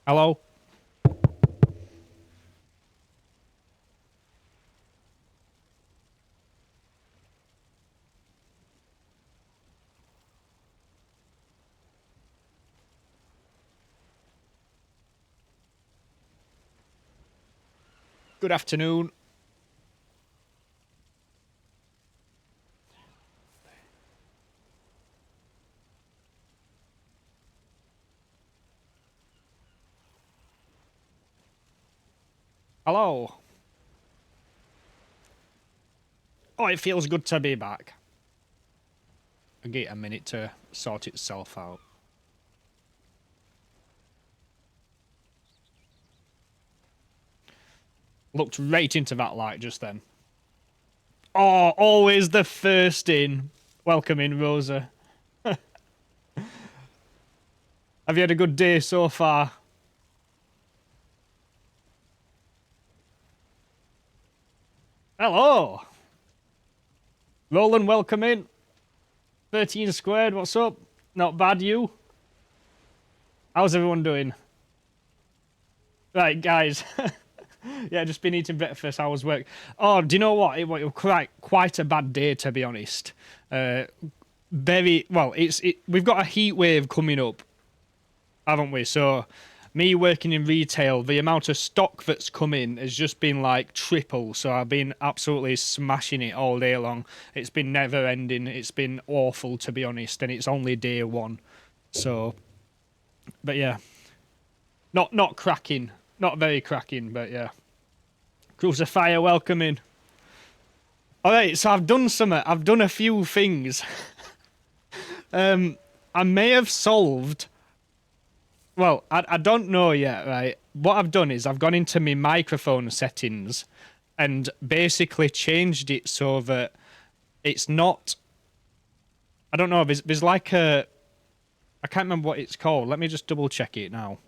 Hello? Good afternoon. Hello. Oh, it feels good to be back. I'll get a minute to sort itself out. Looked right into that light just then. Oh, always the first in. Welcome in, Rosa. Have you had a good day so far? Hello. Roland, welcome in. 13 squared, what's up? Not bad, you? How's everyone doing? Right, guys. Yeah, just been eating breakfast. Hours work. Oh, do you know what? It was quite a bad day, to be honest. Very well. We've got a heat wave coming up, haven't we? So, me working in retail, the amount of stock that's come in has just been like triple. So I've been absolutely smashing it all day long. It's been never ending. It's been awful, to be honest, and it's only day one. So, but yeah, not cracking. Not very cracking, but yeah. Crucifier, welcome in. Alright, so I've done something. I've done a few things. I may have solved... Well, I don't know yet, right? What I've done is I've gone into my microphone settings and basically changed it so that it's not... I don't know, there's like a... I can't remember what it's called. Let me just double check it now.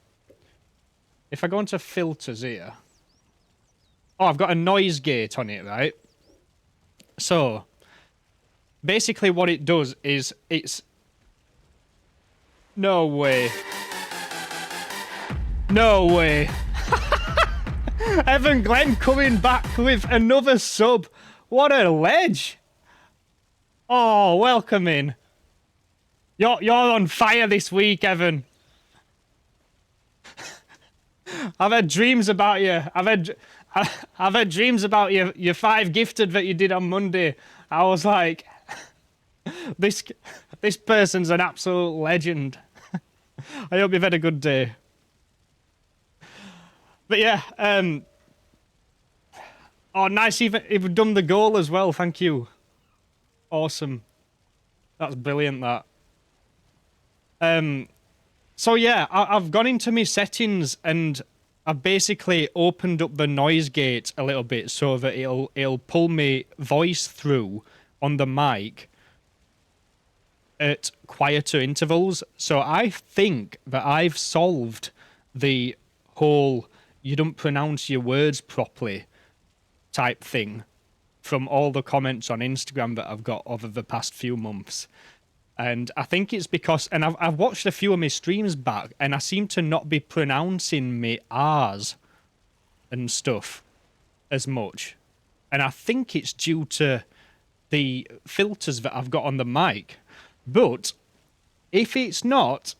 If I go into filters here... Oh, I've got a noise gate on it, right? So, basically what it does is it's... No way. No way. Evan Glenn coming back with another sub. What a ledge. Oh, welcome in. You're on fire this week, Evan. I've had dreams about you. I've had dreams about your 5 gifted that you did on Monday. I was like, this person's an absolute legend. I hope you've had a good day. But yeah, oh, nice. You've done the goal as well. Thank you. Awesome. That's brilliant, that. So yeah, I've gone into my settings and I've basically opened up the noise gate a little bit so that it'll pull me voice through on the mic at quieter intervals. So I think that I've solved the whole you don't pronounce your words properly type thing from all the comments on Instagram that I've got over the past few months. And I think it's because, and I've watched a few of my streams back, and I seem to not be pronouncing my R's and stuff as much. And I think it's due to the filters that I've got on the mic. But if it's not,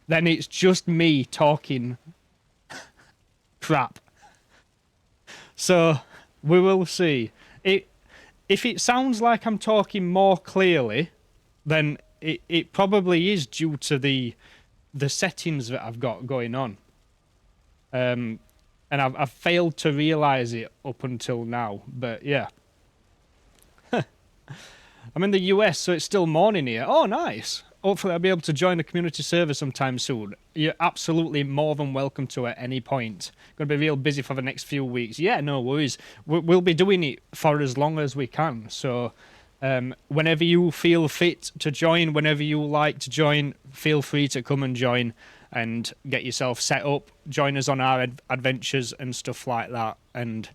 then it's just me talking crap. So we will see. If it sounds like I'm talking more clearly, then it probably is due to the settings that I've got going on. And I've failed to realise it up until now. But yeah. I'm in the US, so it's still morning here. Oh, nice. Hopefully I'll be able to join the community server sometime soon. You're absolutely more than welcome to at any point. Going to be real busy for the next few weeks. Yeah, no worries. We'll be doing it for as long as we can. So whenever you feel fit to join, whenever you like to join, feel free to come and join and get yourself set up. Join us on our adventures and stuff like that. And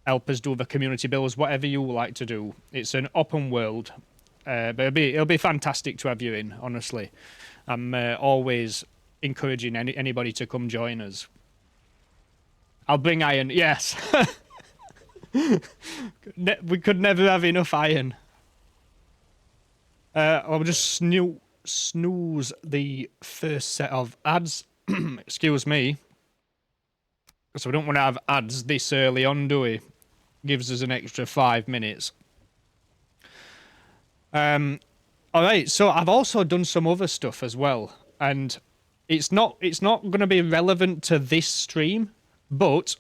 help us do the community builds, whatever you like to do. It's an open world. But it'll be fantastic to have you in, honestly. I'm always encouraging anybody to come join us. I'll bring iron. Yes. We could never have enough iron. I'll just snooze the first set of ads. Excuse me. So we don't want to have ads this early on, do we? Gives us an extra 5 minutes. Alright, so I've also done some other stuff as well. And it's not going to be relevant to this stream, but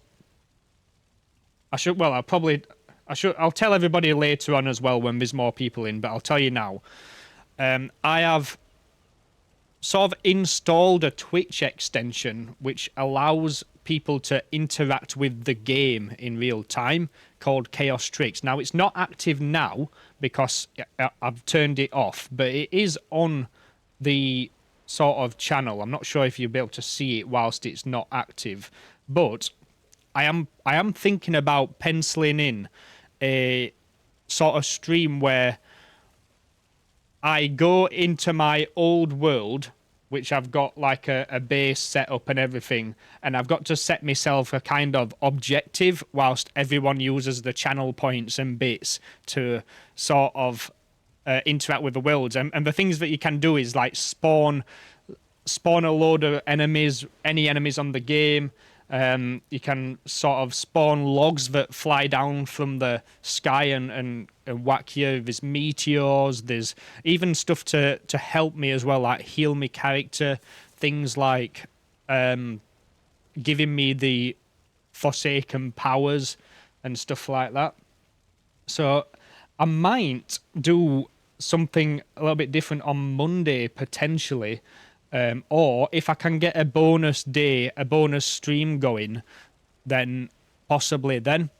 I'll tell everybody later on as well when there's more people in, but I'll tell you now. I have sort of installed a Twitch extension which allows people to interact with the game in real time, called Chaos Tricks. Now, it's not active now because I've turned it off, but it is on the sort of channel. I'm not sure if you'll be able to see it whilst it's not active, but I am thinking about penciling in a sort of stream where I go into my old world, which I've got like a base set up and everything, and I've got to set myself a kind of objective whilst everyone uses the channel points and bits to sort of interact with the worlds. And the things that you can do is like spawn a load of enemies, any enemies on the game. You can sort of spawn logs that fly down from the sky and whack you. There's meteors. There's even stuff to help me as well, like heal me character. Things like giving me the Forsaken powers and stuff like that. So I might do something a little bit different on Monday, potentially. Or if I can get a bonus day, a bonus stream going, then possibly then.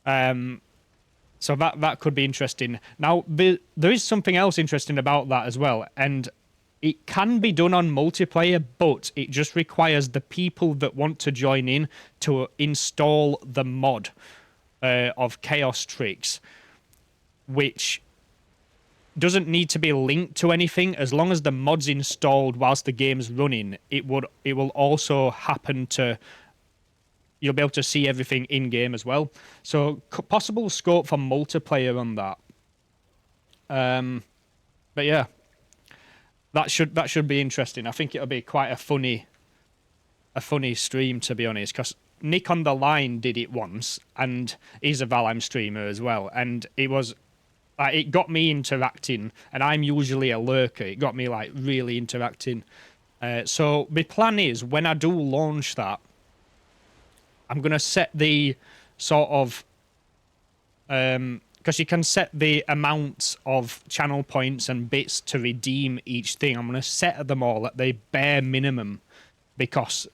So that could be interesting. Now, there is something else interesting about that as well, and it can be done on multiplayer, but it just requires the people that want to join in to install the mod of Chaos Tricks, which doesn't need to be linked to anything. As long as the mod's installed whilst the game's running, it will also happen to, you'll be able to see everything in game as well. So possible scope for multiplayer on that. But yeah, that should be interesting. I think it'll be quite a funny stream, to be honest, because Nick on the Line did it once, and he's a Valheim streamer as well, and it got me interacting, and I'm usually a lurker. It got me like really interacting. So my plan is, when I do launch that, I'm going to set the sort of because you can set the amounts of channel points and bits to redeem each thing. I'm going to set them all at the bare minimum, because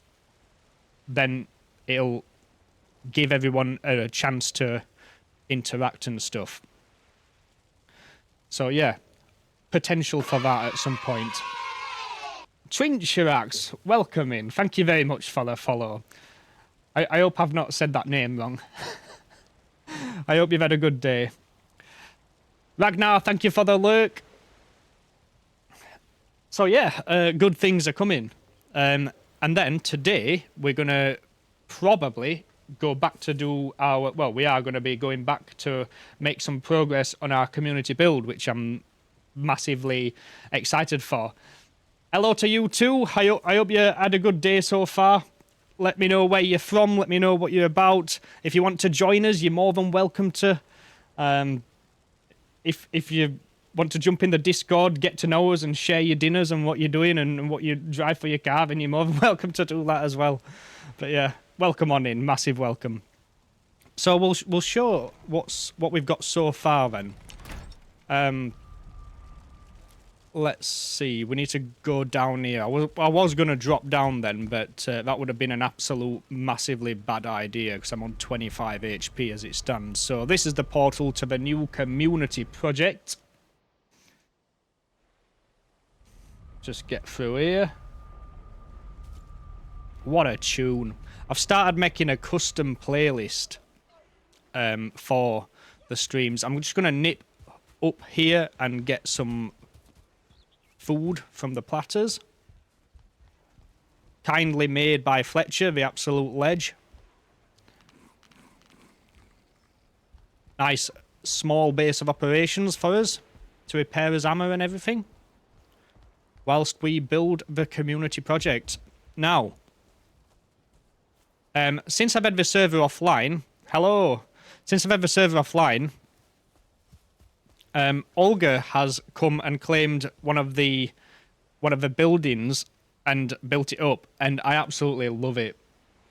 then it'll give everyone a chance to interact and stuff. So yeah, potential for that at some point. Trincherax, welcome in. Thank you very much for the follow. I hope I've not said that name wrong. I hope you've had a good day. Ragnar, thank you for the lurk. So yeah, good things are coming. And then today, we're going to probably go back to do our, well, we are going to be going back to make some progress on our community build, which I'm massively excited for. Hello to you too. I hope you had a good day so far. Let me know where you're from. Let me know what you're about. If you want to join us, you're more than welcome to. If you want to jump in the Discord, get to know us and share your dinners and what you're doing and what you drive for your car, then you're more than welcome to do that as well. But yeah, welcome on in. Massive welcome. So we'll show what we've got so far then. Let's see. We need to go down here. I was going to drop down then, but that would have been an absolute massively bad idea because I'm on 25 HP as it stands. So this is the portal to the new community project. Just get through here. What a tune. I've started making a custom playlist for the streams. I'm just going to nip up here and get some food from the platters. kindly made by Fletcher, the absolute ledge. Nice small base of operations for us to repair his ammo and everything, whilst we build the community project. Now, since I've had the server offline, since I've had the server offline, Olga has come and claimed one of the buildings and built it up, and I absolutely love it.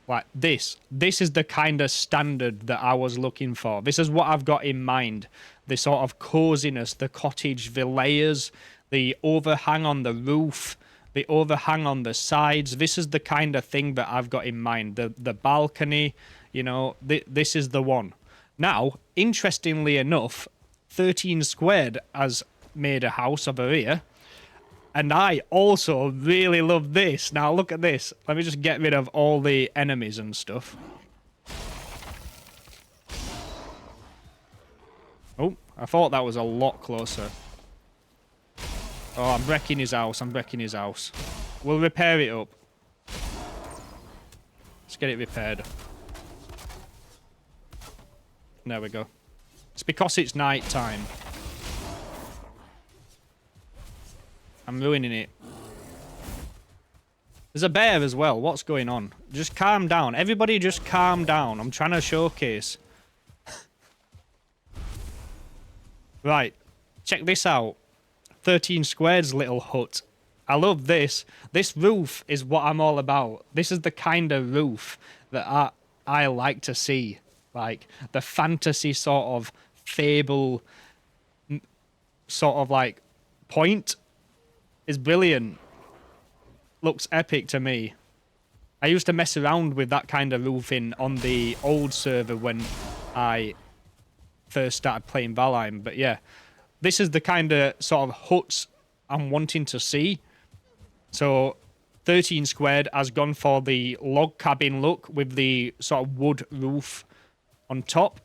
Like, this is the kind of standard that I was looking for. This is what I've got in mind. The sort of coziness, the cottage, the layers, the overhang on the roof, the overhang on the sides. This is the kind of thing that I've got in mind. The balcony, you know, this is the one. Now, interestingly enough, 13 Squared has made a house over here. And I also really love this. Now, look at this. Let me just get rid of all the enemies and stuff. Oh, I thought that was a lot closer. Oh, I'm wrecking his house. I'm wrecking his house. We'll repair it up. Let's get it repaired. There we go. It's because it's night time. I'm ruining it. There's a bear as well. What's going on? Just calm down. Everybody just calm down. I'm trying to showcase. Right. Check this out. 13 Squared's little hut. I love this. This roof is what I'm all about. This is the kind of roof that I like to see. Like, the fantasy sort of fable sort of like point is brilliant. Looks epic to me. I used to mess around with that kind of roofing on the old server when I first started playing Valheim. But yeah, this is the kind of sort of huts I'm wanting to see. So 13 Squared has gone for the log cabin look with the sort of wood roof on top.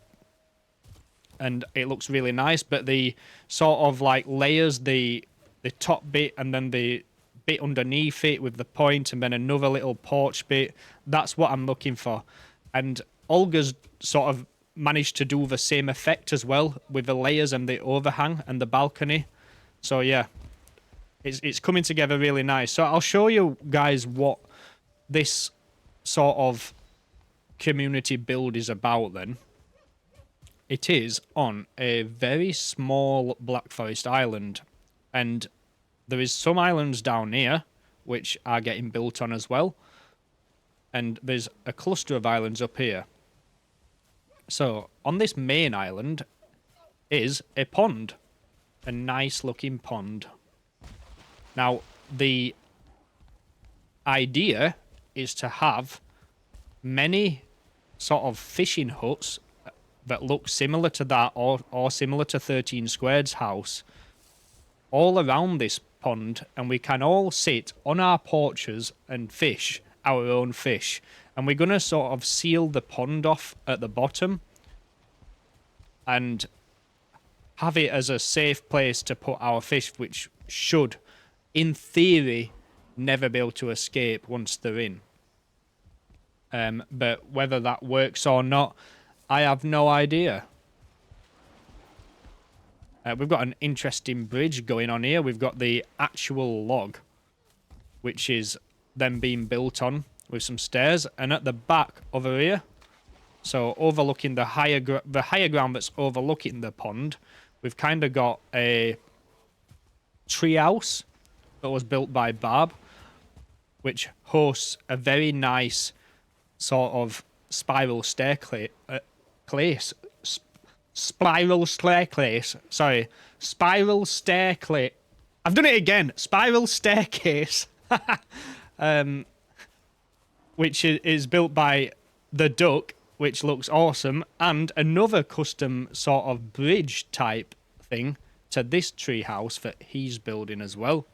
And it looks really nice. But the sort of like layers, the top bit and then the bit underneath it with the point and then another little porch bit. That's what I'm looking for. And Olga's sort of managed to do the same effect as well with the layers and the overhang and the balcony. So yeah, it's coming together really nice. So I'll show you guys what this sort of community build is about then. It is on a very small Black Forest island. And there is some islands down here which are getting built on as well. And there's a cluster of islands up here. So on this main island is a pond. A nice looking pond. Now the idea is to have many sort of fishing huts that look similar to that or similar to 13 Squared's house all around this pond, and we can all sit on our porches and fish our own fish. And we're going to sort of seal the pond off at the bottom and have it as a safe place to put our fish, which should, in theory, never be able to escape once they're in. But whether that works or not, I have no idea. We've got an interesting bridge going on here. We've got the actual log, which is then being built on with some stairs. And at the back over here, so overlooking the higher ground that's overlooking the pond, we've kind of got a treehouse that was built by Barb, which hosts a very nice sort of spiral staircase. Spiral staircase. Sorry. Spiral staircase. I've done it again. Spiral staircase. Which is built by the Duck, which looks awesome. And another custom sort of bridge type thing to this treehouse that he's building as well.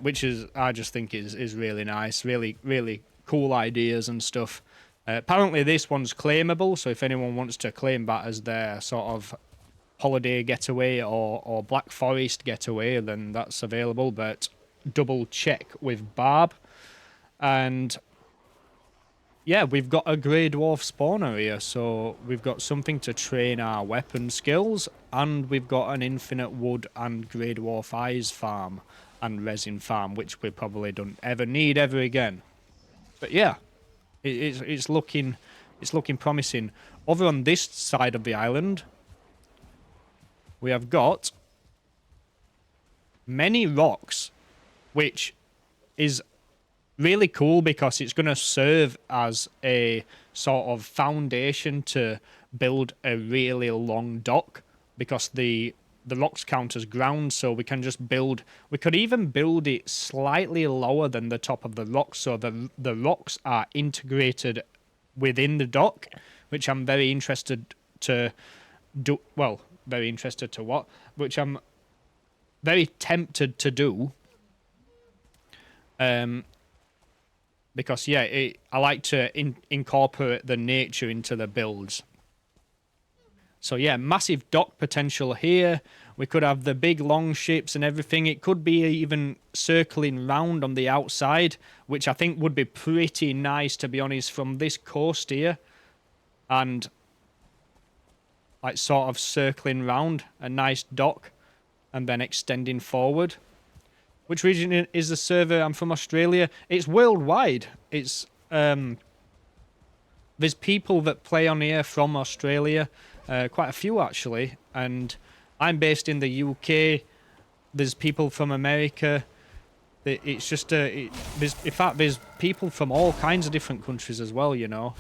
Which is, I just think is really nice. Really, really cool ideas and stuff. Apparently this one's claimable, so if anyone wants to claim that as their sort of holiday getaway or Black Forest getaway, then that's available. But double check with Barb. And yeah, we've got a Grey Dwarf spawner here, so we've got something to train our weapon skills, and we've got an infinite wood and Grey Dwarf eyes farm and resin farm, which we probably don't ever need ever again. But yeah, it's looking promising. Over on this side of the island, we have got many rocks, which is really cool because it's going to serve as a sort of foundation to build a really long dock, because the rocks count as ground, so we can just build. We could even build it slightly lower than the top of the rocks, so the rocks are integrated within the dock, which I'm very interested to do. Well, very interested to what? Which I'm very tempted to do. Because yeah, I like to incorporate the nature into the builds. So yeah, massive dock potential here. We could have the big long ships and everything. It could be even circling round on the outside, which I think would be pretty nice, to be honest, from this coast here. And like sort of circling round a nice dock and then extending forward. Which region is the server? I'm from Australia. It's worldwide. It's there's people that play on here from Australia, quite a few actually, and I'm based in the UK. There's people from America. It's just in fact there's people from all kinds of different countries as well. You know,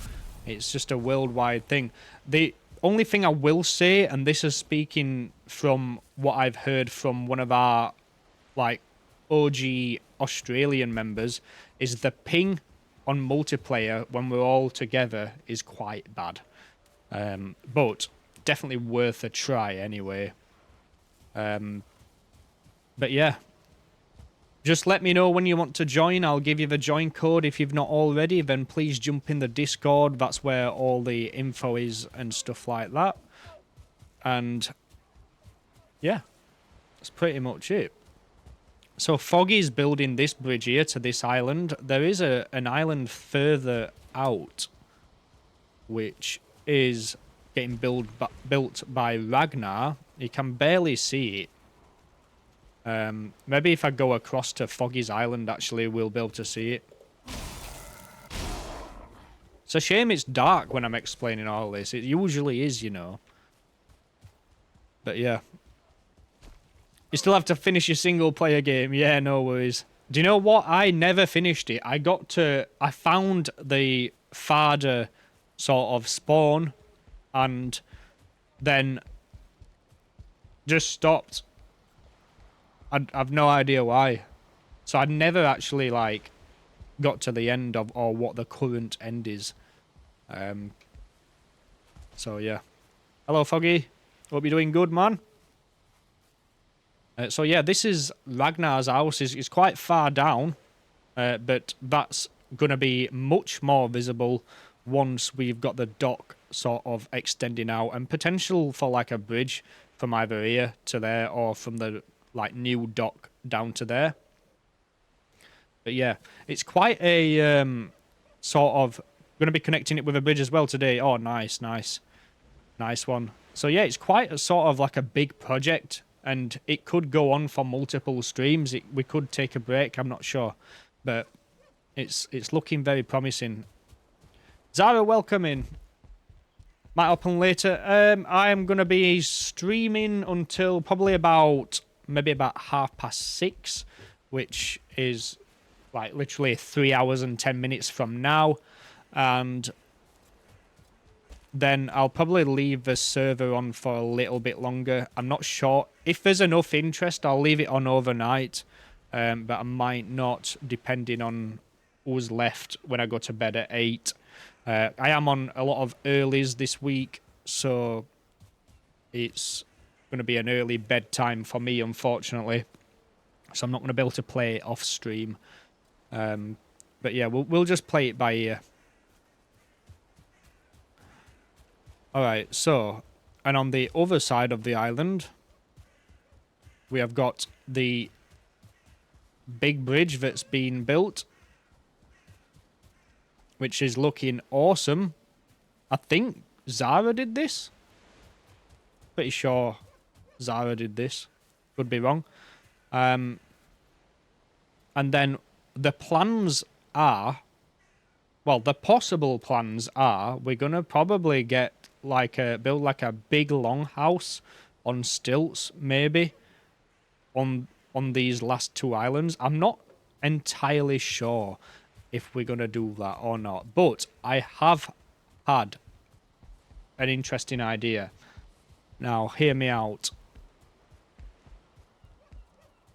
it's just a worldwide thing. The only thing I will say, and this is speaking from what I've heard from one of our like OG Australian members, is the ping on multiplayer when we're all together is quite bad. But definitely worth a try anyway. But yeah, just let me know when you want to join. I'll give you the join code. If you've not already, then please jump in the Discord. That's where all the info is and stuff like that. And yeah, that's pretty much it. So Foggy's building this bridge here to this island. There is an island further out, which is getting built by Ragnar. You can barely see it. Maybe if I go across to Foggy's island, actually, we'll be able to see it. It's a shame it's dark when I'm explaining all this. It usually is, you know. But yeah. You still have to finish your single-player game. Yeah, no worries. Do you know what? I never finished it. I found the Farder sort of spawn and then just stopped. I've no idea why. So I never actually, like, got to the end of, or what the current end is. So, yeah. Hello, Foggy. Hope you're doing good, man. So yeah, this is Ragnar's house. It's quite far down, but that's going to be much more visible once we've got the dock sort of extending out, and potential for like a bridge from either here to there, or from the like new dock down to there. But yeah, it's quite a sort of going to be connecting it with a bridge as well today. Oh, nice one. So yeah, it's quite a sort of like a big project. And it could go on for multiple streams. We could take a break, I'm not sure. But it's looking very promising. Zara, welcome in. Might open later. I am going to be streaming until probably maybe about 6:30, which is like literally 3 hours and 10 minutes from now. And then I'll probably leave the server on for a little bit longer. I'm not sure. If there's enough interest, I'll leave it on overnight. But I might not, depending on who's left when I go to bed at 8. I am on a lot of earlies this week, so it's going to be an early bedtime for me, unfortunately. So I'm not going to be able to play it off stream. But yeah, we'll just play it by ear. Alright, so, and on the other side of the island, we have got the big bridge that's been built, which is looking awesome. I think Zara did this. Pretty sure Zara did this. Could be wrong. And then the plans are, well, the possible plans are we're gonna probably get build like a big longhouse on stilts, maybe on these last two islands. I'm not entirely sure if we're gonna do that or not, but I have had an interesting idea. Now, hear me out.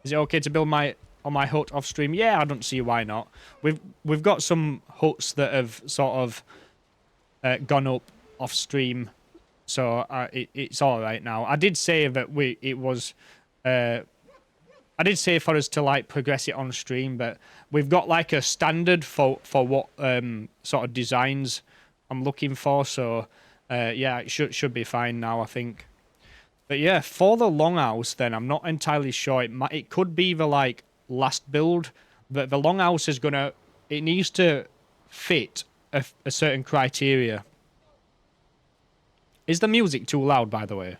Is it okay to build my hut off stream? Yeah, I don't see why not. We've got some huts that have sort of gone up off stream, so it's all right now. I did say that I did say for us to like progress it on stream, but we've got like a standard for what sort of designs I'm looking for. So yeah, it should be fine now, I think. But yeah, for the longhouse, then I'm not entirely sure. It could be the like last build, but the longhouse is gonna. It needs to fit a certain criteria. Is the music too loud, by the way?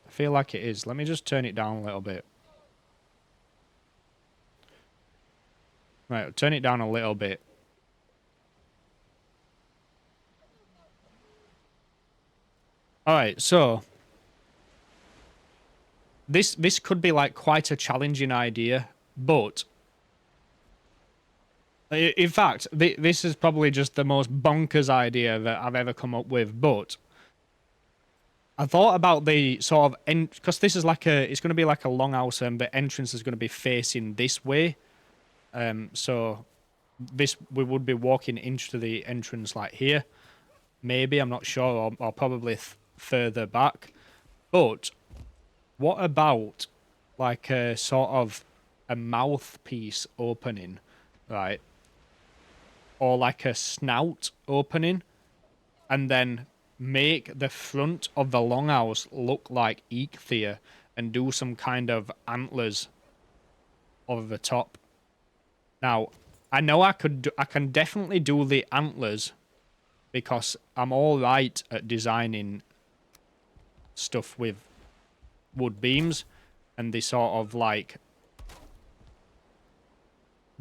I feel like it is. Let me just turn it down a little bit. Right, I'll turn it down a little bit. Alright, so this could be like quite a challenging idea, but in fact, this is probably just the most bonkers idea that I've ever come up with, but I thought about the sort of because this is like it's going to be like a longhouse, and the entrance is going to be facing this way. So we would be walking into the entrance like here. Maybe, I'm not sure, or probably further back. But what about like a sort of a mouthpiece opening, right? Or like a snout opening, and then make the front of the longhouse look like Eikthyr and do some kind of antlers over the top. Now, I know I can definitely do the antlers because I'm all right at designing stuff with wood beams and the sort of like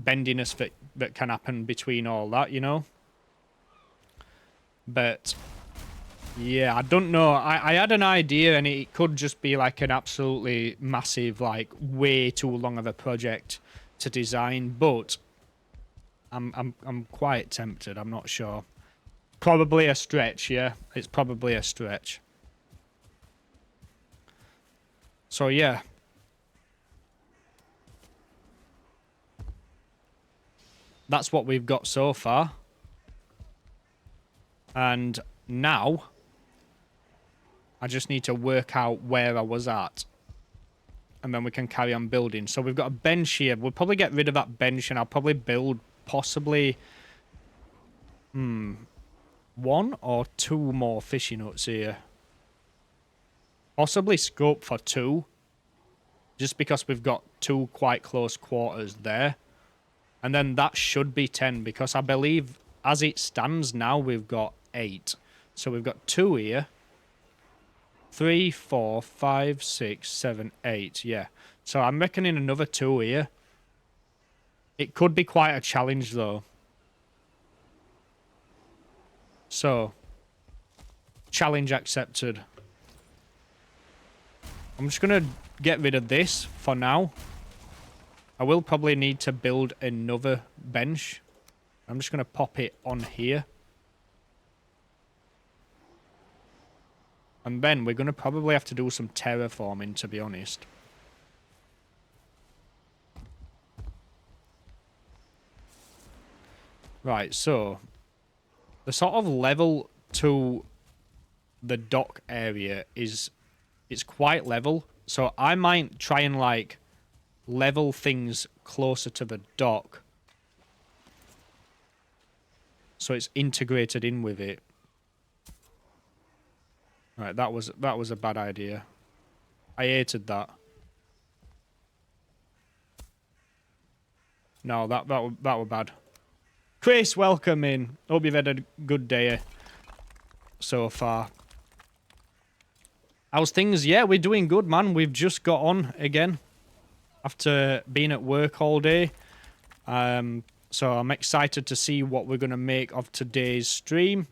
bendiness that can happen between all that, you know? But yeah, I don't know. I had an idea, and it could just be like an absolutely massive, like way too long of a project to design. But I'm quite tempted. I'm not sure. Probably a stretch. Yeah, it's probably a stretch. So yeah. That's what we've got so far. And now I just need to work out where I was at. And then we can carry on building. So we've got a bench here. We'll probably get rid of that bench, and I'll probably build possibly one or two more fishing huts here. Possibly scope for two. Just because we've got two quite close quarters there. And then that should be 10, because I believe as it stands now, we've got 8. So we've got 2 here. 3, 4, 5, 6, 7, 8. Yeah. So I'm reckoning another 2 here. It could be quite a challenge, though. So, challenge accepted. I'm just going to get rid of this for now. I will probably need to build another bench. I'm just going to pop it on here. And then we're going to probably have to do some terraforming, to be honest. Right, so the sort of level to the dock area it's quite level. So I might try and like level things closer to the dock, so it's integrated in with it. Right, that was a bad idea. I hated that. No, that were bad. Chris, welcome in. Hope you've had a good day so far. How's things? Yeah, we're doing good, man. We've just got on again after being at work all day. So I'm excited to see what we're going to make of today's stream.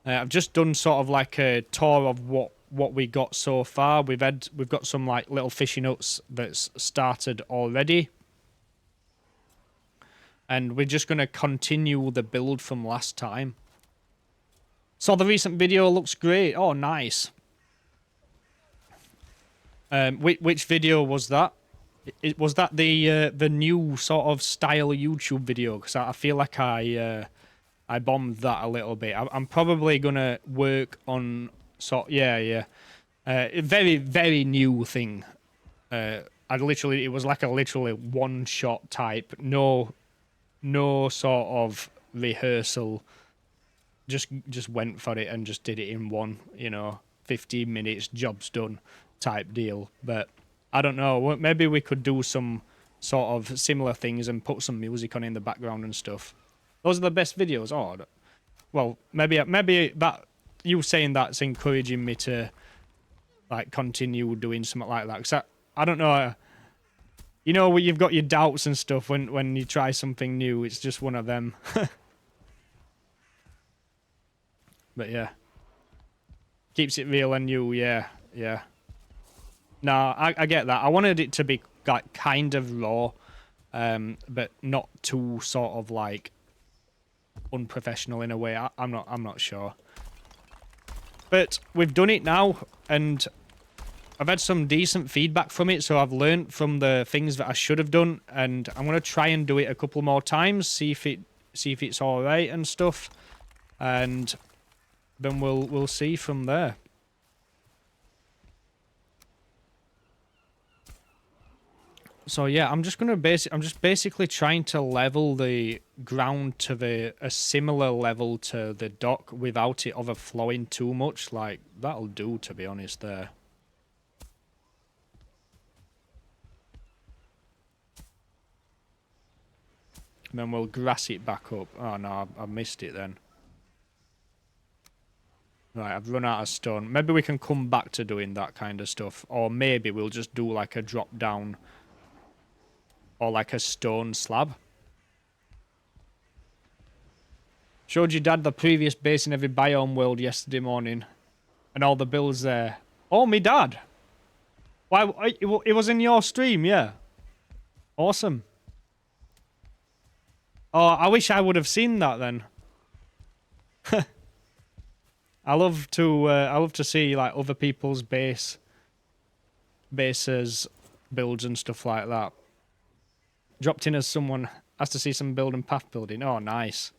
I've just done sort of like a tour of what we got so far. We've got some like little fishing huts that's started already. And we're just going to continue the build from last time. So the recent video looks great. Oh, nice. Which video was that? Was that the new sort of style YouTube video? Because I feel like I bombed that a little bit. I'm probably gonna work on a very very new thing. It was like a literally one shot type, no sort of rehearsal. Just went for it and just did it in one, 15 minutes, job's done type deal. But I don't know, maybe we could do some sort of similar things and put some music on in the background and stuff. Those are the best videos. Oh, well, maybe that you saying that's encouraging me to like continue doing something like that. Cause I don't know, you've got your doubts and stuff when you try something new. It's just one of them. But yeah, keeps it real and new. Yeah. No, I get that. I wanted it to be like kind of raw, but not too sort of like unprofessional in a way. I'm not sure. But we've done it now, and I've had some decent feedback from it, so I've learned from the things that I should have done, and I'm gonna try and do it a couple more times, see if it's all right and stuff, and then we'll see from there. So yeah, I'm just basically trying to level the ground to a similar level to the dock without it overflowing too much. Like that'll do, to be honest. There. And then we'll grass it back up. Oh no, I missed it then. Right, I've run out of stone. Maybe we can come back to doing that kind of stuff. Or maybe we'll just do like a drop down. Or like a stone slab. Showed your dad the previous base in every biome world yesterday morning. And all the builds there. Oh, me dad! Why, it was in your stream, yeah. Awesome. Oh, I wish I would have seen that then. I love to see like other people's bases, builds and stuff like that. Dropped in as someone has to see some build and path building. Oh, nice.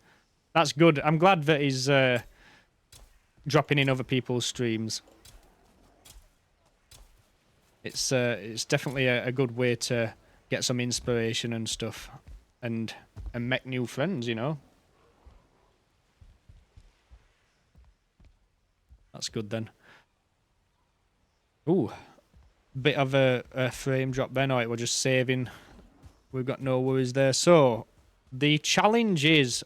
That's good. I'm glad that he's dropping in other people's streams. It's definitely a good way to get some inspiration and stuff, and make new friends. That's good then. Ooh, bit of a frame drop then. Or we're just saving. We've got no worries there. So the challenge is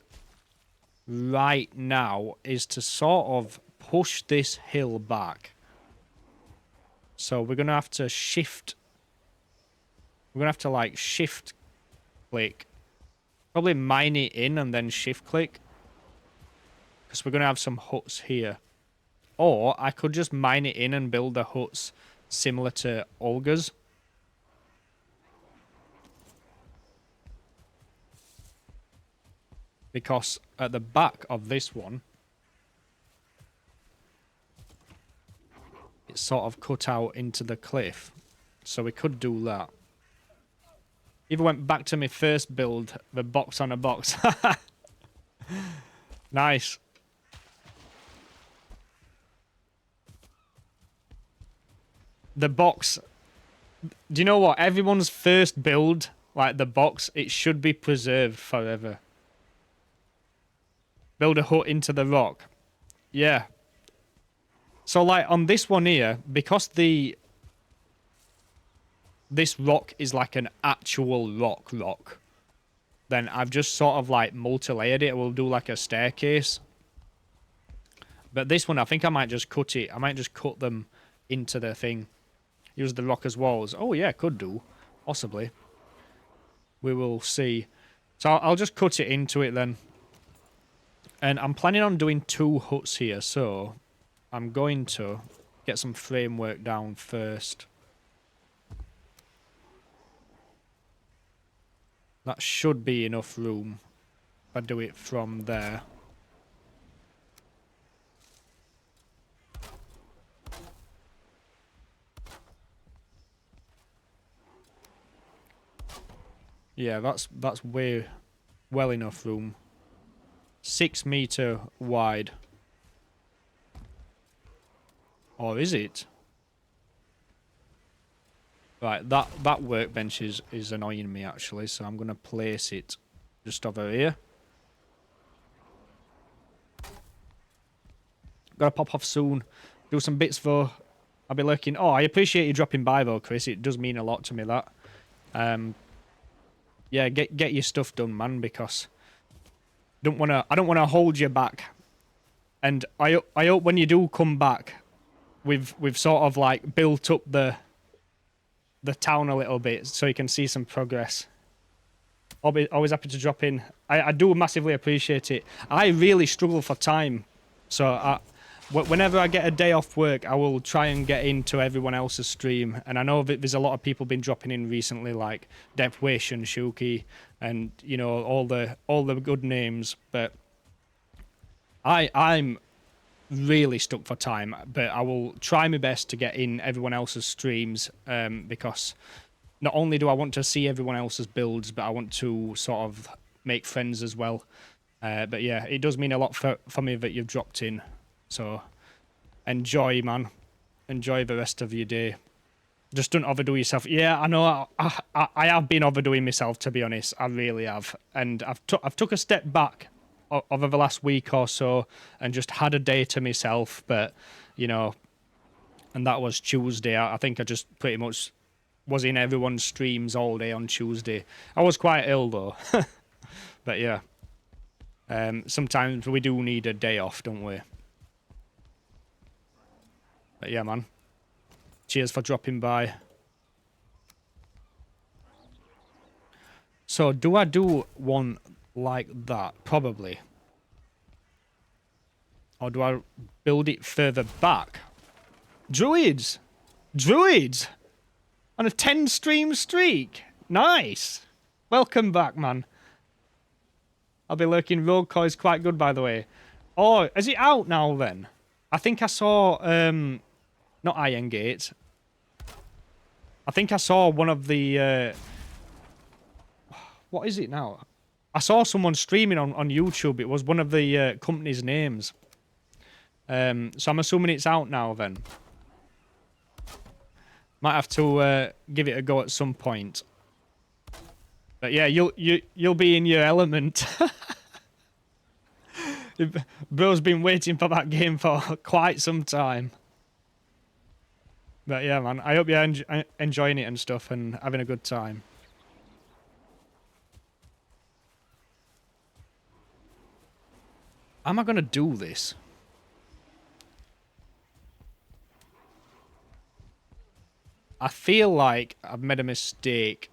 right now is to sort of push this hill back. So we're gonna have to shift. We're gonna have to like shift click. Probably mine it in and then shift click. Because we're gonna have some huts here. Or I could just mine it in and build the huts similar to Olga's. Because at the back of this one, it's sort of cut out into the cliff. So we could do that. Even went back to my first build, the box on a box. Nice. The box. Do you know what? Everyone's first build, like the box, it should be preserved forever. Build a hut into the rock. Yeah. So like on this one here, because the this rock is like an actual rock, then I've just sort of like multi-layered it. We'll do like a staircase. But this one, I think I might just cut it. I might just cut them into the thing. Use the rock as walls. Oh yeah, could do. Possibly. We will see. So I'll just cut it into it then. And I'm planning on doing 2 huts here, so I'm going to get some framework down first. That should be enough room if I do it from there. Yeah, that's way well enough room. 6 meter wide. Or is it? Right, that workbench is annoying me actually, so I'm gonna place it just over here. Gotta pop off soon. Do some bits though. I'll be lurking. Oh, I appreciate you dropping by though, Chris. It does mean a lot to me that. Yeah, get your stuff done, man, because I don't wanna hold you back. And I hope when you do come back, we've sort of like built up the town a little bit so you can see some progress. Always happy to drop in. I do massively appreciate it. I really struggle for time, so whenever I get a day off work, I will try and get into everyone else's stream. And I know that there's a lot of people been dropping in recently, like Depthwish and Shuki, and you know all the good names. But I'm really stuck for time, but I will try my best to get in everyone else's streams, because not only do I want to see everyone else's builds, but I want to sort of make friends as well. But yeah, it does mean a lot for me that you've dropped in. So enjoy, man. Enjoy the rest of your day. Just don't overdo yourself. Yeah, I know. I have been overdoing myself, to be honest. I really have, and I've took a step back over the last week or so and just had a day to myself. But you know, and that was Tuesday. I think I just pretty much was in everyone's streams all day on Tuesday. I was quite ill though. But yeah, sometimes we do need a day off, don't we? But yeah, man, cheers for dropping by. So do I do one like that? Probably. Or do I build it further back? Druids! Druids! On a 10 stream streak! Nice! Welcome back, man. I'll be lurking. Rogue Core is quite good, by the way. Oh, is it out now then? I think I saw, not Iron Gate. I think I saw one of the, what is it now? I saw someone streaming on YouTube. It was one of the company's names. So I'm assuming it's out now then. Might have to give it a go at some point. But yeah, you'll be in your element. Bro's been waiting for that game for quite some time. But yeah, man, I hope you're enjoying it and stuff and having a good time. Am I gonna do this? I feel like I've made a mistake.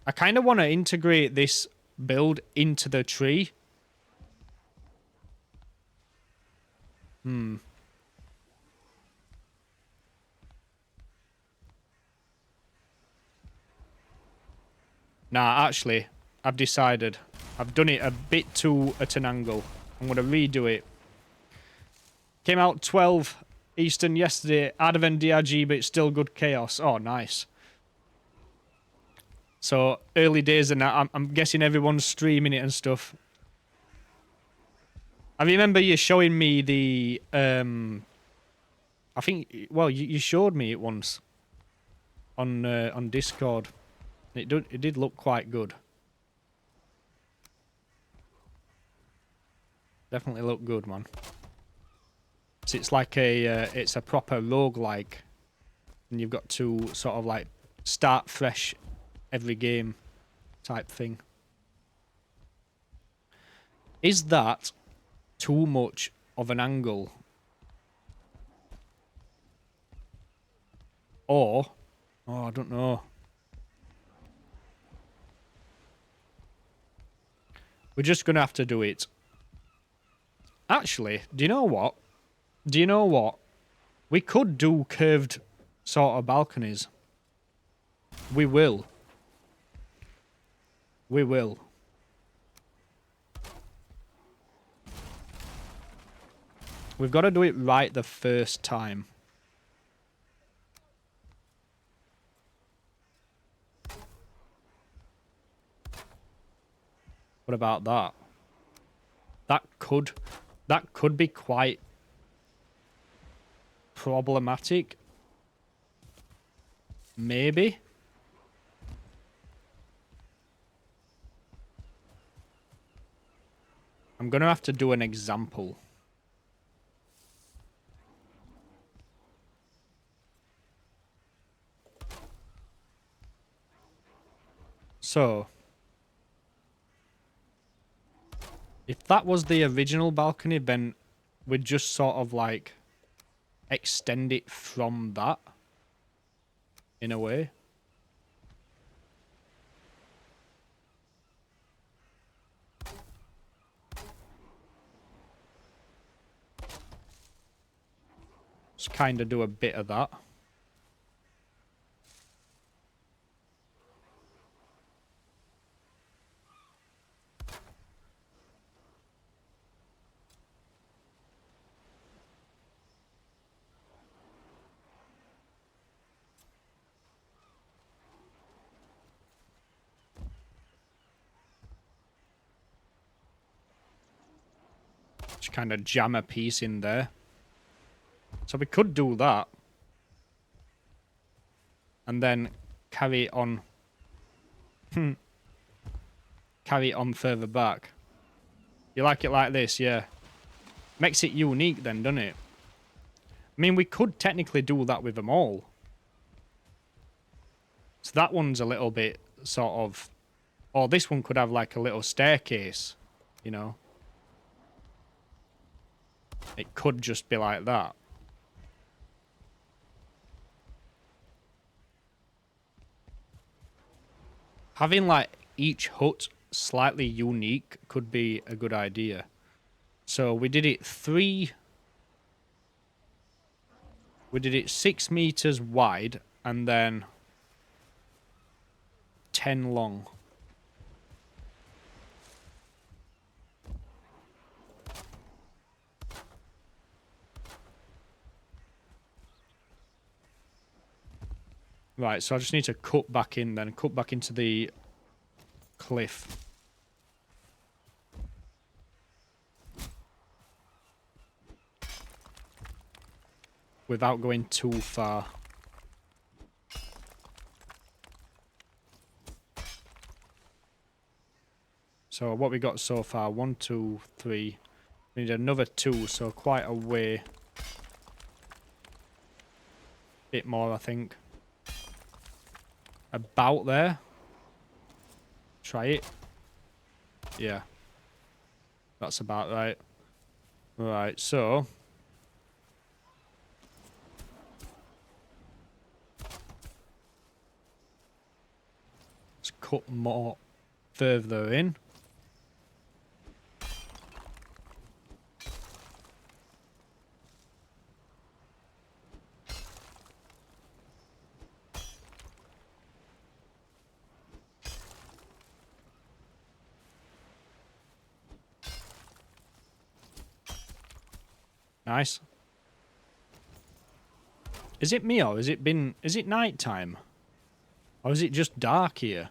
I kind of want to integrate this build into the tree. Nah, actually, I've decided. I've done it a bit too at an angle. I'm going to redo it. Came out 12 Eastern yesterday. Advent DRG, but it's still good chaos. Oh, nice. So, early days and that. I'm guessing everyone's streaming it and stuff. I remember you showing me the... I think... Well, you showed me it once. On Discord. It did look quite good. Definitely look good, man. So it's like a... it's a proper roguelike. And you've got to sort of like start fresh every game type thing. Is that too much of an angle? Or, oh, I don't know. We're just going to have to do it. Actually, do you know what? Do you know what? We could do curved sort of balconies. We will. We will. We've got to do it right the first time. What about that? That could be quite problematic. Maybe. I'm gonna have to do an example. So, if that was the original balcony, then we'd just sort of like extend it from that in a way. Just kind of do a bit of that. Just kind of jam a piece in there. So we could do that. And then carry it on. Carry it on further back. You like it like this, yeah. Makes it unique then, doesn't it? I mean, we could technically do that with them all. So that one's a little bit sort of... Or this one could have like a little staircase, you know. It could just be like that. Having like each hut slightly unique could be a good idea. So we did it 6 meters wide and then 10 long. Right, so I just need to cut back in then. Cut back into the cliff. Without going too far. So what we got so far? 1, 2, 3. We need another 2, so quite a way. Bit more, I think. About there. Try it. Yeah. That's about right. Right, so... let's cut more further in. Nice. Is it me or is it night time? Or is it just dark here?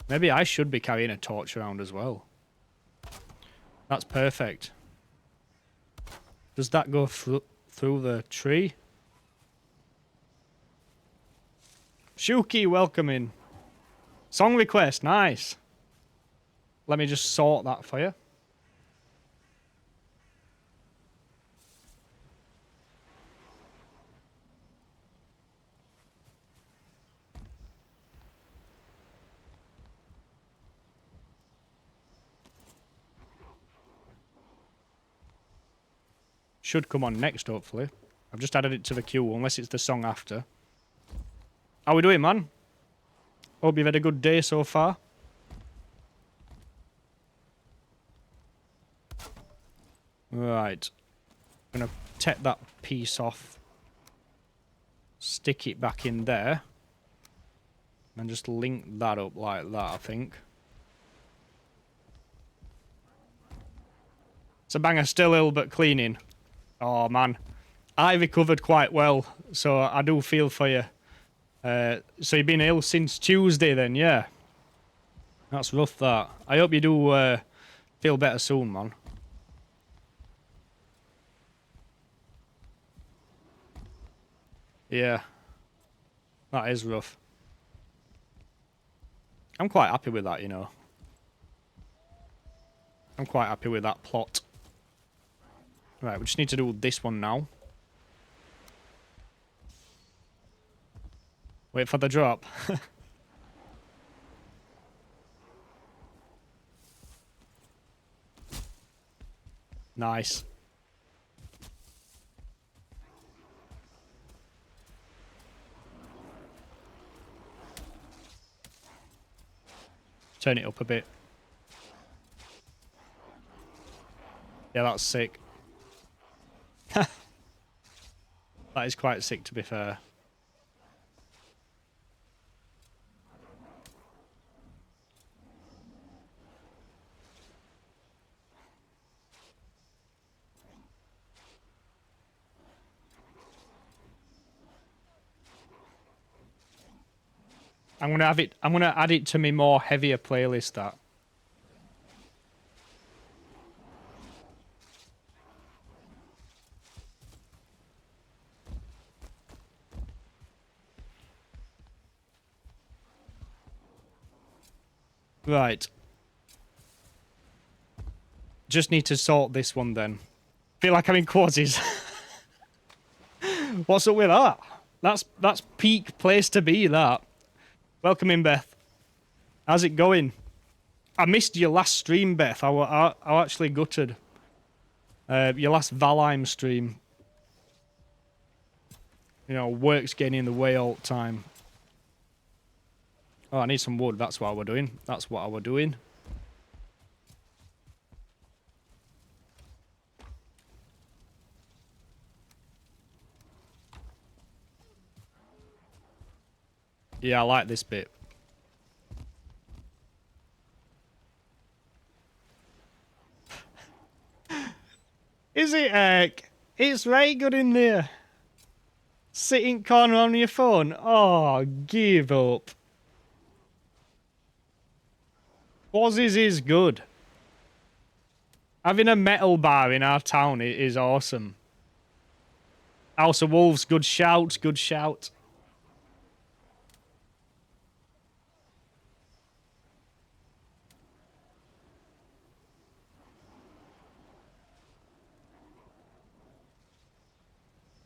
Maybe I should be carrying a torch around as well. That's perfect. Does that go through the tree? Shuki, welcome in. Song request, nice. Let me just sort that for you. should come on next, hopefully. I've just added it to the queue, unless it's the song after. How we doing, man? Hope you've had a good day so far. Right. I'm going to take that piece off. Stick it back in there. And just link that up like that, I think. It's a banger, still ill but cleaning. Oh, man. I recovered quite well, so I do feel for you. So you've been ill since Tuesday then, yeah? That's rough, that. I hope you do feel better soon, man. Yeah. That is rough. I'm quite happy with that, you know. I'm quite happy with that plot. Right, we just need to do this one now. Wait for the drop. Nice. Turn it up a bit. Yeah, that's sick. That is quite sick, to be fair. I'm gonna add it to my more heavier playlist, that. Right. Just need to sort this one then. Feel like I'm in Quazies. What's up with that? That's peak place to be, that. Welcome in, Beth. How's it going? I missed your last stream, Beth. I actually gutted. Your last Valheim stream. You know, work's getting in the way all the time. Oh, I need some wood. That's what we're doing. That's what we're doing. Yeah, I like this bit. Is it, Eric? It's very good in there. Sitting corner on your phone. Oh, give up. Quazies is good. Having a metal bar in our town is awesome. House of Wolves, good shout, good shout.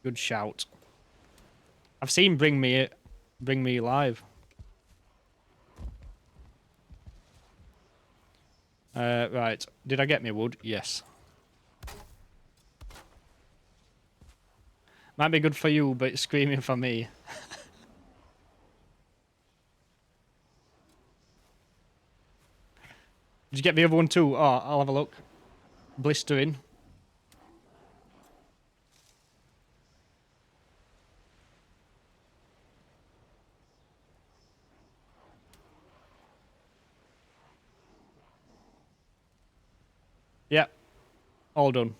Good shout. I've seen Bring Me Live. Right. Did I get me wood? Yes. Might be good for you, but it's screaming for me. Did you get the other one too? Oh, I'll have a look. Blistering. Yep. All done.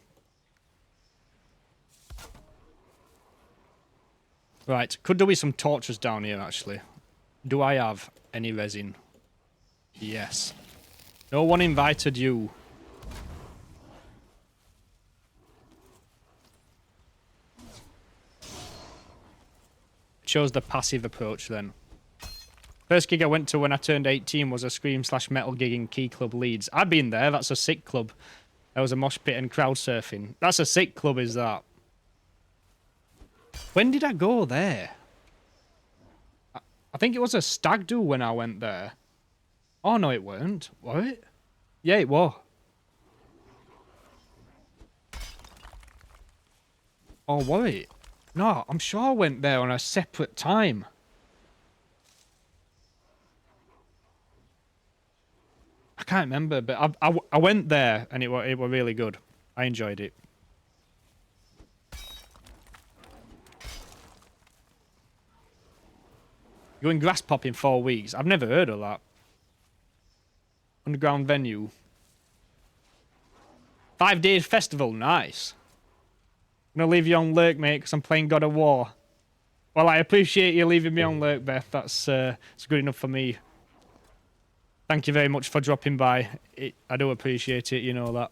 Right. Could there be some torches down here, actually? Do I have any resin? Yes. No one invited you. Chose the passive approach, then. First gig I went to when I turned 18 was a Scream/Metal gig in Key Club, Leeds. I've been there. That's a sick club. There was a mosh pit and crowd surfing. That's a sick club, is that? When did I go there? I think it was a stag do when I went there. Oh, no, it weren't. What? Yeah, it was. Oh, wait. No, I'm sure I went there on a separate time. I can't remember, but I went there and it were really good. I enjoyed it. Going grass pop in 4 weeks. I've never heard of that. Underground venue. 5 days festival. Nice. I'm gonna leave you on lurk, mate, because I'm playing God of War. Well, I appreciate you leaving me on lurk, Beth. That's it's good enough for me. Thank you very much for dropping by. I do appreciate it, you know that.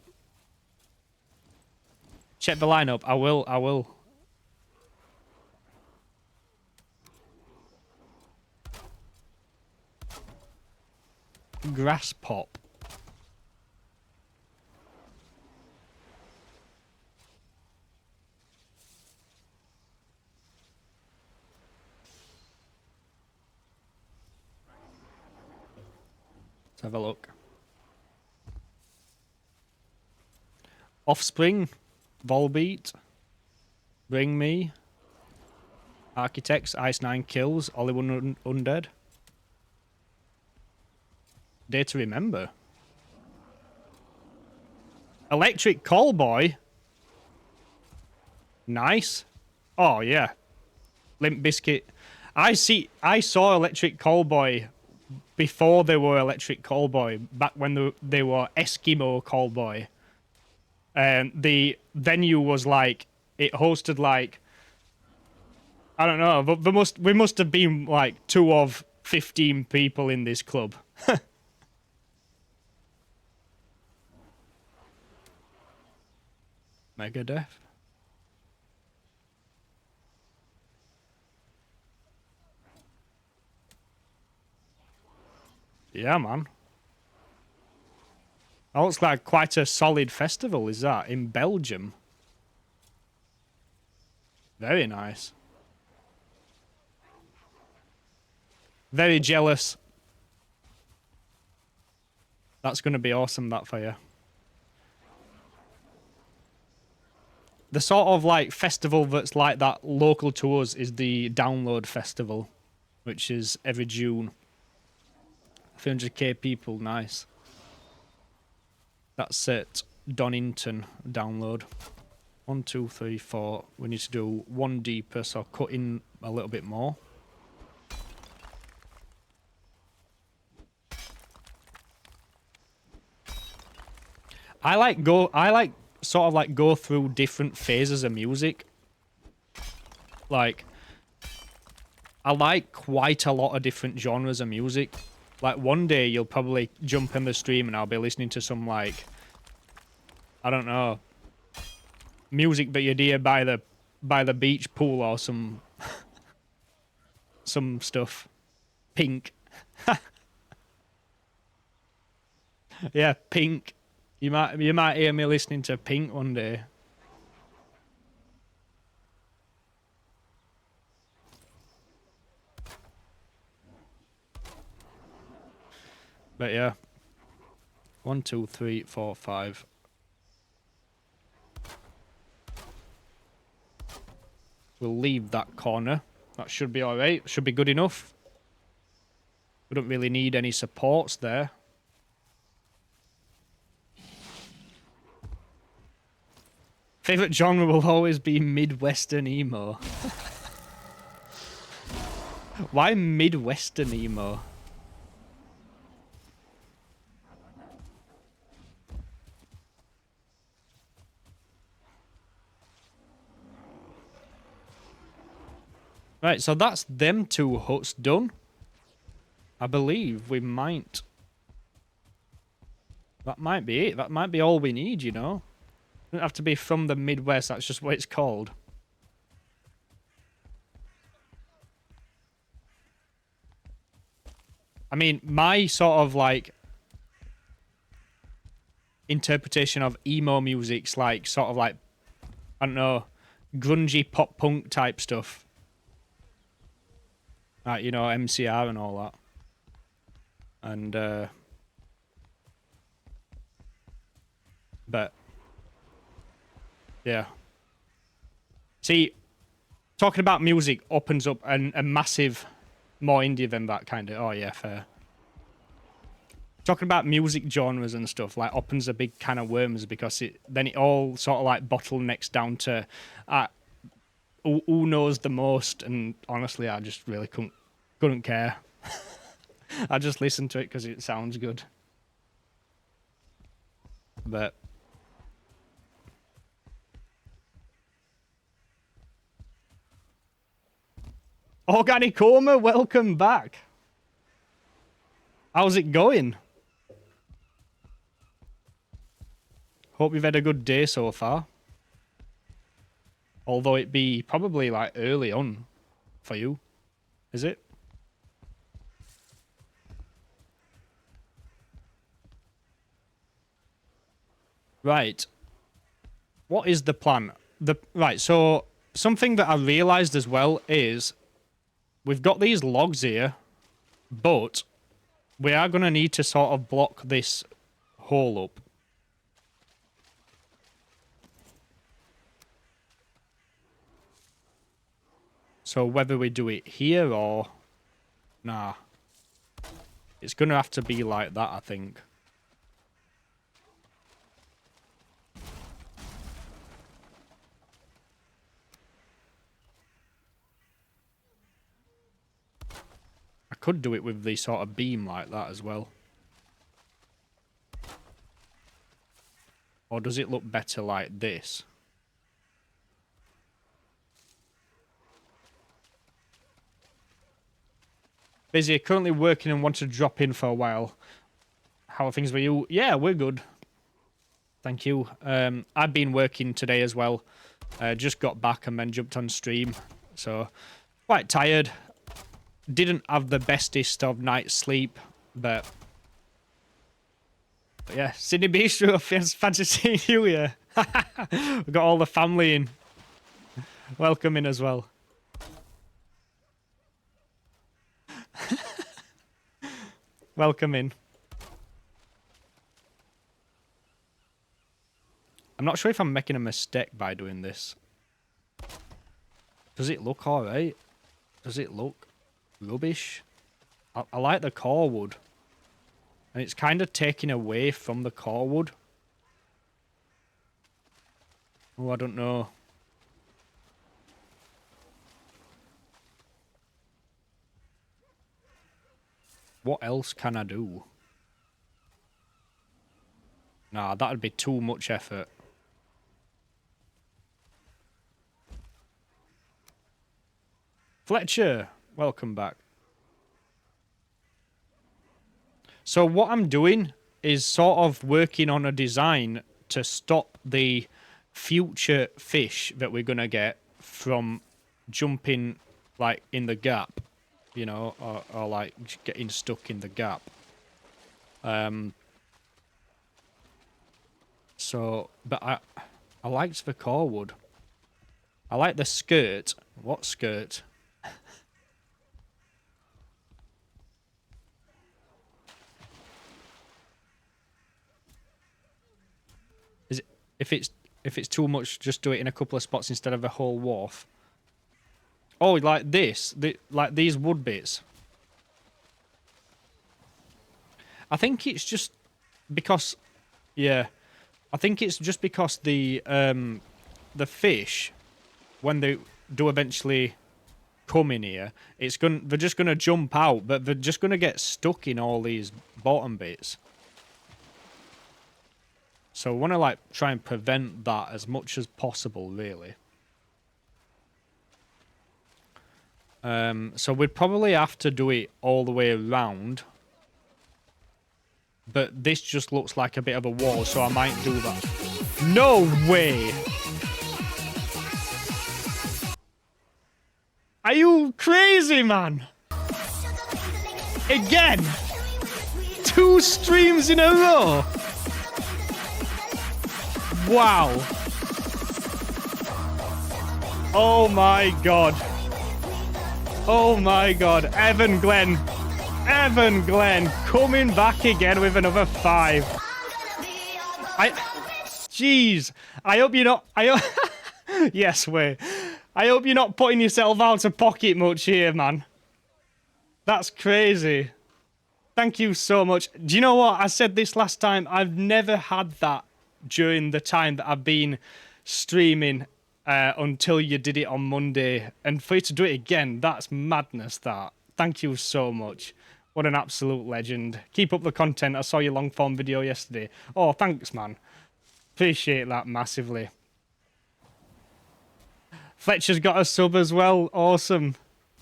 Check the lineup. I will. Grass pop. Let's have a look. Offspring, Volbeat, Bring Me, Architects, Ice 9 Kills, Hollywood Undead. Day to Remember. Electric Callboy. Nice. Oh yeah. Limp Bizkit. I saw Electric Callboy before they were Electric Callboy, back when they were Eskimo Callboy. And the venue was like, it hosted like, I don't know, but we must have been like 2 of 15 people in this club. Megadeth. Yeah, man. That looks like quite a solid festival, is that? In Belgium. Very nice. Very jealous. That's going to be awesome, that for you. The sort of like festival that's like that local to us is the Download Festival, which is every June. 300k people, nice. That's at Donington. Download. 1, 2, 3, 4. We need to do 1 deeper, so cut in a little bit more. I like sort of like go through different phases of music. Like, I like quite a lot of different genres of music. Like, one day you'll probably jump in the stream and I'll be listening to some, like, I don't know, music that you'd hear by the beach pool or some stuff. Pink. Yeah, Pink. You might hear me listening to Pink one day. But yeah. 1, 2, 3, 4, 5. We'll leave that corner. That should be alright. Should be good enough. We don't really need any supports there. Favorite genre will always be Midwestern emo. Why Midwestern emo? Right, so that's them 2 huts done. I believe we might... That might be it. That might be all we need, you know? Doesn't have to be from the Midwest, that's just what it's called. I mean, my sort of, like, interpretation of emo music's, like, sort of, like, I don't know, grungy pop-punk type stuff. Like, you know, MCR and all that. And, but... Yeah. See, talking about music opens up a massive, more indie than that kind of. Oh yeah, fair. Talking about music genres and stuff like opens a big can of worms because then it all sort of like bottlenecks down to who knows the most. And honestly, I just really couldn't care. I just listened to it because it sounds good. But Organic Coma, welcome back. How's it going? Hope you've had a good day so far. Although it be probably like early on for you. Is it? Right. What is the plan? Right, so something that I realized as well is we've got these logs here, but we are going to need to sort of block this hole up. So whether we do it here or... Nah. It's going to have to be like that, I think. I could do it with the sort of beam like that as well. Or does it look better like this? Busy, currently working and want to drop in for a while. How are things with you? Yeah, we're good. Thank you. I've been working today as well. Just got back and then jumped on stream. So, quite tired. Didn't have the bestest of night's sleep, but yeah, Sydney Bistro, fancy seeing you here. We've got all the family in. Welcome in as well. Welcome in. I'm not sure if I'm making a mistake by doing this. Does it look alright? Does it look rubbish? I like the core wood. And it's kind of taking away from the core wood. Oh, I don't know. What else can I do? Nah, that'd be too much effort. Fletcher, welcome back. So what I'm doing is sort of working on a design to stop the future fish that we're going to get from jumping like in the gap, you know, or like getting stuck in the gap. So, but I liked the core wood. I like the skirt. What skirt? Is it, if it's too much, just do it in a couple of spots instead of a whole wharf. Oh, like this, like these wood bits. I think it's just because, yeah, I think it's just because the fish, when they do eventually come in here, they're just gonna jump out, but they're just gonna get stuck in all these bottom bits. So I want to like try and prevent that as much as possible, really. So we'd probably have to do it all the way around. But this just looks like a bit of a wall, so I might do that. No way! Are you crazy, man? Again? 2 streams in a row? Wow. Oh my god. Oh my god. Evan Glenn coming back again with another 5. Jeez. I hope you're not... Yes, wait. I hope you're not putting yourself out of pocket much here, man. That's crazy. Thank you so much. Do you know what? I said this last time. I've never had that during the time that I've been streaming until you did it on Monday. And for you to do it again, that's madness, that. Thank you so much. What an absolute legend. Keep up the content. I saw your long form video yesterday. Oh, thanks, man. Appreciate that massively. Fletcher's got a sub as well. Awesome.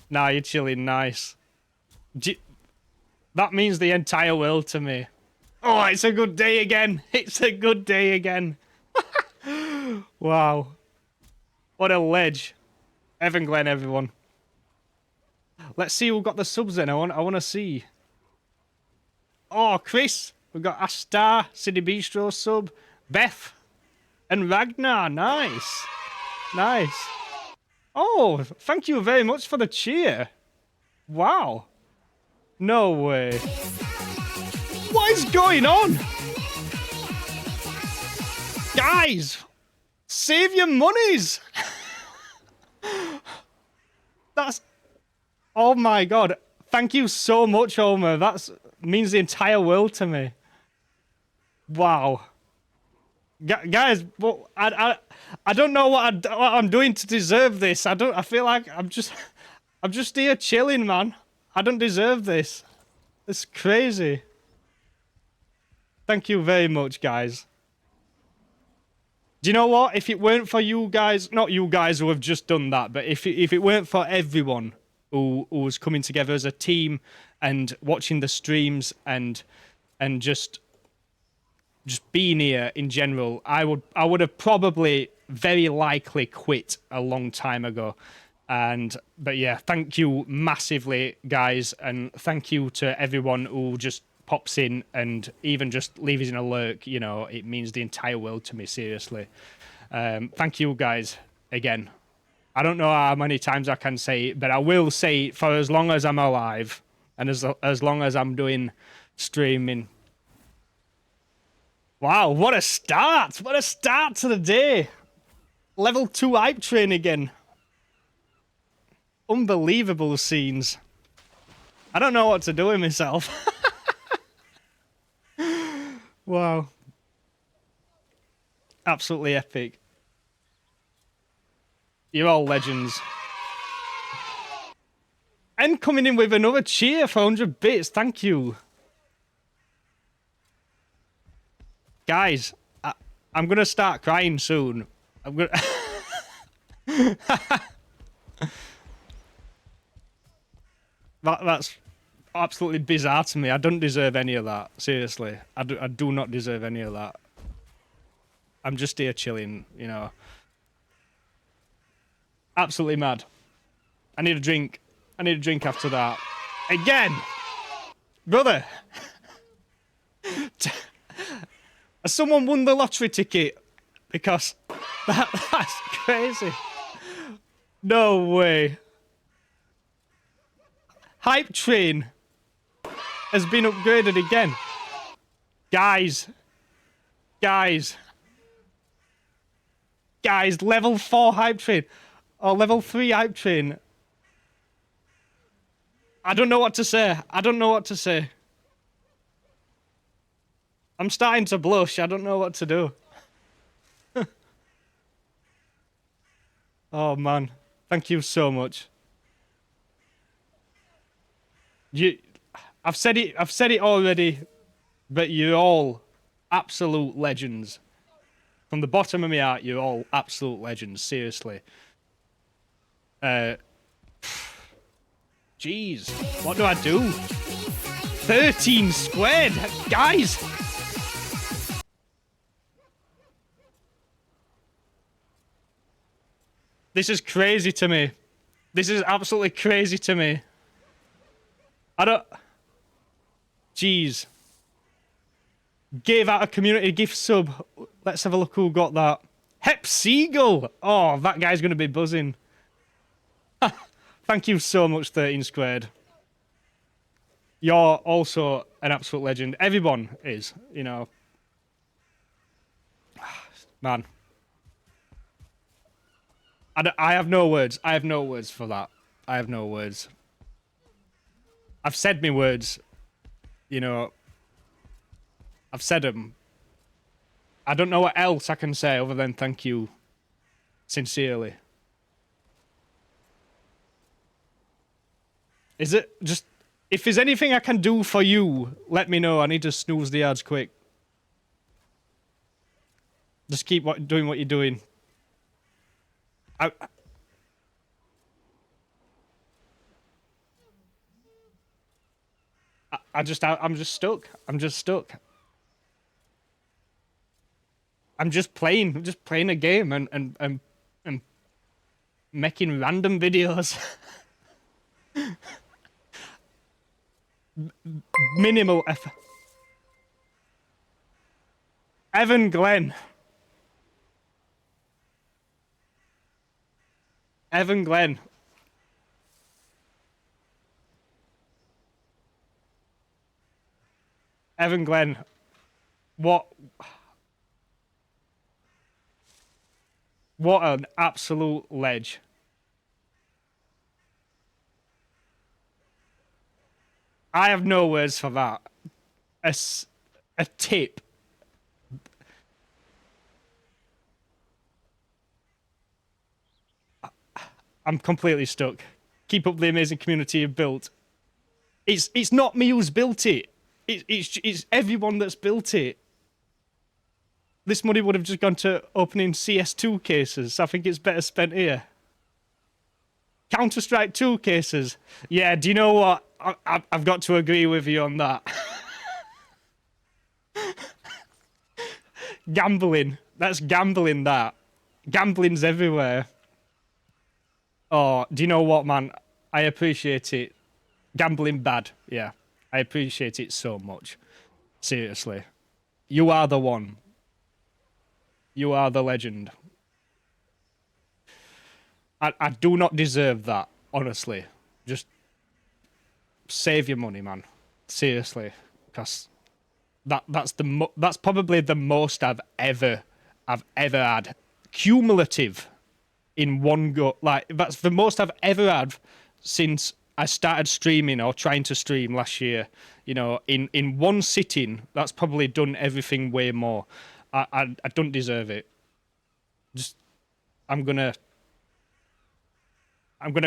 Nah, you're chilling. Nice. That means the entire world to me. Oh, it's a good day again. It's a good day again. Wow. What a ledge. Evan Glenn, everyone. Let's see who got the subs then. I want to see. Oh, Chris. We've got Astar, City Bistro sub, Beth, and Ragnar. Nice. Nice. Oh, thank you very much for the cheer. Wow. No way. What is going on? Guys, save your monies. That's... Oh my god. Thank you so much, Homer. That means the entire world to me. Wow. Guys, well, I don't know what I'm doing to deserve this. I feel like I'm just here chilling, man. I don't deserve this. It's crazy. Thank you very much, guys. Do you know what? If it weren't for you guys, not you guys who have just done that, but if it weren't for everyone who was coming together as a team and watching the streams and just being here in general, I would have probably very likely quit a long time ago. But yeah, thank you massively, guys, and thank you to everyone who just pops in and even just leaves in a lurk. You know, it means the entire world to me, seriously. Thank you, guys, again. I don't know how many times I can say it, but I will say it for as long as I'm alive and as long as I'm doing streaming. Wow, what a start! What a start to the day! Level 2 hype train again. Unbelievable scenes. I don't know what to do with myself. Wow. Absolutely epic. You're all legends. And coming in with another cheer for 100 bits. Thank you. Guys, I'm going to start crying soon. I'm going to... That's absolutely bizarre to me. I don't deserve any of that. Seriously. I do not deserve any of that. I'm just here chilling, you know. Absolutely mad. I need a drink. I need a drink after that. Again! Brother! Has someone won the lottery ticket? Because that's crazy. No way. Hype train has been upgraded again. Guys. Guys, level 4 hype train. Or level 3 hype train. I don't know what to say. I don't know what to say. I'm starting to blush. I don't know what to do. Oh, man. Thank you so much. I've said it already, but you're all absolute legends. From the bottom of my heart, you're all absolute legends, seriously. Jeez, what do I do? 13 squared, guys! This is crazy to me. This is absolutely crazy to me. I don't... Jeez. Gave out a community gift sub. Let's have a look who got that. Hep Seagull! Oh, that guy's going to be buzzing. Thank you so much, 13 squared. You're also an absolute legend. Everyone is, you know. Man. I have no words. I have no words for that. I have no words. I've said me words. You know, I've said them. I don't know what else I can say other than thank you sincerely. Is it just... If there's anything I can do for you, let me know. I need to snooze the ads quick. Just keep doing what you're doing. I'm just stuck. I'm just stuck. I'm just playing a game and making random videos. Minimal effort. Evan Glenn. Evan Glenn. Evan Glenn. What an absolute ledge. I have no words for that. A tip. I'm completely stuck. Keep up the amazing community you've built. It's not me who's built it. It's everyone that's built it. This money would have just gone to opening CS2 cases. I think it's better spent here. Counter-Strike 2 cases. Yeah, do you know what? I've got to agree with you on that. Gambling. That's gambling, that. Gambling's everywhere. Oh, do you know what, man? I appreciate it. Gambling bad. Yeah. I appreciate it so much. Seriously. You are the one. You are the legend. I do not deserve that, honestly. Just save your money, man. Seriously. Because that's probably the most I've ever had. Cumulative in one go. Like, that's the most I've ever had since I started streaming or trying to stream last year. You know, in one sitting, that's probably done everything way more. I don't deserve it. Just, I'm gonna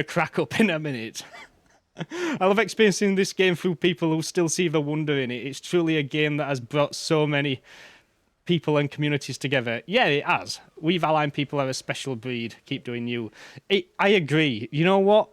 crack up in a minute. I love experiencing this game through people who still see the wonder in it. It's truly a game that has brought so many people and communities together. Yeah, it has. We've aligned people are a special breed. Keep doing you. I agree. You know what?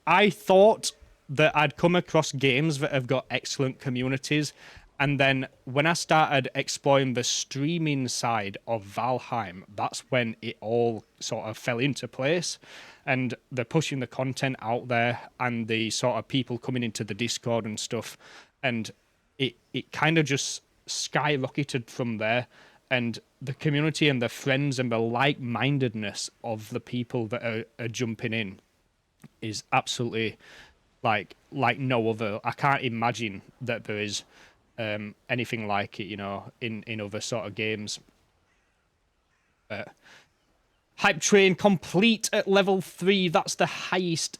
I thought that I'd come across games that have got excellent communities, and then when I started exploring the streaming side of Valheim, that's when it all sort of fell into place. And they're pushing the content out there, and the sort of people coming into the Discord and stuff, and it kind of just skyrocketed from there. And the community and the friends and the like-mindedness of the people that are jumping in is absolutely like no other. I can't imagine that there is anything like it, you know, in other sort of games. Hype train complete at level 3. That's the highest.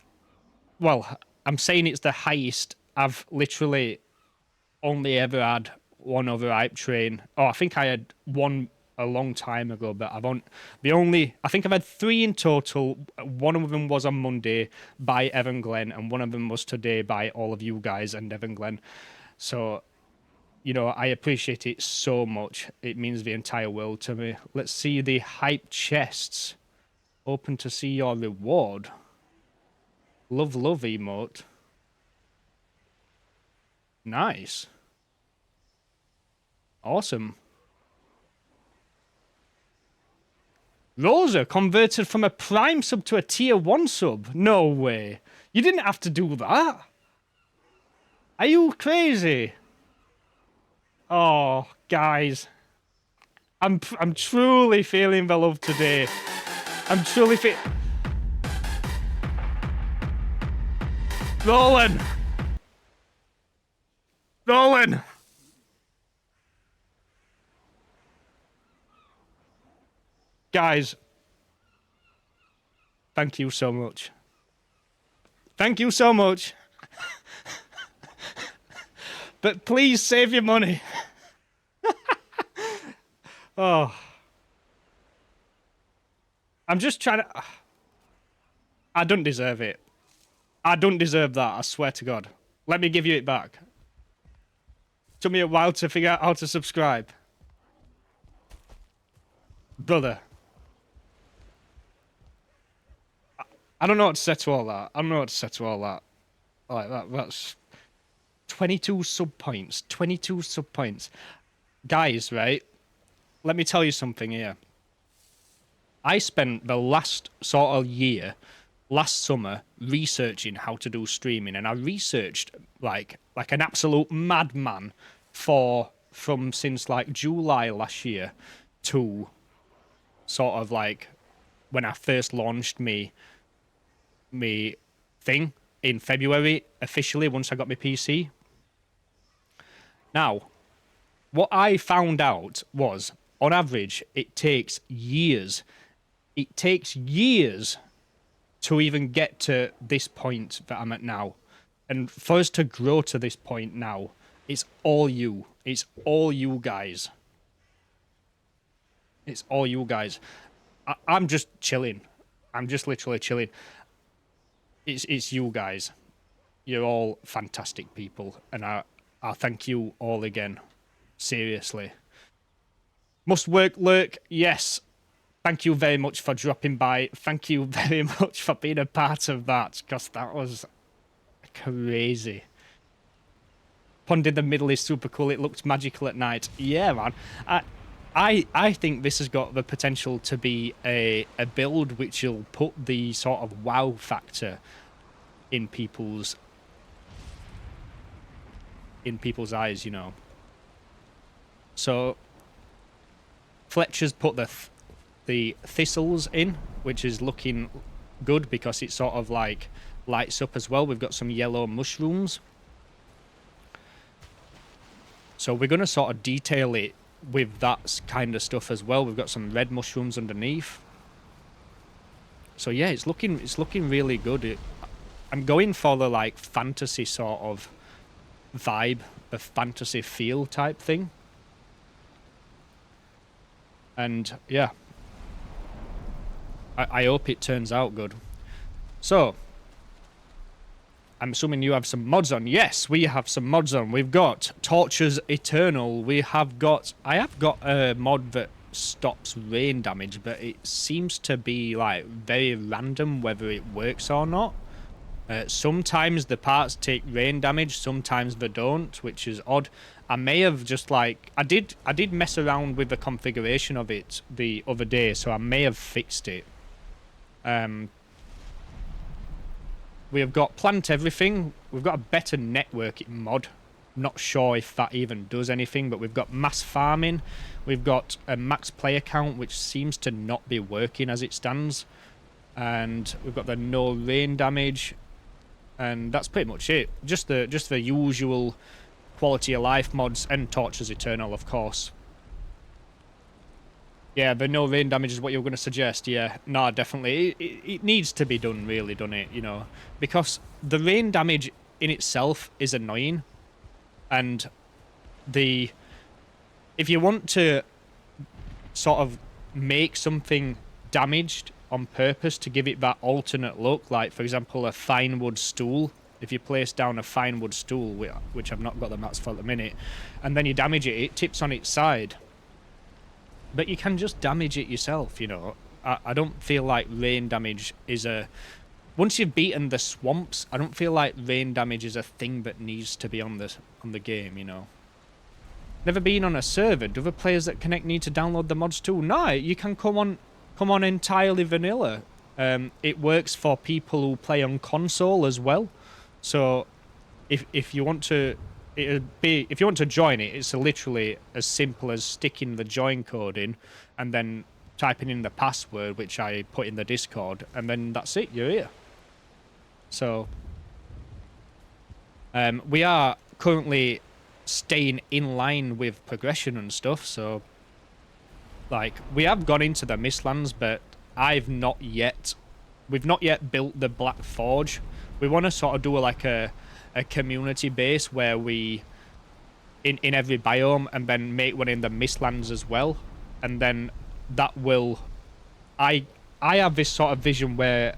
Well, I'm saying it's the highest. I've literally only ever had one other hype train. Oh, I think I had one a long time ago, but I think I've had 3 in total. One of them was on Monday by Evan Glenn, and one of them was today by all of you guys and Evan Glenn. So, you know, I appreciate it so much. It means the entire world to me. Let's see the hype chests. Open to see your reward. Love emote. Nice. Awesome. Rosa converted from a Prime sub to a Tier 1 sub. No way. You didn't have to do that. Are you crazy? Oh, guys. I'm truly feeling the love today. I'm truly Roland! Roland! Guys, Thank you so much. Thank you so much. But please save your money. Oh. I'm just trying to... I don't deserve it. I don't deserve that, I swear to God. Let me give you it back. Took me a while to figure out how to subscribe. Brother. I don't know what to say to all that. I don't know what to say to all that. Like, that's... 22 sub points. 22 sub points. Guys, right? Let me tell you something here. I spent the last sort of year, last summer, researching how to do streaming, and I researched like an absolute madman from since like July last year to sort of like when I first launched me thing in February officially once I got my PC. Now, what I found out was, on average, it takes years. It takes years to even get to this point that I'm at now. And for us to grow to this point now, it's all you. It's all you guys. It's all you guys. I'm just chilling. I'm just literally chilling. It's you guys. You're all fantastic people. And I thank you all again. Seriously. Must work lurk, yes. Thank you very much for dropping by. Thank you very much for being a part of that, because that was crazy. Pond in the middle is super cool. It looked magical at night. Yeah, man. I think this has got the potential to be a build which will put the sort of wow factor in people's eyes, you know. So Fletcher's put the thistles in, which is looking good because it sort of like lights up as well. We've got some yellow mushrooms. So we're going to sort of detail it with that kind of stuff as well. We've got some red mushrooms underneath. So yeah, it's looking really good. I'm going for the like fantasy sort of vibe, the fantasy feel type thing. And yeah, I hope it turns out good. So, I'm assuming you have some mods on. Yes, we have some mods on. We've got Torches Eternal. I have got a mod that stops rain damage, but it seems to be like very random whether it works or not. Sometimes the parts take rain damage, sometimes they don't, which is odd. I may have just like I did mess around with the configuration of it the other day, so I may have fixed it. We have got Plant Everything. We've got a better networking mod. Not sure if that even does anything, but we've got Mass Farming. We've got a max player count, which seems to not be working as it stands. And we've got the no rain damage. And that's pretty much it. Just the usual quality of life mods and Torches Eternal, of course. Yeah, the no rain damage is what you were going to suggest. Yeah, no, definitely. It needs to be done, really, doesn't it? You know, because the rain damage in itself is annoying. And if you want to sort of make something damaged on purpose to give it that alternate look, like, for example, a fine wood stool. If you place down a fine wood stool, which I've not got the mats for at the minute, and then you damage it, it tips on its side. But you can just damage it yourself, you know. I don't feel like rain damage is a... Once you've beaten the swamps, I don't feel like rain damage is a thing that needs to be on the game, you know. Never been on a server. Do the players that connect need to download the mods too? No, you can come on entirely vanilla. It works for people who play on console as well. So if you want to join it, it's literally as simple as sticking the join code in and then typing in the password, which I put in the Discord, and then that's it, you're here. So we are currently staying in line with progression and stuff, so like we have gone into the Mistlands, but I've not yet we've not yet built the Black Forge. We want to sort of do like a community base where we in every biome, and then make one in the Mistlands as well, and then that will I have this sort of vision where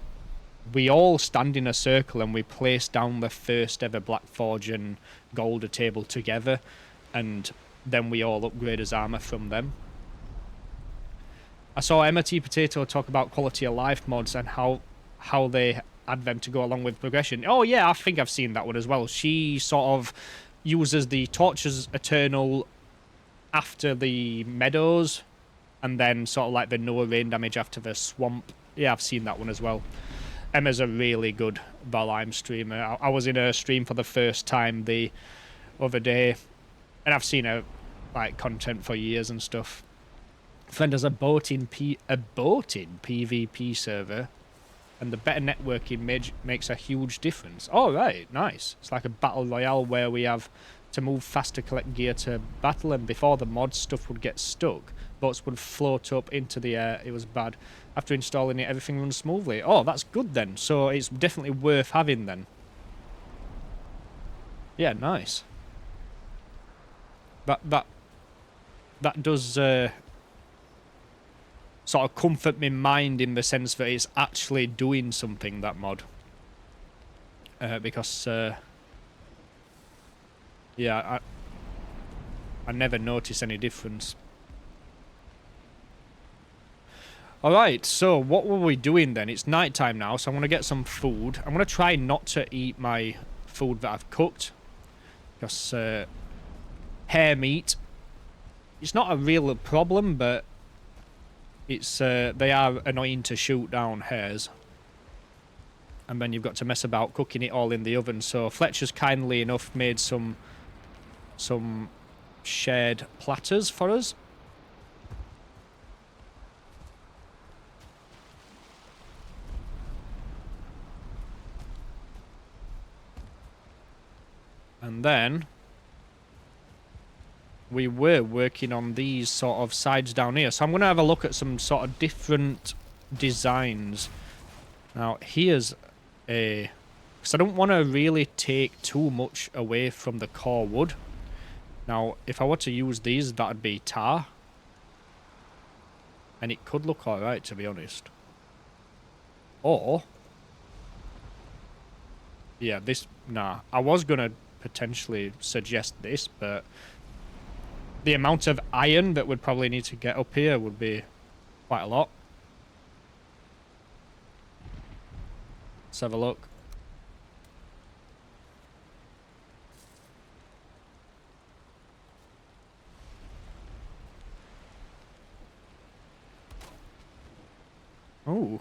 we all stand in a circle and we place down the first ever Black Forge and Golder table together, and then we all upgrade as armor from them. I saw Emma T Potato talk about quality of life mods and how they add them to go along with progression. Oh yeah, I think I've seen that one as well. She sort of uses the Torches Eternal after the meadows, and then sort of like the no rain damage after the swamp. Yeah, I've seen that one as well. Emma's a really good Valheim streamer. I was in her stream for the first time the other day, and I've seen her like content for years and stuff. Friend has a boating PvP server, and the better networking makes a huge difference. Oh right, nice. It's like a battle royale where we have to move fast to collect gear to battle, and before the mod stuff would get stuck, boats would float up into the air. It was bad. After installing it, everything runs smoothly. Oh, that's good then. So it's definitely worth having then. Yeah, nice. That does sort of comfort my mind in the sense that it's actually doing something, that mod. Because yeah, I never notice any difference. Alright, so what were we doing then? It's night time now, so I'm going to get some food. I'm going to try not to eat my food that I've cooked, because hare meat, it's not a real problem, but it's they are annoying to shoot down, hares. And then you've got to mess about cooking it all in the oven. So Fletcher's kindly enough made some shared platters for us. And then we were working on these sort of sides down here. So I'm going to have a look at some sort of different designs. Now, here's a... because I don't want to really take too much away from the core wood. Now, if I were to use these, that would be tar. And it could look alright, to be honest. Or... yeah, this... nah. I was going to potentially suggest this, but the amount of iron that would probably need to get up here would be quite a lot. Let's have a look. Oh.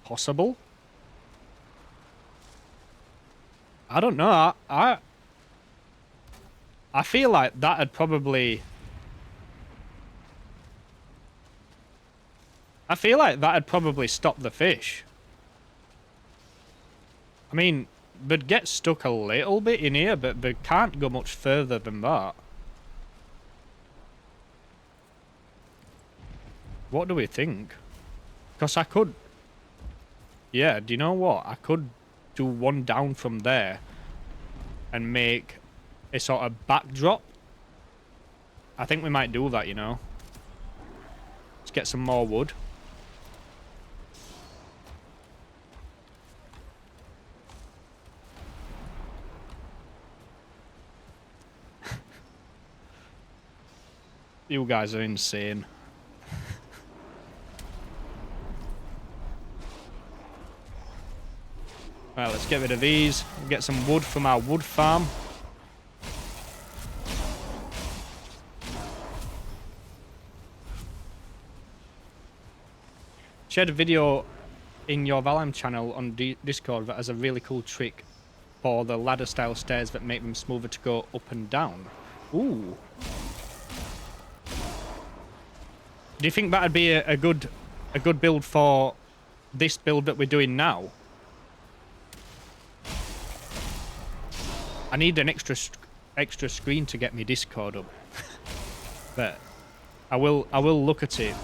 Possible? I don't know. I feel like that'd probably... I feel like that'd probably stop the fish. I mean, they'd get stuck a little bit in here, but they can't go much further than that. What do we think? Because I could... yeah, do you know what? I could do one down from there and make a sort of backdrop. I think we might do that, you know. Let's get some more wood. You guys are insane. Right, let's get rid of these. We'll get some wood from our wood farm. Shared a video in your Valheim channel on Discord that has a really cool trick for the ladder style stairs that make them smoother to go up and down. Ooh. Do you think that'd be a good build for this build that we're doing now? I need an extra screen to get me Discord up. But I will look at it.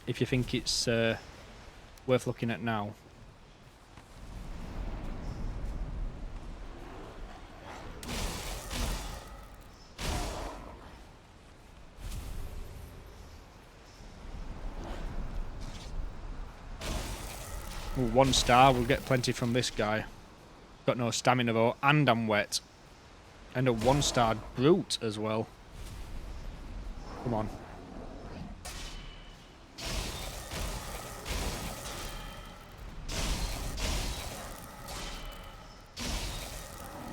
if you think it's worth looking at now. Ooh, 1 star, we'll get plenty from this guy. Got no stamina though, and I'm wet. And a 1-star brute as well. Come on.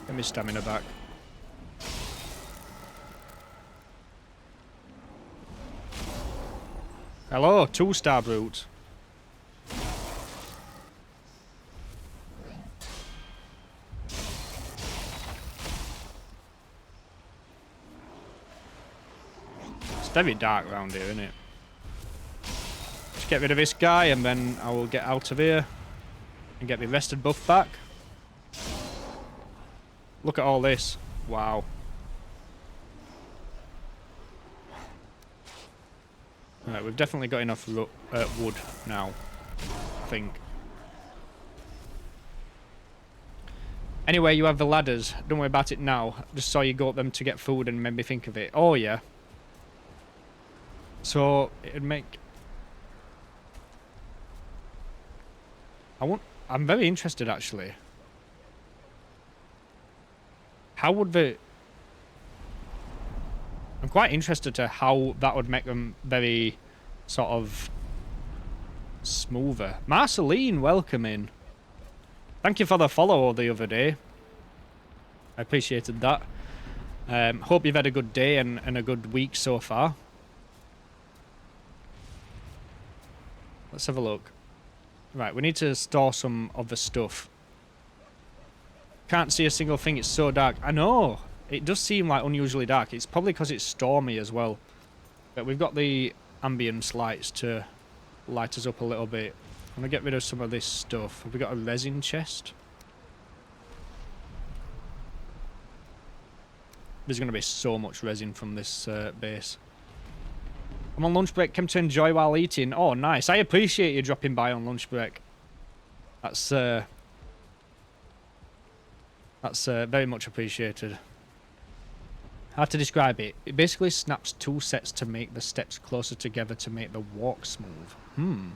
Get me stamina back. Hello, 2-star brute. Very dark around here, isn't it? Just get rid of this guy and then I will get out of here and get my rested buff back. Look at all this. Wow. Alright, we've definitely got enough wood now, I think. Anyway, you have the ladders. Don't worry about it now. Just saw you go up them to get food and made me think of it. Oh, yeah. So it'd make. I'm very interested actually. How would the? I'm quite interested to how that would make them very, sort of, smoother. Marceline, welcome in. Thank you for the follow the other day. I appreciated that. Hope you've had a good day and a good week so far. Let's have a look. Right, we need to store some of the stuff. Can't see a single thing, it's so dark. I know! It does seem like unusually dark. It's probably because it's stormy as well. But we've got the ambience lights to light us up a little bit. I'm going to get rid of some of this stuff. Have we got a resin chest? There's going to be so much resin from this base. I'm on lunch break, come to enjoy while eating. Oh, nice. I appreciate you dropping by on lunch break. That's very much appreciated. How to describe it? It basically snaps 2 sets to make the steps closer together to make the walk smooth.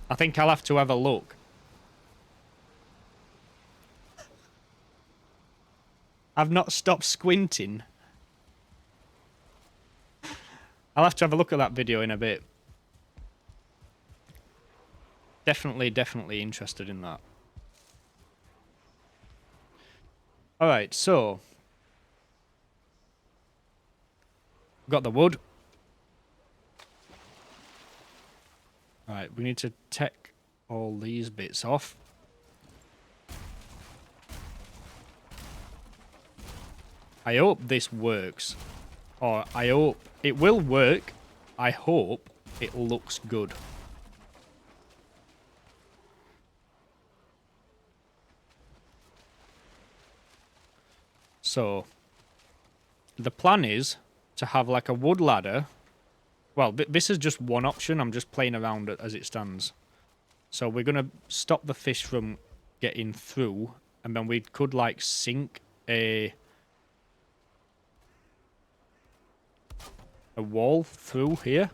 I think I'll have to have a look. I've not stopped squinting. I'll have to have a look at that video in a bit. Definitely interested in that. Alright, so. Got the wood. Alright, we need to take all these bits off. I hope this works. Or I hope it will work. I hope it looks good. So, the plan is to have like a wood ladder. Well, this is just one option. I'm just playing around it as it stands. So we're going to stop the fish from getting through. And then we could like sink a wall through here.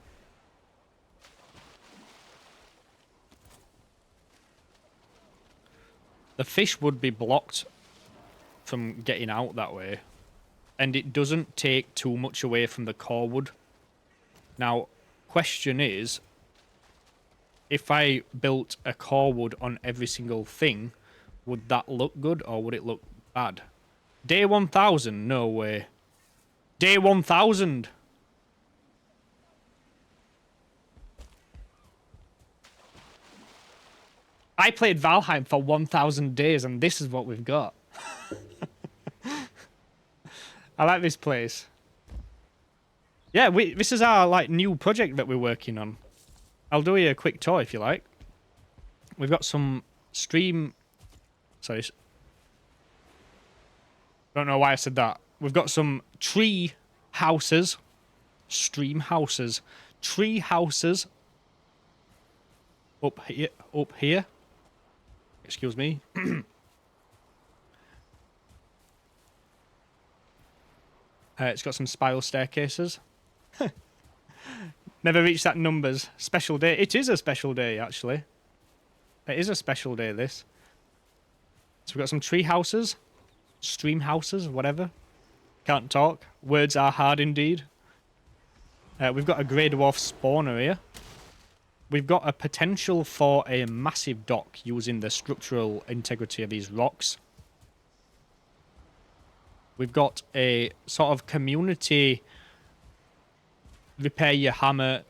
The fish would be blocked from getting out that way. And it doesn't take too much away from the core wood. Now, question is, if I built a core wood on every single thing, would that look good or would it look bad? Day 1000? No way. Day 1000! I played Valheim for 1000 days and this is what we've got. I like this place. Yeah, this is our like new project that we're working on. I'll do you a quick tour if you like. We've got some stream... Sorry. Don't know why I said that. we've got some tree houses, stream houses, tree houses up here. Excuse me. It's got some spiral staircases. Never reached that numbers. Special day. It is a special day, actually. It is a special day, this. So we've got some tree houses, stream houses, whatever. Can't talk. Words are hard indeed. We've got a grey dwarf spawner here. We've got a potential for a massive dock using the structural integrity of these rocks. We've got a sort of community repair your hammer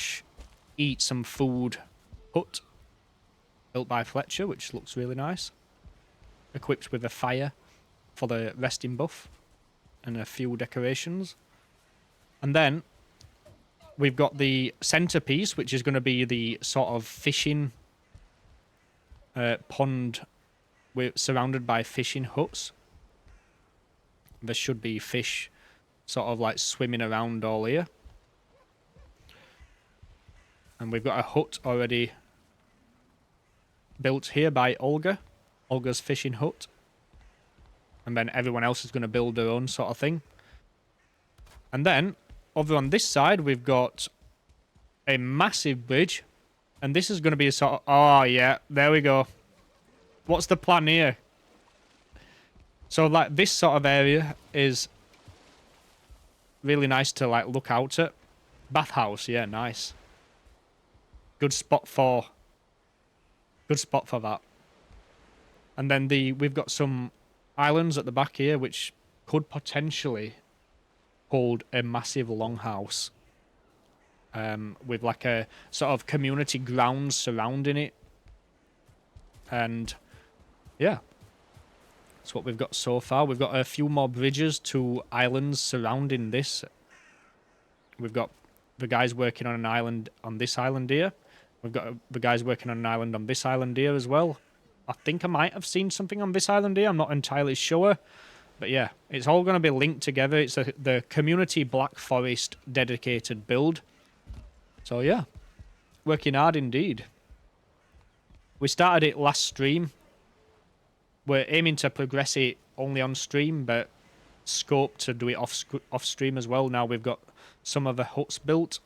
/ eat some food hut built by Fletcher, which looks really nice. Equipped with a fire for the resting buff and a few decorations. And then we've got the centerpiece, which is going to be the sort of fishing pond. We're surrounded by fishing huts. There should be fish sort of like swimming around all here. And we've got a hut already built here by Olga. Olga's fishing hut. And then everyone else is going to build their own sort of thing. And then, over on this side, we've got a massive bridge. And this is going to be a sort of... Oh, yeah. There we go. What's the plan here? So, like, this sort of area is really nice to, like, look out at. Bathhouse, yeah, nice. Good spot for that. And then we've got some islands at the back here, which could potentially hold a massive longhouse. With, like, a sort of community grounds surrounding it. And, yeah. That's what we've got so far. We've got a few more bridges to islands surrounding this. We've got the guys working on an island on this island here. We've got the guys working on an island on this island here as well. I think I might have seen something on this island here. I'm not entirely sure. But yeah, it's all going to be linked together. It's the community Black Forest dedicated build. So yeah, working hard indeed. We started it last stream. We're aiming to progress it only on stream, but scope to do it off stream as well. Now we've got some of the huts built.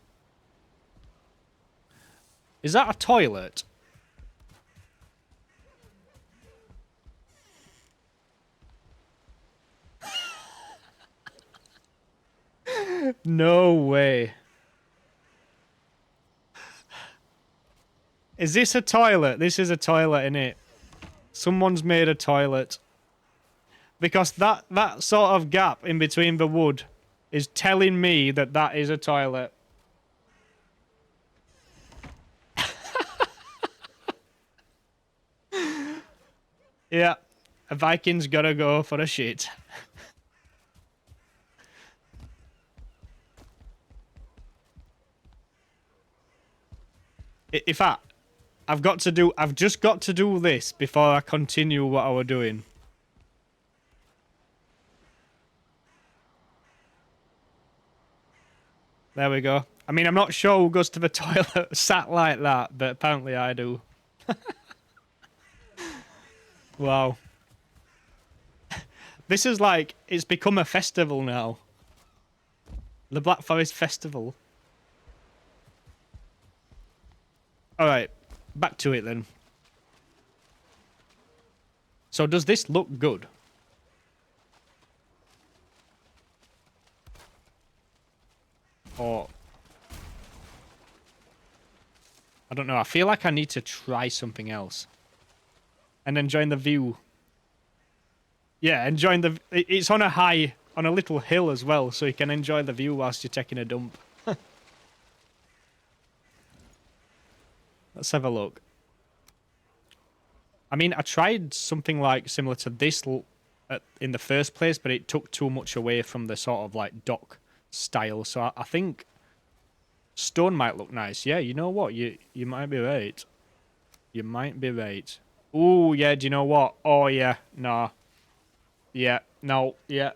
Is that a toilet? No way. Is this a toilet? This is a toilet, innit? Someone's made a toilet. Because that sort of gap in between the wood is telling me that that is a toilet. Yeah, a Viking's gotta go for a shit. In fact, I've just got to do this before I continue what I was doing. There we go. I mean, I'm not sure who goes to the toilet sat like that, but apparently I do. Wow. This is like, it's become a festival now. The Black Forest Festival. Alright, back to it then. So does this look good? Or... I don't know, I feel like I need to try something else. And enjoying the view. Yeah, enjoying the... It's on a little hill as well, so you can enjoy the view whilst you're taking a dump. Let's have a look. I mean, I tried something like similar to this in the first place, but it took too much away from the sort of like dock style. So I think stone might look nice. Yeah, you know what? You might be right. You might be right. Ooh, yeah, do you know what? Oh, yeah, nah. Yeah, no, yeah,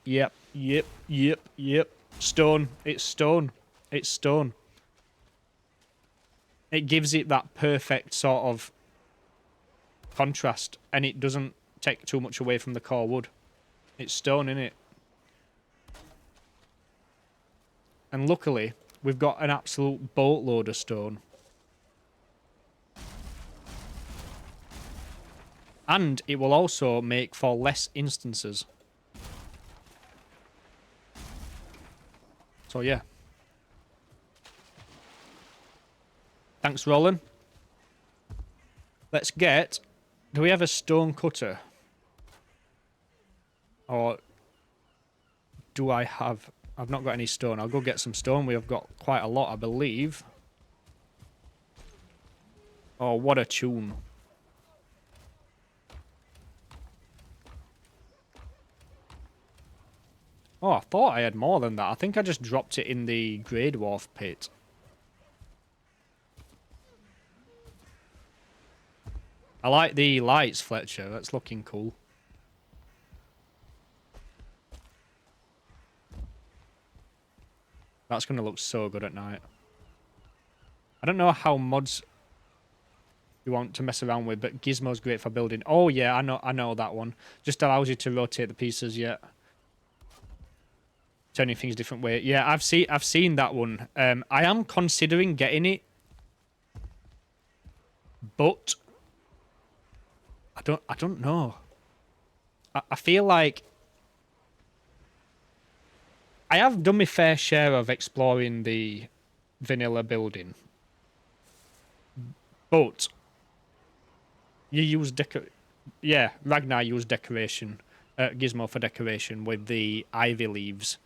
Yep, yep, yep, yep. Stone. It's stone. It's stone. It gives it that perfect sort of contrast, and it doesn't take too much away from the core wood. It's stone, innit? And luckily, we've got an absolute boatload of stone. And it will also make for less instances. So yeah. Thanks, Roland. Let's get... Do we have a stone cutter? Or do I have... I've not got any stone. I'll go get some stone. We have got quite a lot, I believe. Oh, what a tune. Oh, I thought I had more than that. I think I just dropped it in the Grey Dwarf pit. I like the lights, Fletcher. That's looking cool. That's going to look so good at night. I don't know how mods you want to mess around with, but Gizmo's great for building. Oh yeah, I know that one. Just allows you to rotate the pieces, yeah. Turning things different way. Yeah, I've seen that one. I am considering getting it, but I don't know. I feel like I have done my fair share of exploring the vanilla building, but you use yeah, Ragnar used decoration, Gizmo for decoration with the ivy leaves,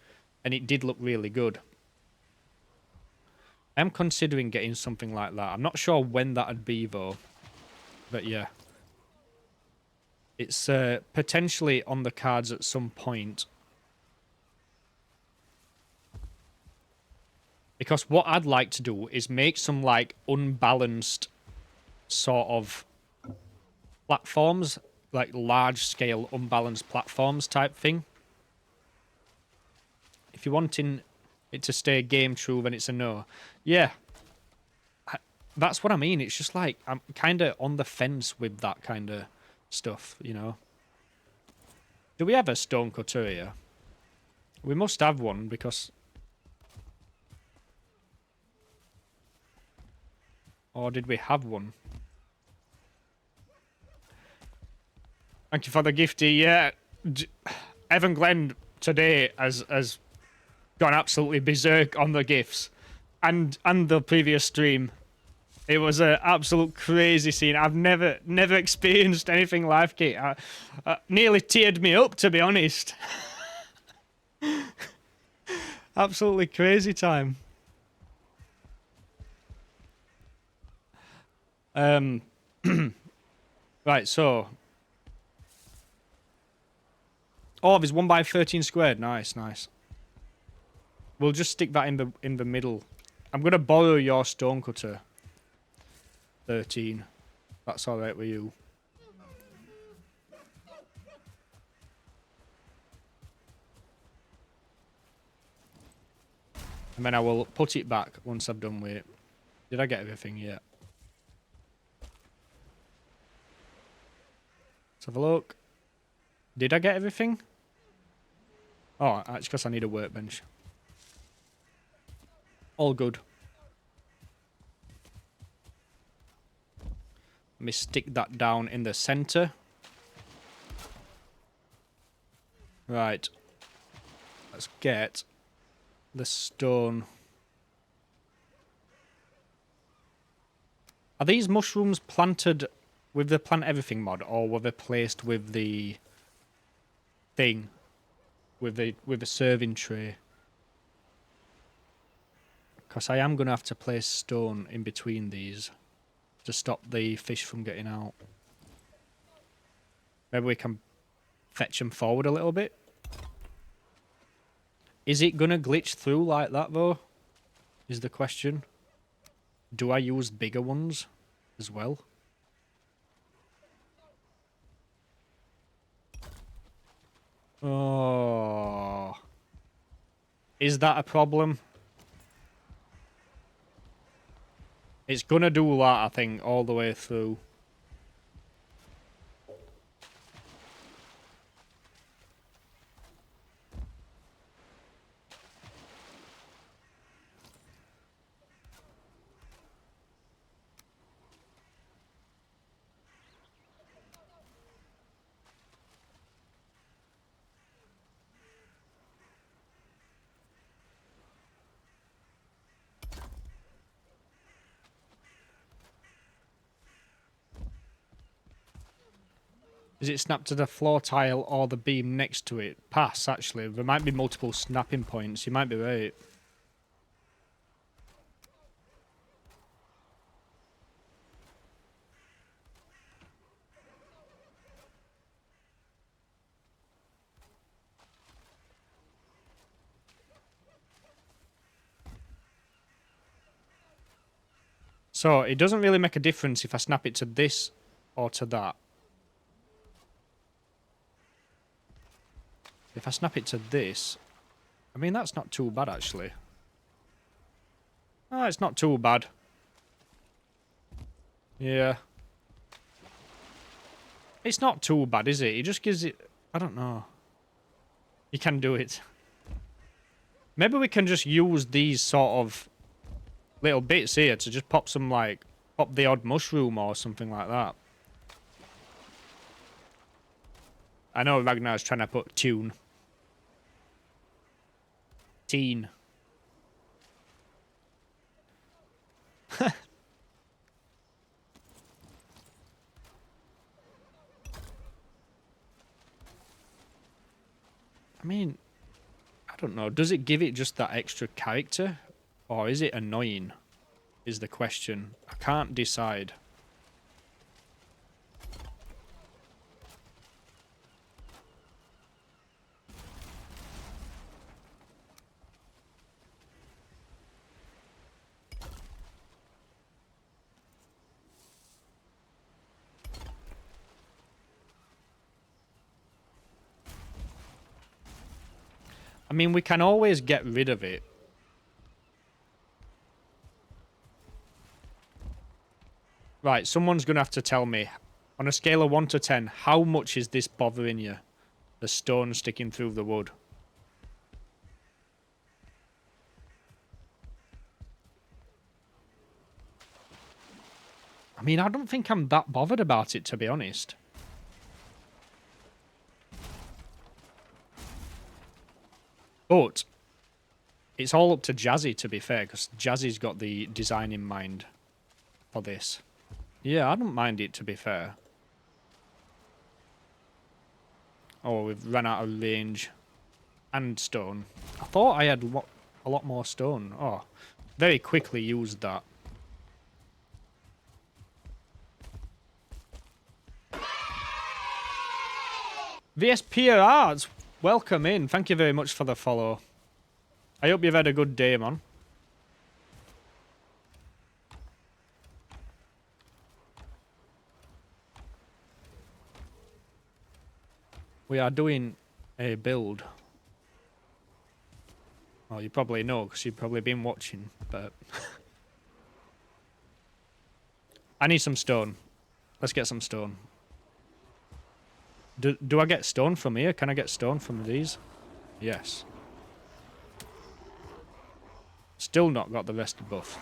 and it did look really good. I'm considering getting something like that. I'm not sure when that'd be though, but yeah. It's potentially on the cards at some point. Because what I'd like to do is make some, like, unbalanced sort of platforms. Like, large-scale unbalanced platforms type thing. If you're wanting it to stay game true, then it's a no. Yeah. That's what I mean. It's just like, I'm kind of on the fence with that kind of stuff, you know. Do we have a stone cutter here? We must have one, because... Or did we have one? Thank you for the gifty. Yeah, Evan Glenn today has gone absolutely berserk on the gifts, and the previous stream. It was an absolute crazy scene. I've never experienced anything like it. Nearly teared me up, to be honest. Absolutely crazy time. Right, so. Oh, there's 1 by 13 squared. Nice, nice. We'll just stick that in the middle. I'm gonna borrow your stonecutter. 13. That's all right with you. And then I will put it back once I've done with it. Did I get everything yet? Let's have a look. Did I get everything? Oh, it's because I need a workbench. All good. Let me stick that down in the center. Right. Let's get the stone. Are these mushrooms planted with the plant everything mod, or were they placed with the thing? With the serving tray? Because I am going to have to place stone in between these to stop the fish from getting out. Maybe we can fetch them forward a little bit. Is it going to glitch through like that, though? Is the question. Do I use bigger ones as well? Oh. Is that a problem? It's gonna do that, I think, all the way through. Is it snapped to the floor tile or the beam next to it? Pass, actually. There might be multiple snapping points. You might be right. So, it doesn't really make a difference if I snap it to this or to that. If I snap it to this... I mean, that's not too bad, actually. Ah, it's not too bad. Yeah. It's not too bad, is it? It just gives it... I don't know. You can do it. Maybe we can just use these sort of little bits here to just pop some, like... Pop the odd mushroom or something like that. I know Ragnar's trying to put tune. Teen. I mean, I don't know. Does it give it just that extra character? Or is it annoying? Is the question. I can't decide. I mean, we can always get rid of it. Right, someone's going to have to tell me, on a scale of 1 to 10, how much is this bothering you? The stone sticking through the wood. I mean, I don't think I'm that bothered about it, to be honest. But it's all up to Jazzy, to be fair, because Jazzy's got the design in mind for this. Yeah, I don't mind it, to be fair. Oh, we've run out of range and stone. I thought I had a lot more stone. Oh, very quickly used that. VSP Arts, welcome in. Thank you very much for the follow. I hope you've had a good day, man. We are doing a build. Well, you probably know because you've probably been watching, but... I need some stone. Let's get some stone. Do I get stone from here? Can I get stone from these? Yes. Still not got the rest of buff.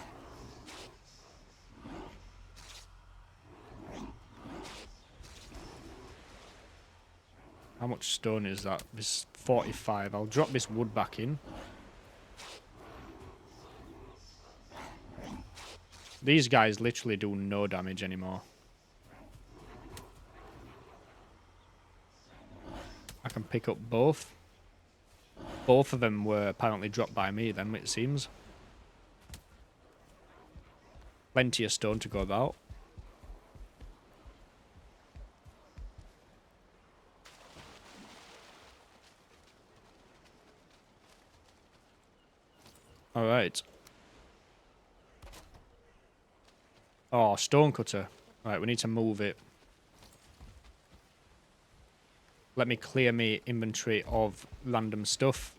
How much stone is that? This 45. I'll drop this wood back in. These guys literally do no damage anymore. I can pick up both. Both of them were apparently dropped by me then, it seems. Plenty of stone to go about. Alright. Oh, stone cutter. Right, we need to move it. Let me clear my inventory of random stuff.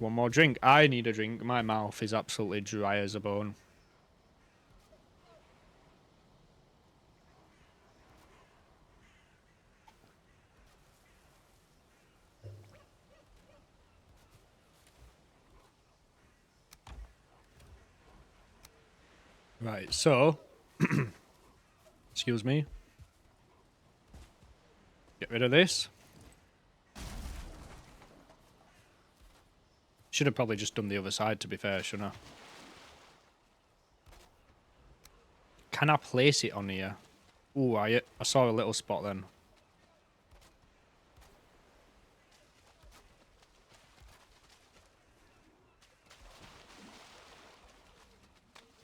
one more drink. I need a drink. My mouth is absolutely dry as a bone. Right, so... excuse me. Get rid of this. Should have probably just done the other side, to be fair, shouldn't I? Can I place it on here? Ooh, I saw a little spot then.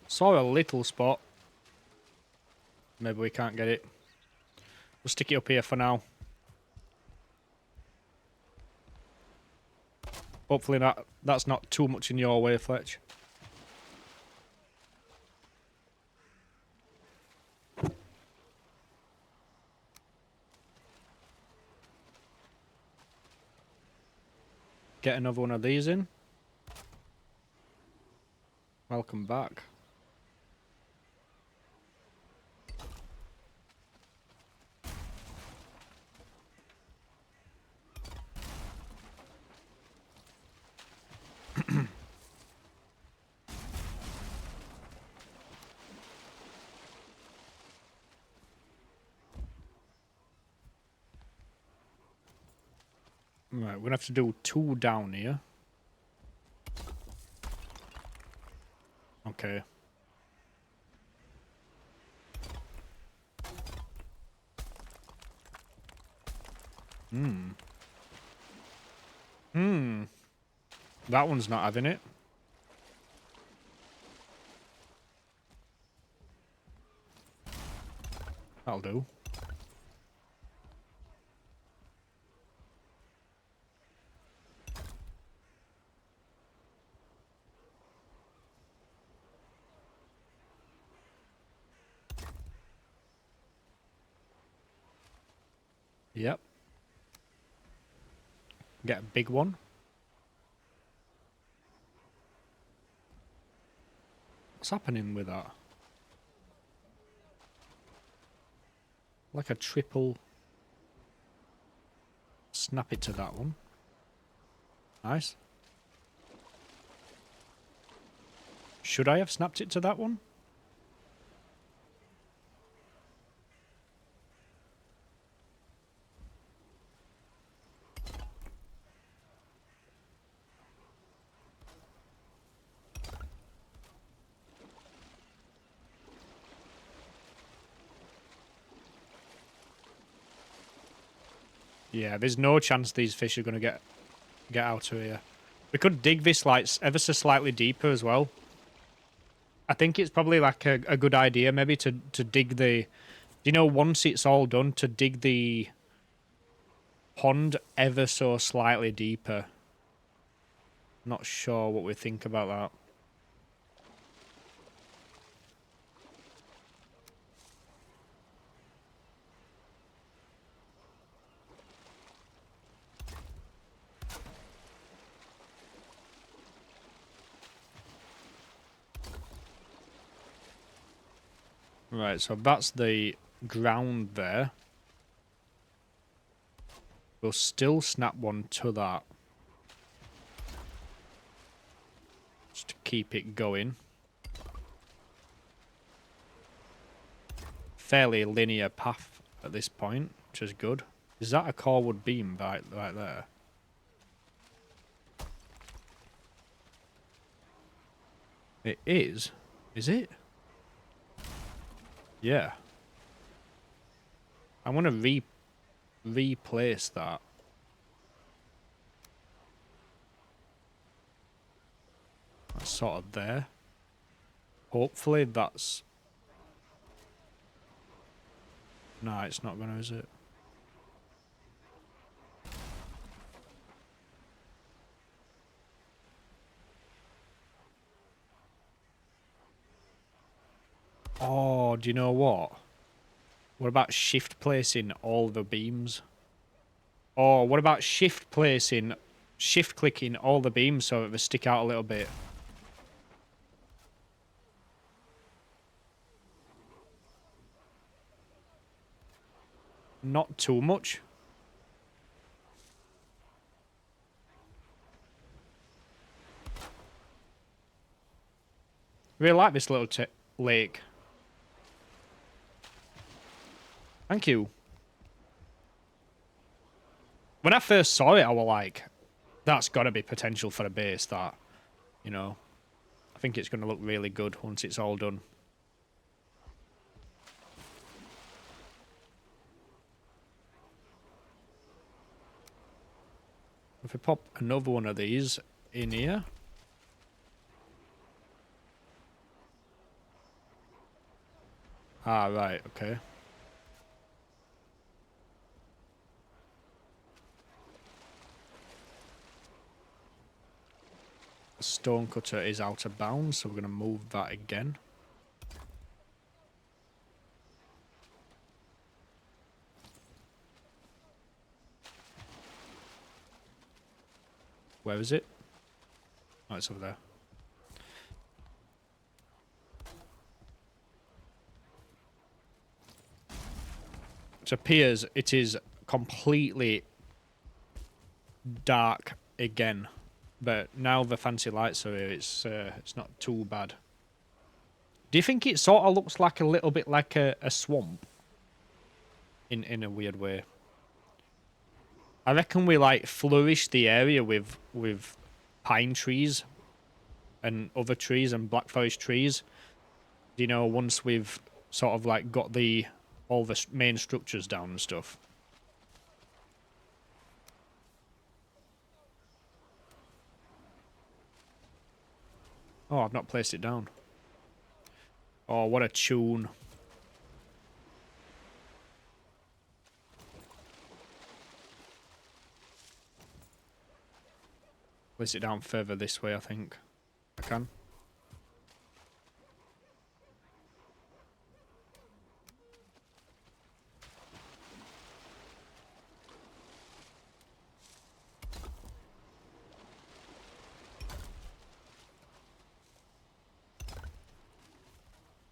Saw a little spot. Maybe we can't get it. We'll stick it up here for now. Hopefully that's not too much in your way, Fletch. Get another one of these in. Welcome back. Right, we're gonna have to do 2 down here. Okay. That one's not having it. That'll do. Yep. Get a big one. What's happening with that? Like a triple. Snap it to that one. Nice. Should I have snapped it to that one? Yeah, there's no chance these fish are going to get out of here. We could dig this like ever so slightly deeper as well. I think it's probably like a good idea maybe to dig the... You know, once it's all done, to dig the pond ever so slightly deeper. Not sure what we think about that. Right, so that's the ground there. We'll still snap one to that. Just to keep it going. Fairly linear path at this point, which is good. Is that a Corwood beam right there? It is? Is it? Yeah. I want to replace that. That's sort of there. Hopefully that's... Nah, it's not gonna, is it? Oh, do you know what? What about shift placing all the beams? Oh, what about shift placing shift clicking all the beams so it will stick out a little bit. Not too much. Really like this little lake. Thank you. When I first saw it, I was like, that's got to be potential for a base, that. You know. I think it's going to look really good once it's all done. If we pop another one of these in here. Ah, right, okay. The stone cutter is out of bounds, so we're going to move that again. Where is it? Oh, it's over there. It appears it is completely dark again, but now the fancy lights are here, it's not too bad. Do you think it sort of looks like a little bit like a swamp? In a weird way. I reckon we like flourish the area with pine trees and other trees and black forest trees. You know, once we've sort of like got all the main structures down and stuff. Oh, I've not placed it down. Oh, what a tune. Place it down further this way, I think. I can.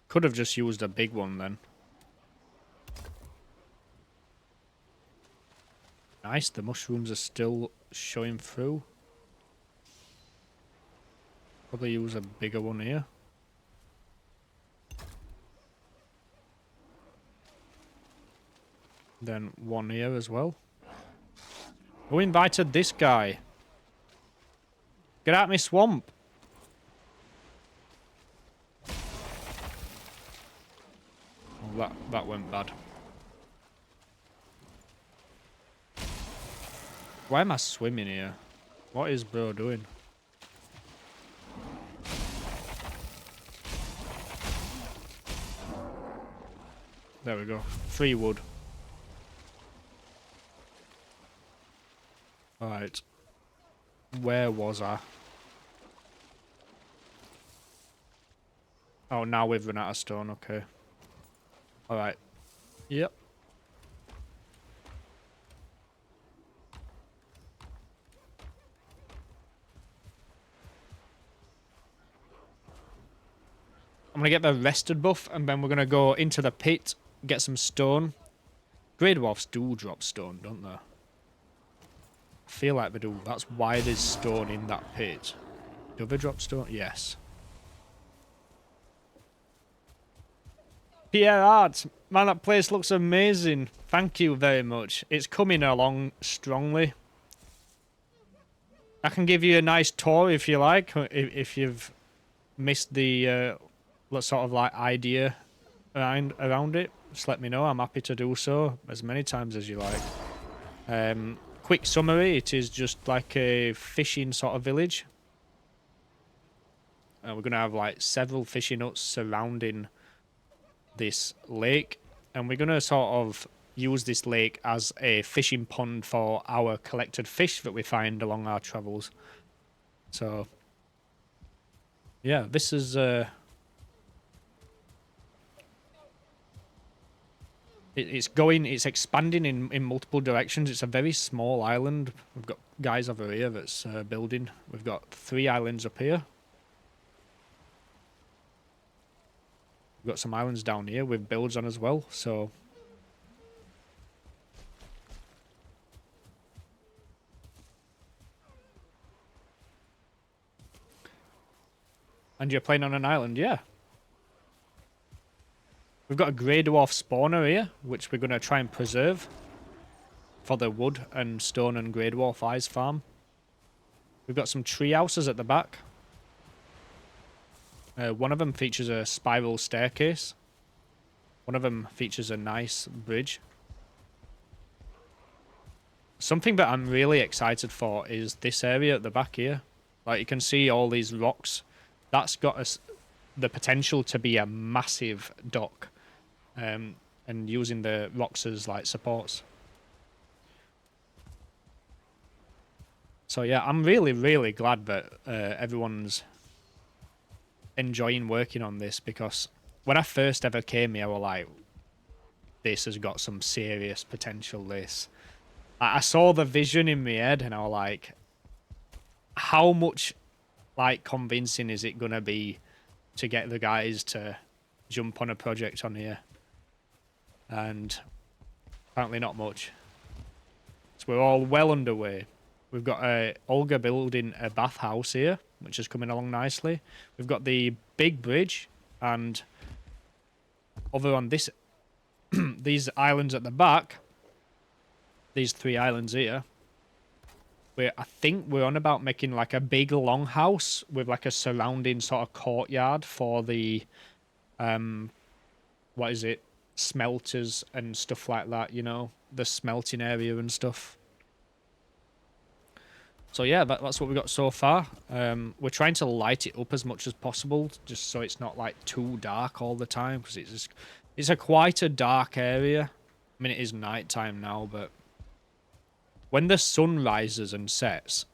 Could have just used a big one then. Nice, the mushrooms are still showing through. Probably use a bigger one here. Then one here as well. Who invited this guy? Get out of my swamp. Oh, that went bad. Why am I swimming here? What is bro doing? There we go. 3 wood. Alright. Where was I? Oh, now we've run out of stone, okay. Alright. Yep. I'm going to get the rested buff, and then we're going to go into the pit, get some stone. Grey dwarfs do drop stone, don't they? I feel like they do. That's why there's stone in that pit. Do they drop stone? Yes. Pierre Art, man, that place looks amazing. Thank you very much. It's coming along strongly. I can give you a nice tour if you like, if you've missed the sort of like idea around it. Just let me know. I'm happy to do so as many times as you like. Quick summary: it is just like a fishing sort of village. We're gonna have like several fishing huts surrounding this lake, and we're gonna sort of use this lake as a fishing pond for our collected fish that we find along our travels. So yeah, this is It's expanding in multiple directions. It's a very small island. We've got guys over here that's building. We've got 3 islands up here. We've got some islands down here with builds on as well, so... And you're playing on an island, yeah. We've got a grey dwarf spawner here, which we're going to try and preserve for the wood and stone and grey dwarf eyes farm. We've got some tree houses at the back. One of them features a spiral staircase. One of them features a nice bridge. Something that I'm really excited for is this area at the back here. Like, you can see all these rocks. That's got the potential to be a massive dock. And using the rocks as, like, supports. So, yeah, I'm really, really glad that everyone's enjoying working on this, because when I first ever came here, I was like, this has got some serious potential, this. I saw the vision in my head, and I was like, how much, like, convincing is it going to be to get the guys to jump on a project on here? And apparently not much. So we're all well underway. We've got Olga building a bathhouse here, which is coming along nicely. We've got the big bridge, and over on this, these islands at the back, these 3 islands here, I think we're on about making like a big longhouse with like a surrounding sort of courtyard for the, what is it, smelters and stuff like that, you know, the smelting area and stuff. So yeah, that's what we got so far. We're trying to light it up as much as possible, just so it's not like too dark all the time, because it's a quite a dark area. I mean, it is nighttime now, but when the sun rises and sets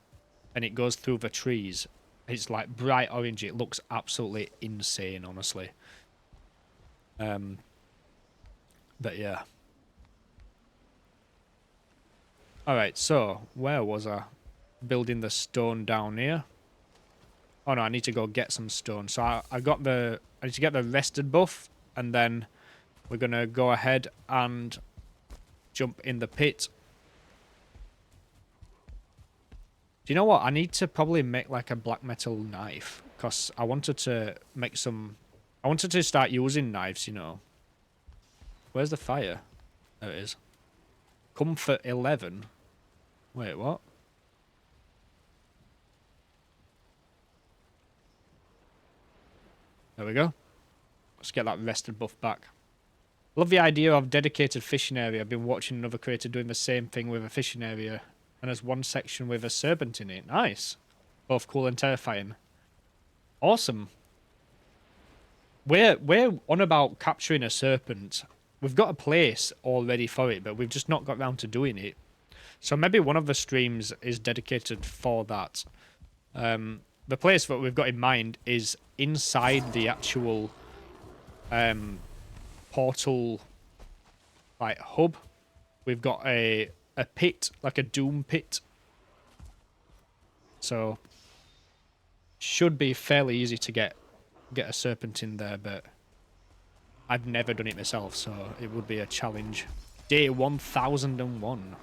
and it goes through the trees, it's like bright orange. It looks absolutely insane, honestly. But yeah. Alright, so where was I? Building the stone down here. Oh no, I need to go get some stone. So I need to get the rested buff, and then we're gonna go ahead and jump in the pit. Do you know what? I need to probably make like a black metal knife, because I wanted to make some... I wanted to start using knives, you know. Where's the fire? There it is. Comfort 11. Wait, what? There we go. Let's get that rested buff back. Love the idea of dedicated fishing area. I've been watching another creator doing the same thing with a fishing area. And there's one section with a serpent in it. Nice. Both cool and terrifying. Awesome. We're on about capturing a serpent. We've got a place all ready for it, but we've just not got around to doing it. So maybe one of the streams is dedicated for that. The place that we've got in mind is inside the actual portal, like, hub. We've got a pit, like a doom pit. So should be fairly easy to get a serpent in there, but I've never done it myself, so it would be a challenge. Day 1001.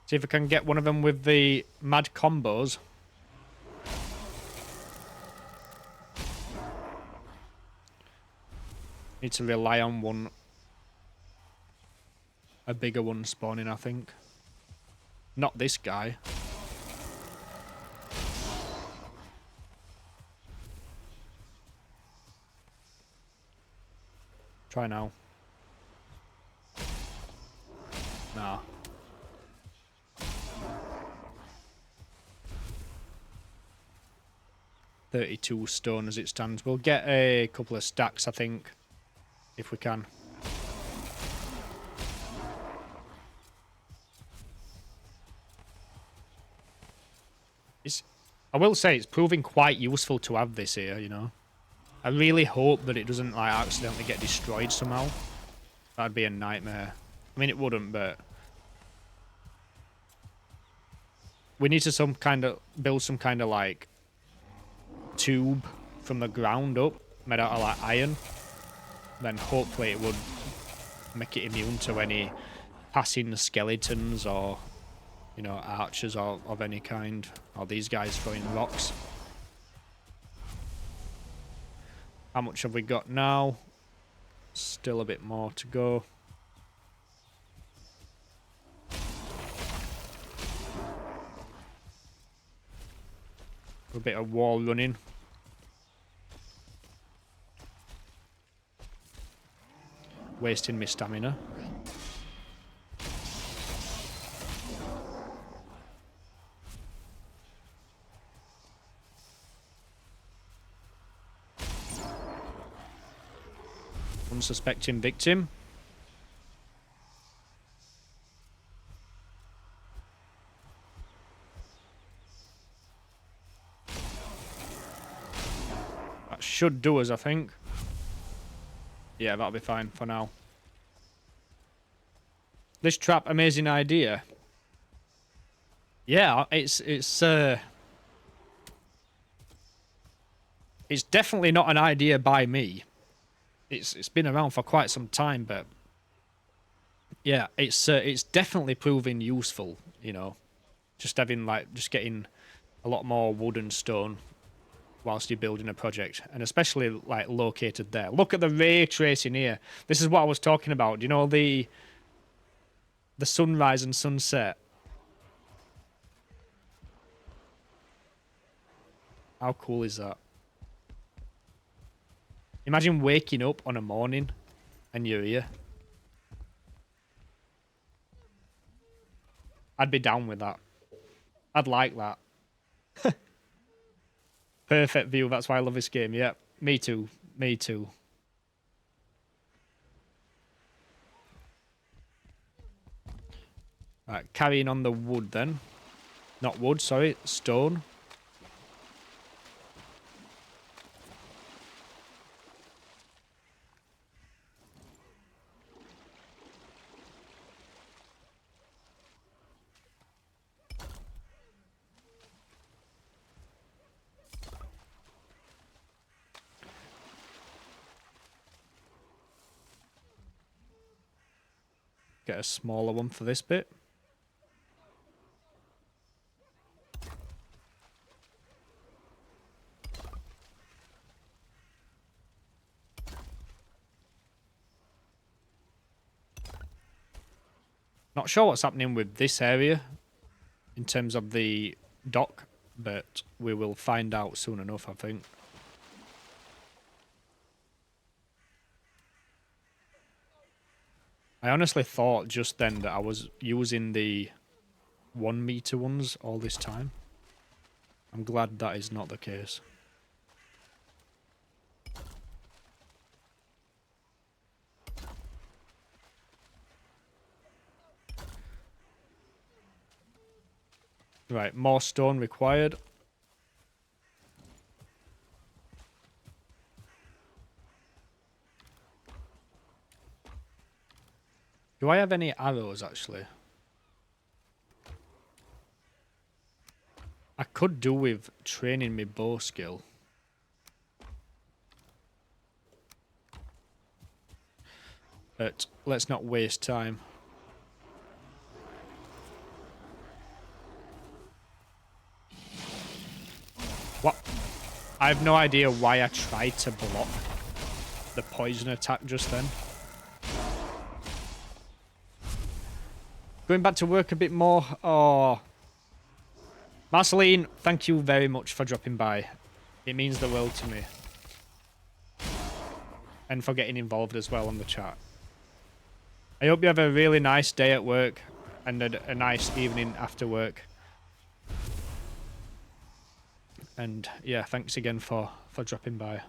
See if I can get one of them with the mad combos. Need to rely on one. A bigger one spawning, I think. Not this guy. Try now. Nah. $32 stone as it stands. We'll get a couple of stacks, I think, if we can. I will say it's proving quite useful to have this here, you know. I really hope that it doesn't, like, accidentally get destroyed somehow. That'd be a nightmare. I mean, it wouldn't, but... We need to build some kind of, like, tube from the ground up, made out of, like, iron. Then hopefully it would make it immune to any passing skeletons or, you know, archers or of any kind. Or these guys throwing rocks. How much have we got now? Still a bit more to go. A bit of wall running. Wasting my stamina. Unsuspecting victim. That should do us, I think. Yeah, that'll be fine for now. This trap, amazing idea. Yeah, it's definitely not an idea by me. It's been around for quite some time, but yeah, it's definitely proving useful, you know. Just getting a lot more wood and stone whilst you're building a project, and especially like located there. Look at the ray tracing here. This is what I was talking about. You know, the sunrise and sunset. How cool is that? Imagine waking up on a morning and you're here. I'd be down with that. I'd like that. Perfect view, that's why I love this game. Yeah, me too. Me too. Right, carrying on the wood then. Not wood, sorry, stone. Get a smaller one for this bit. Not sure what's happening with this area in terms of the dock, but we will find out soon enough, I think. I honestly thought just then that I was using the 1 meter ones all this time. I'm glad that is not the case. Right, more stone required. Do I have any arrows, actually? I could do with training my bow skill. But let's not waste time. What? I have no idea why I tried to block the poison attack just then. Going back to work a bit more. Oh. Marceline, thank you very much for dropping by. It means the world to me. And for getting involved as well on the chat. I hope you have a really nice day at work and a nice evening after work. And yeah, thanks again for dropping by.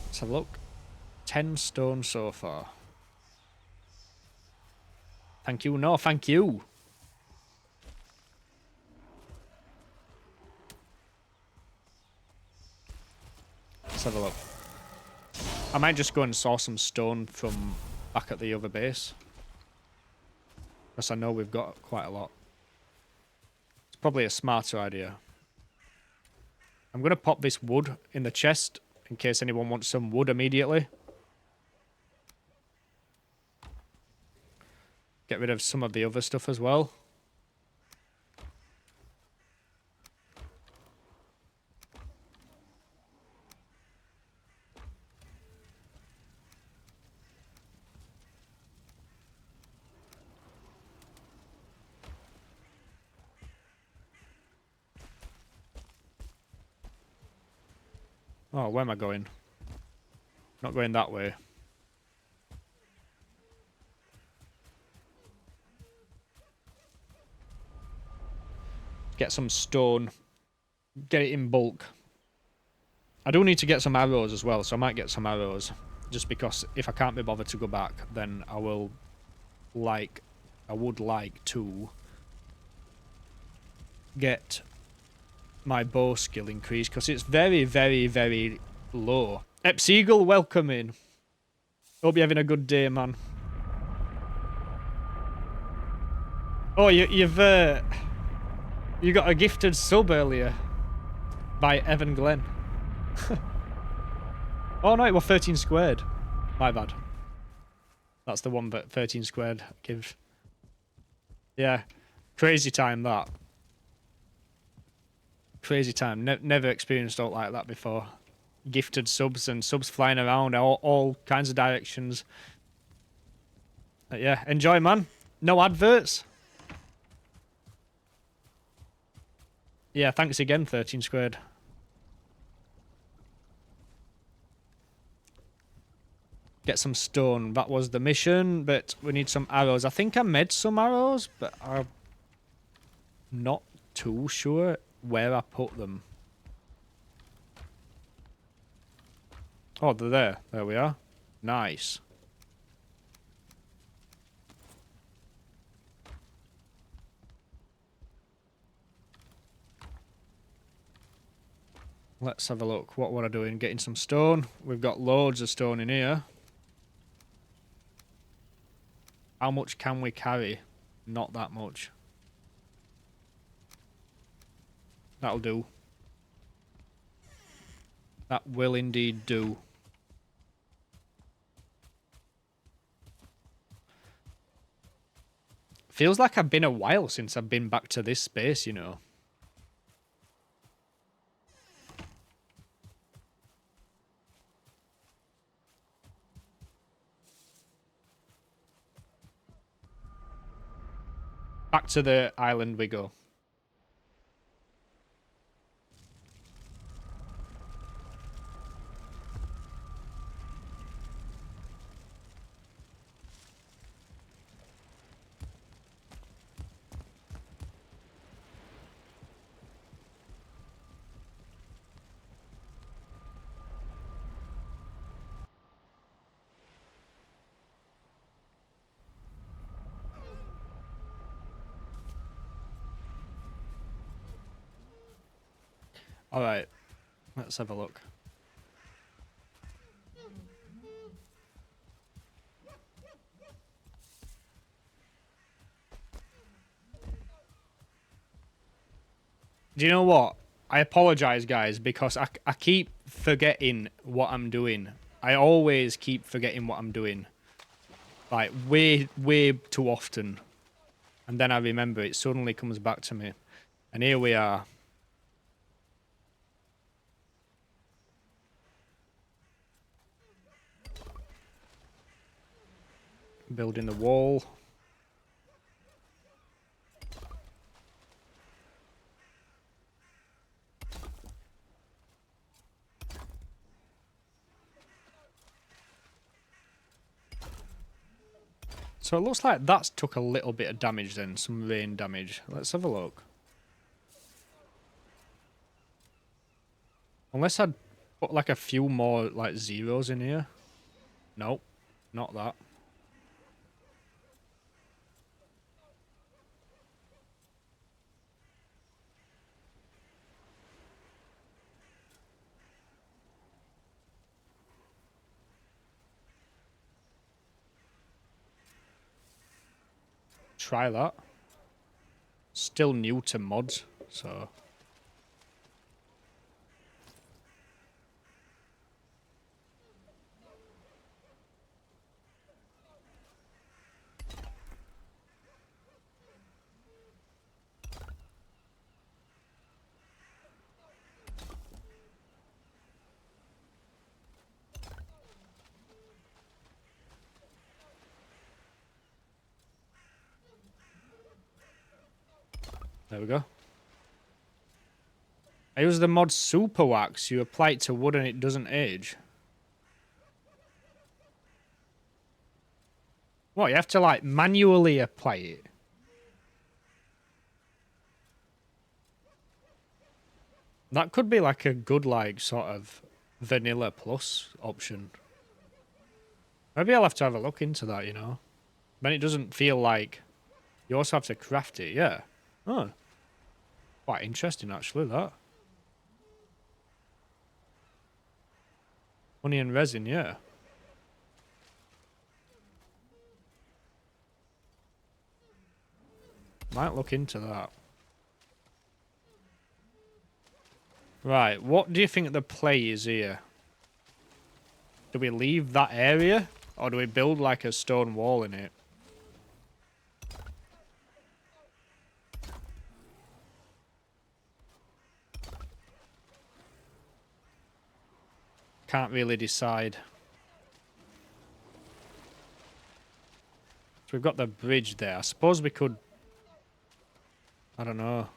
Let's have a look. 10 stone so far. Thank you. No, thank you. Let's have a look. I might just go and source some stone from back at the other base. Because I know we've got quite a lot. It's probably a smarter idea. I'm going to pop this wood in the chest in case anyone wants some wood immediately. Get rid of some of the other stuff as well. Oh, where am I going? Not going that way. Get some stone. Get it in bulk. I do need to get some arrows as well, so I might get some arrows. Just because if I can't be bothered to go back, then I would like to get my bow skill increased, because it's very, very, very low. Epseagle, welcome in. Hope you're having a good day, man. Oh, you got a gifted sub earlier by Evan Glenn. Oh no, it was 13 squared. My bad. That's the one that 13 squared gives. Yeah, crazy time that. Crazy time. Never experienced out like that before. Gifted subs and subs flying around all kinds of directions. Yeah, enjoy, man. No adverts. Yeah, thanks again, 13 squared. Get some stone. That was the mission, but we need some arrows. I think I made some arrows, but I'm not too sure where I put them. Oh, they're there. There we are. Nice. Let's have a look. What am I doing? Getting some stone. We've got loads of stone in here. How much can we carry? Not that much. That'll do. That will indeed do. Feels like I've been a while since I've been back to this space, you know. Back to the island we go. Alright, let's have a look. Do you know what? I apologize, guys, because I keep forgetting what I'm doing. I always keep forgetting what I'm doing. Like, way too often. And then I remember, it suddenly comes back to me. And here we are. Building the wall. So it looks like that's took a little bit of damage then, some rain damage. Let's have a look. Unless I'd put like a few more like zeros in here. Nope, not that. try that. Still new to mods, so... There we go. I use the mod Super Wax. You apply it to wood and it doesn't age. What, you have to, like, manually apply it? That could be, like, a good, like, sort of vanilla plus option. Maybe I'll have to have a look into that, you know? Then it doesn't feel like... You also have to craft it, yeah. Oh. Quite interesting, actually, that. Honey and resin, yeah. Might look into that. Right, what do you think the play is here? Do we leave that area? Or do we build like a stone wall in it? Can't really decide. So we've got the bridge there. I suppose we could... I don't know.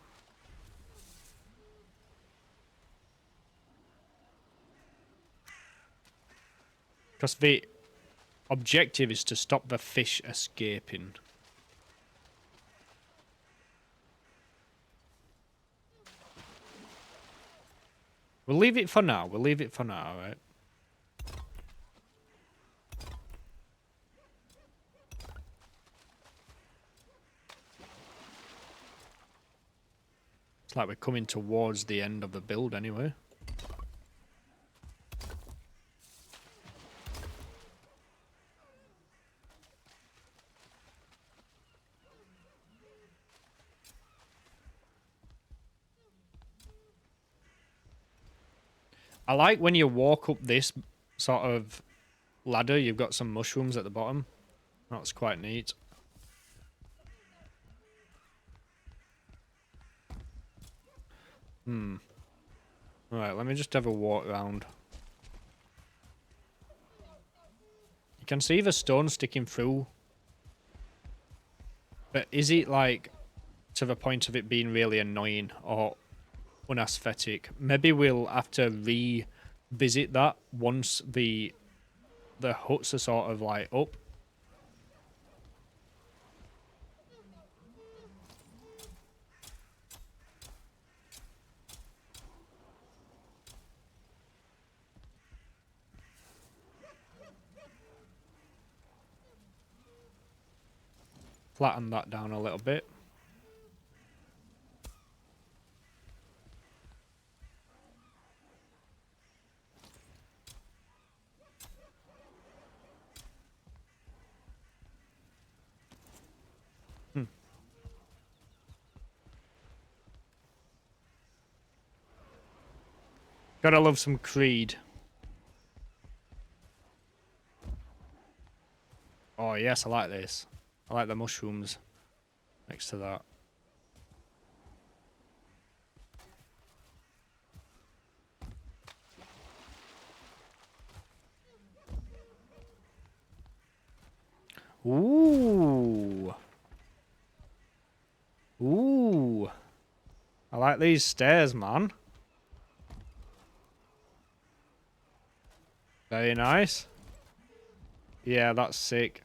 Because the objective is to stop the fish escaping. We'll leave it for now. We'll leave it for now, right? It's like we're coming towards the end of the build anyway. I like when you walk up this sort of ladder, you've got some mushrooms at the bottom. That's quite neat. Right, let me just have a walk around. You can see the stone sticking through. But is it like to the point of it being really annoying or unaesthetic? Maybe we'll have to revisit that once the huts are sort of like up. Flatten that down a little bit. Gotta love some Creed. Oh yes, I like this. I like the mushrooms next to that. Ooh. Ooh. I like these stairs, man. Very nice. Yeah, that's sick.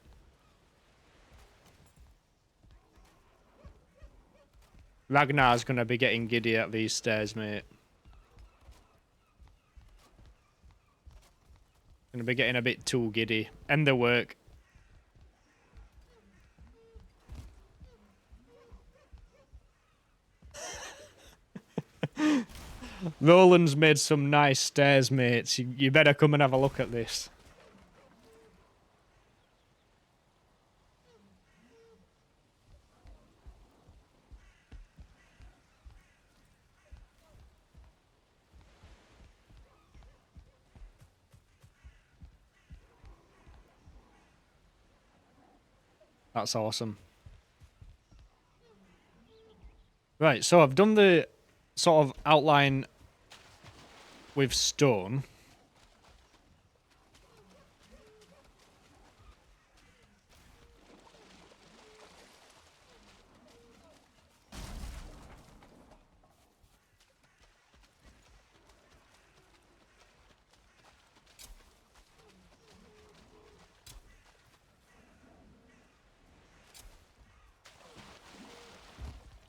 Ragnar's gonna be getting giddy at these stairs, mate. Gonna be getting a bit too giddy. End the work. Roland's made some nice stairs, mates. You better come and have a look at this. That's awesome. Right, so I've done the sort of outline with stone.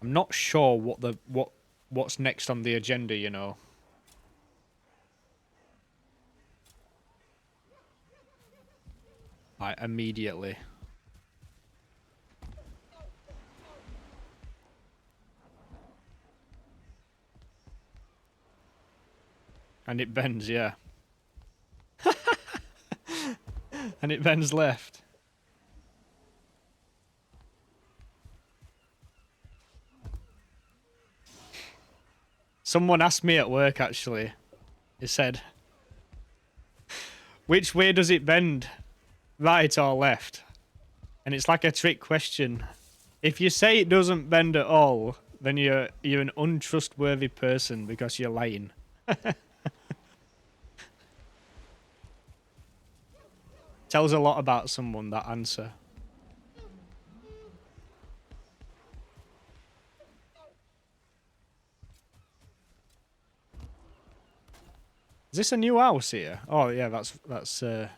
I'm not sure what's next on the agenda, you know. Like immediately. And it bends, yeah. And it bends left. Someone asked me at work, actually. He said, which way does it bend? Right or left? And it's like a trick question. If you say it doesn't bend at all, then you're an untrustworthy person because you're lying. Tells a lot about someone, that answer. Is this a new house here? Oh yeah, that's that's the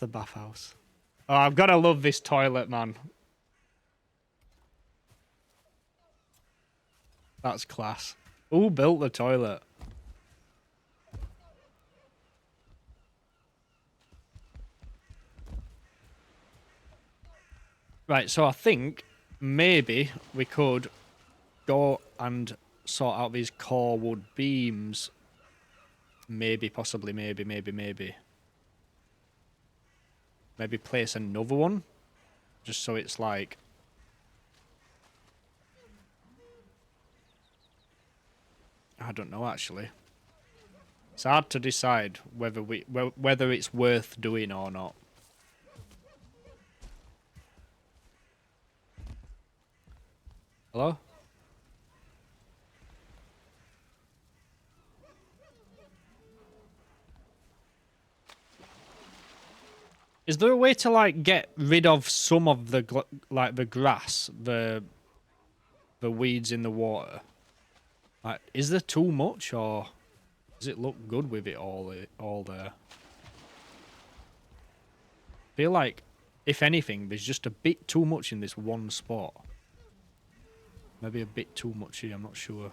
bathhouse. Oh, I've got to love this toilet, man. That's class. Who built the toilet? Right, so I think maybe we could go and sort out these core wood beams. Maybe, possibly, maybe. Maybe place another one. Just so it's like... I don't know, actually. It's hard to decide whether it's worth doing or not. Hello? Is there a way to like get rid of some of the like the grass, the weeds in the water? Like, is there too much, or does it look good with it all there? I feel like, if anything, there's just a bit too much in this one spot. Maybe a bit too much here, I'm not sure.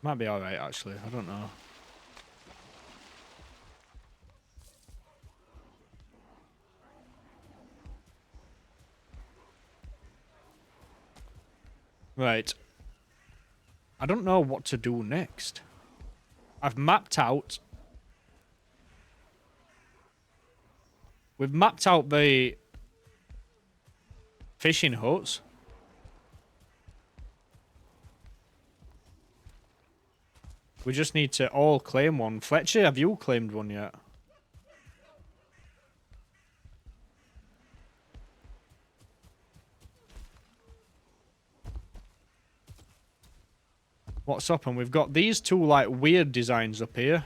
Might be alright, actually. I don't know. Right. I don't know what to do next. I've mapped out... We've mapped out the fishing huts. We just need to all claim one. Fletcher, have you claimed one yet? What's up? And we've got these two like weird designs up here.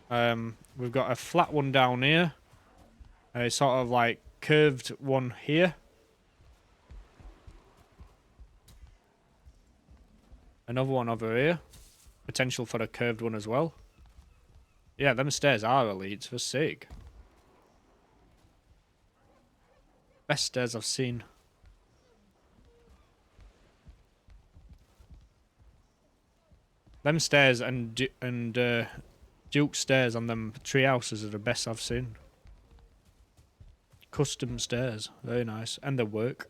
We've got a flat one down here. A sort of like curved one here. Another one over here. Potential for a curved one as well. Yeah, them stairs are elite. They're sick. Best stairs I've seen. Them stairs and Duke stairs on them tree houses are the best I've seen. Custom stairs. Very nice. And they work.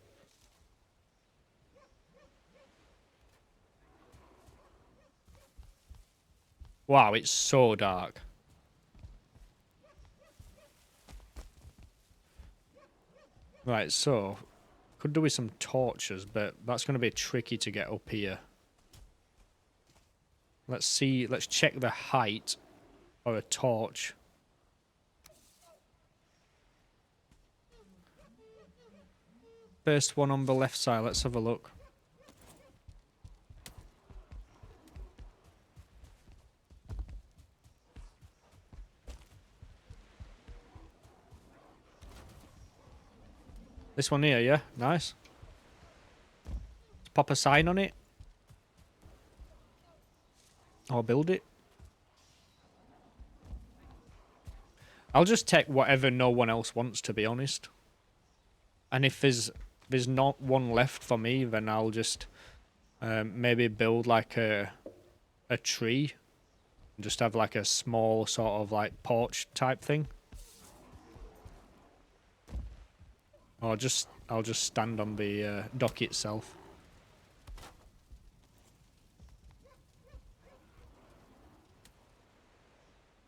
Wow, it's so dark. Right, so could do with some torches, but that's going to be tricky to get up here. Let's see, let's check the height of a torch. First one on the left side, let's have a look. This one here, yeah? Nice. Let's pop a sign on it. Or build it. I'll just take whatever no one else wants, to be honest. And if there's not one left for me, then I'll just maybe build like a tree. And just have like a small sort of like porch type thing. Or I'll just stand on the dock itself.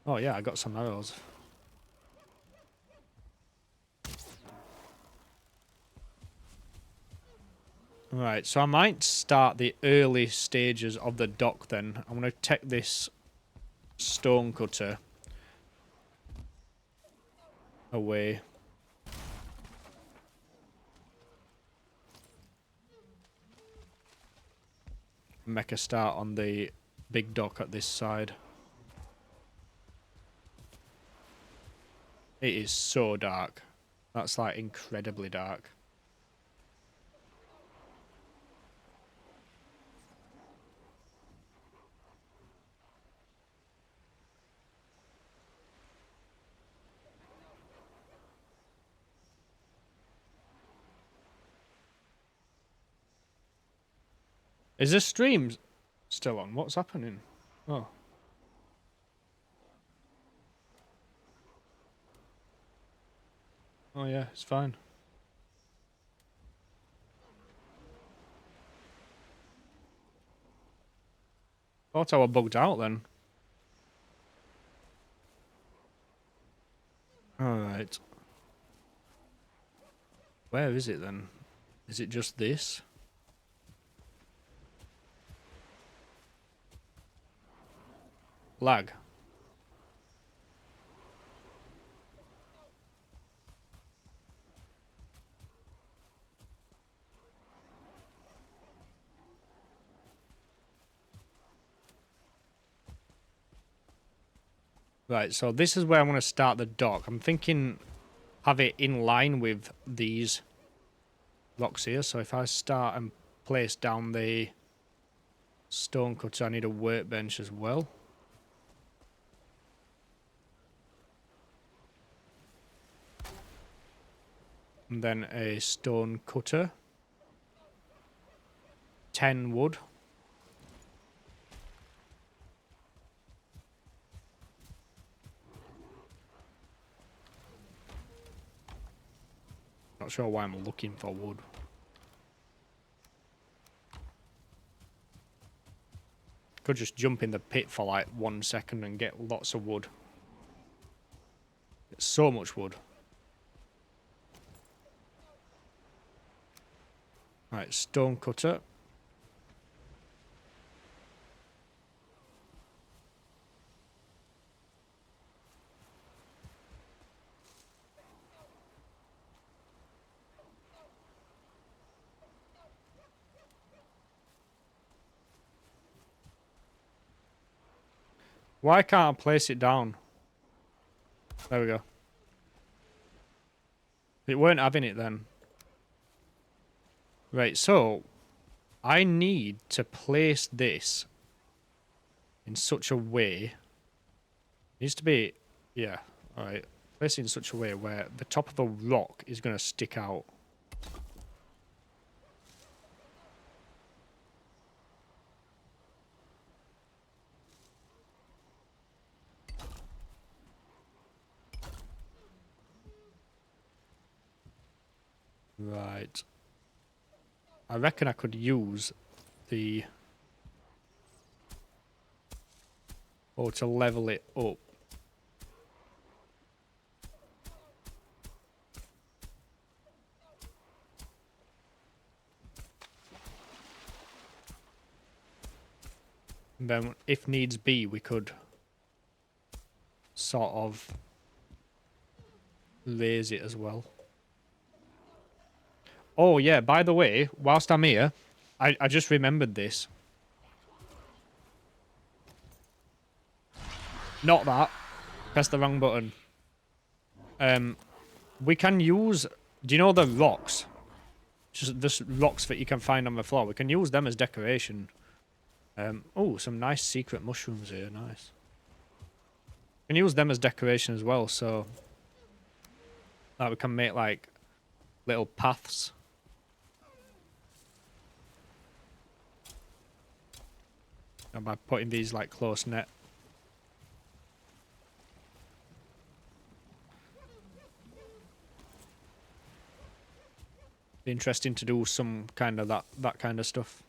Oh yeah, I got some arrows. Right, so I might start the early stages of the dock then. I'm going to take this stone cutter away. Make a start on the big dock at this side. It is so dark. That's like incredibly dark. Is this stream still on? What's happening? Oh. Oh yeah, it's fine. Thought I were bugged out then. Alright. Where is it then? Is it just this? Lag. Right, so this is where I want to start the dock. I'm thinking have it in line with these blocks here. So if I start and place down the stone cutter, I need a workbench as well. And then a stone cutter. 10 wood. Not sure why I'm looking for wood. Could just jump in the pit for like 1 second and get lots of wood. Get so much wood. Right, stone cutter. Why can't I place it down? There we go. It weren't having it then. Right, so I need to place this in such a way. It needs to be, yeah, alright. Place it in such a way where the top of the rock is going to stick out. Right. I reckon I could use the... or to level it up. And then, if needs be, we could sort of raise it as well. Oh, yeah, by the way, whilst I'm here, I just remembered this. Not that. Press the wrong button. We can use... Do you know the rocks? Just rocks that you can find on the floor. We can use them as decoration. Oh, some nice secret mushrooms here. Nice. We can use them as decoration as well, so... that we can make, like, little paths. And by putting these, like, close net. Be interesting to do some kind of that kind of stuff.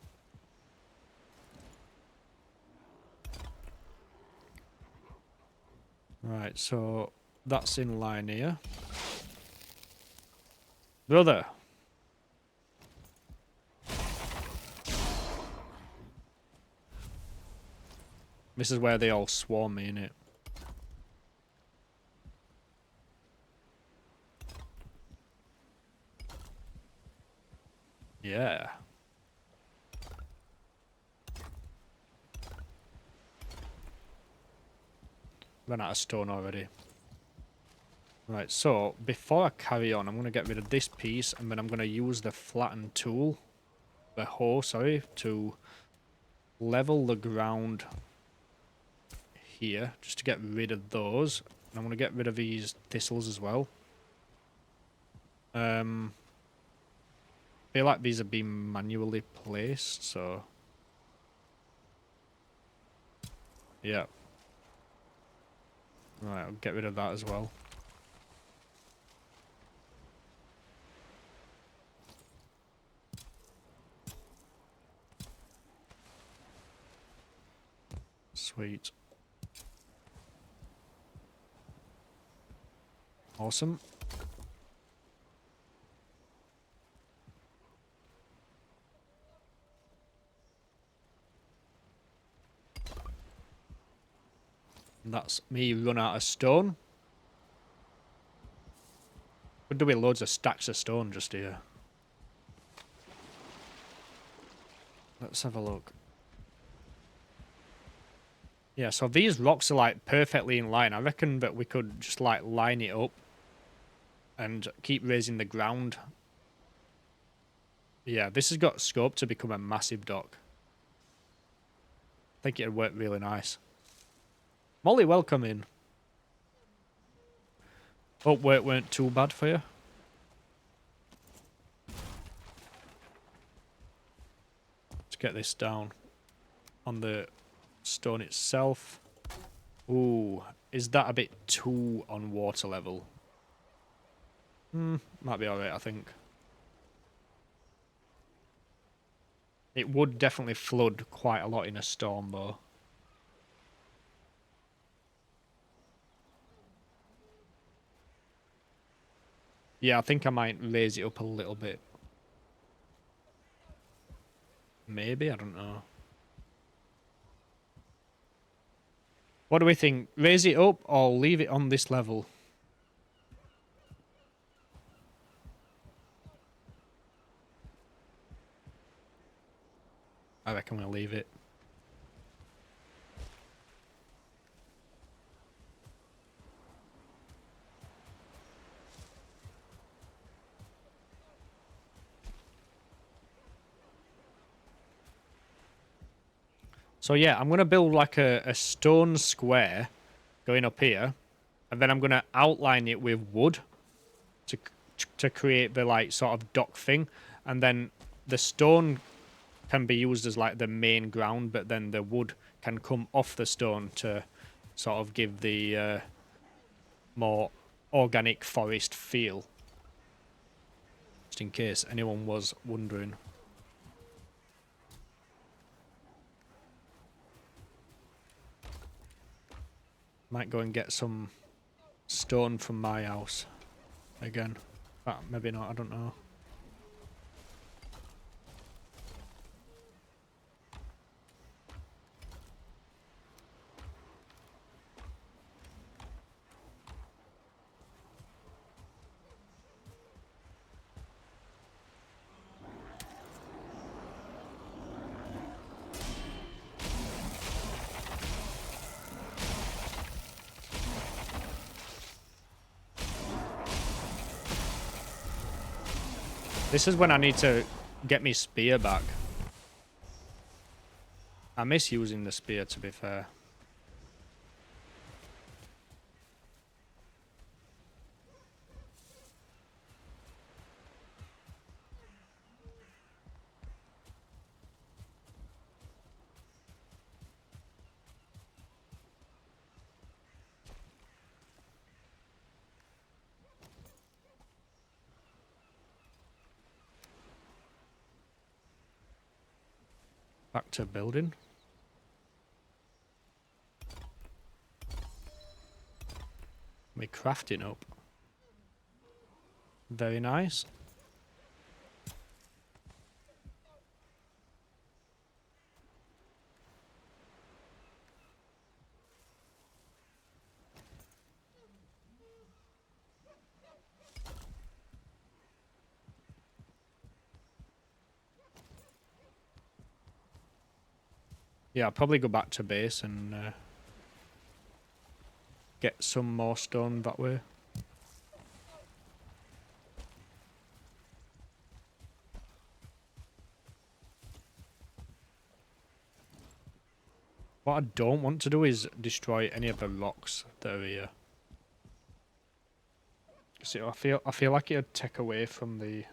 Right, so that's in line here. Brother. This is where they all swarm me, innit? Yeah. Run out of stone already. Right, so before I carry on, I'm going to get rid of this piece, and then I'm going to use the flatten tool, the hoe, sorry, to level the ground here, just to get rid of those. And I'm going to get rid of these thistles as well. I feel like these are being manually placed, so... yeah. Right, I'll get rid of that as well. Sweet. Awesome. And that's me run out of stone. We're doing loads of stacks of stone just here. Let's have a look. Yeah, so these rocks are like perfectly in line. I reckon that we could just like line it up and keep raising the ground. Yeah, this has got scope to become a massive dock. I think it'd work really nice. Molly, welcome in. Hope work weren't too bad for you. Let's get this down on the stone itself. Ooh, is that a bit too on water level? Might be alright, I think. It would definitely flood quite a lot in a storm, though. Yeah, I think I might raise it up a little bit. Maybe, I don't know. What do we think? Raise it up or leave it on this level? I reckon we'll leave it. So yeah, I'm going to build like a stone square going up here. And then I'm going to outline it with wood to create the like sort of dock thing. And then the stone can be used as like the main ground, but then the wood can come off the stone to sort of give the more organic forest feel. Just in case anyone was wondering. Might go and get some stone from my house again. Maybe not, I don't know. This is when I need to get me spear back. I miss using the spear, to be fair. Back to building. We're crafting up. Very nice. Yeah, I'll probably go back to base and get some more stone that way. What I don't want to do is destroy any of the rocks that are here. See, I feel like it'd take away from the...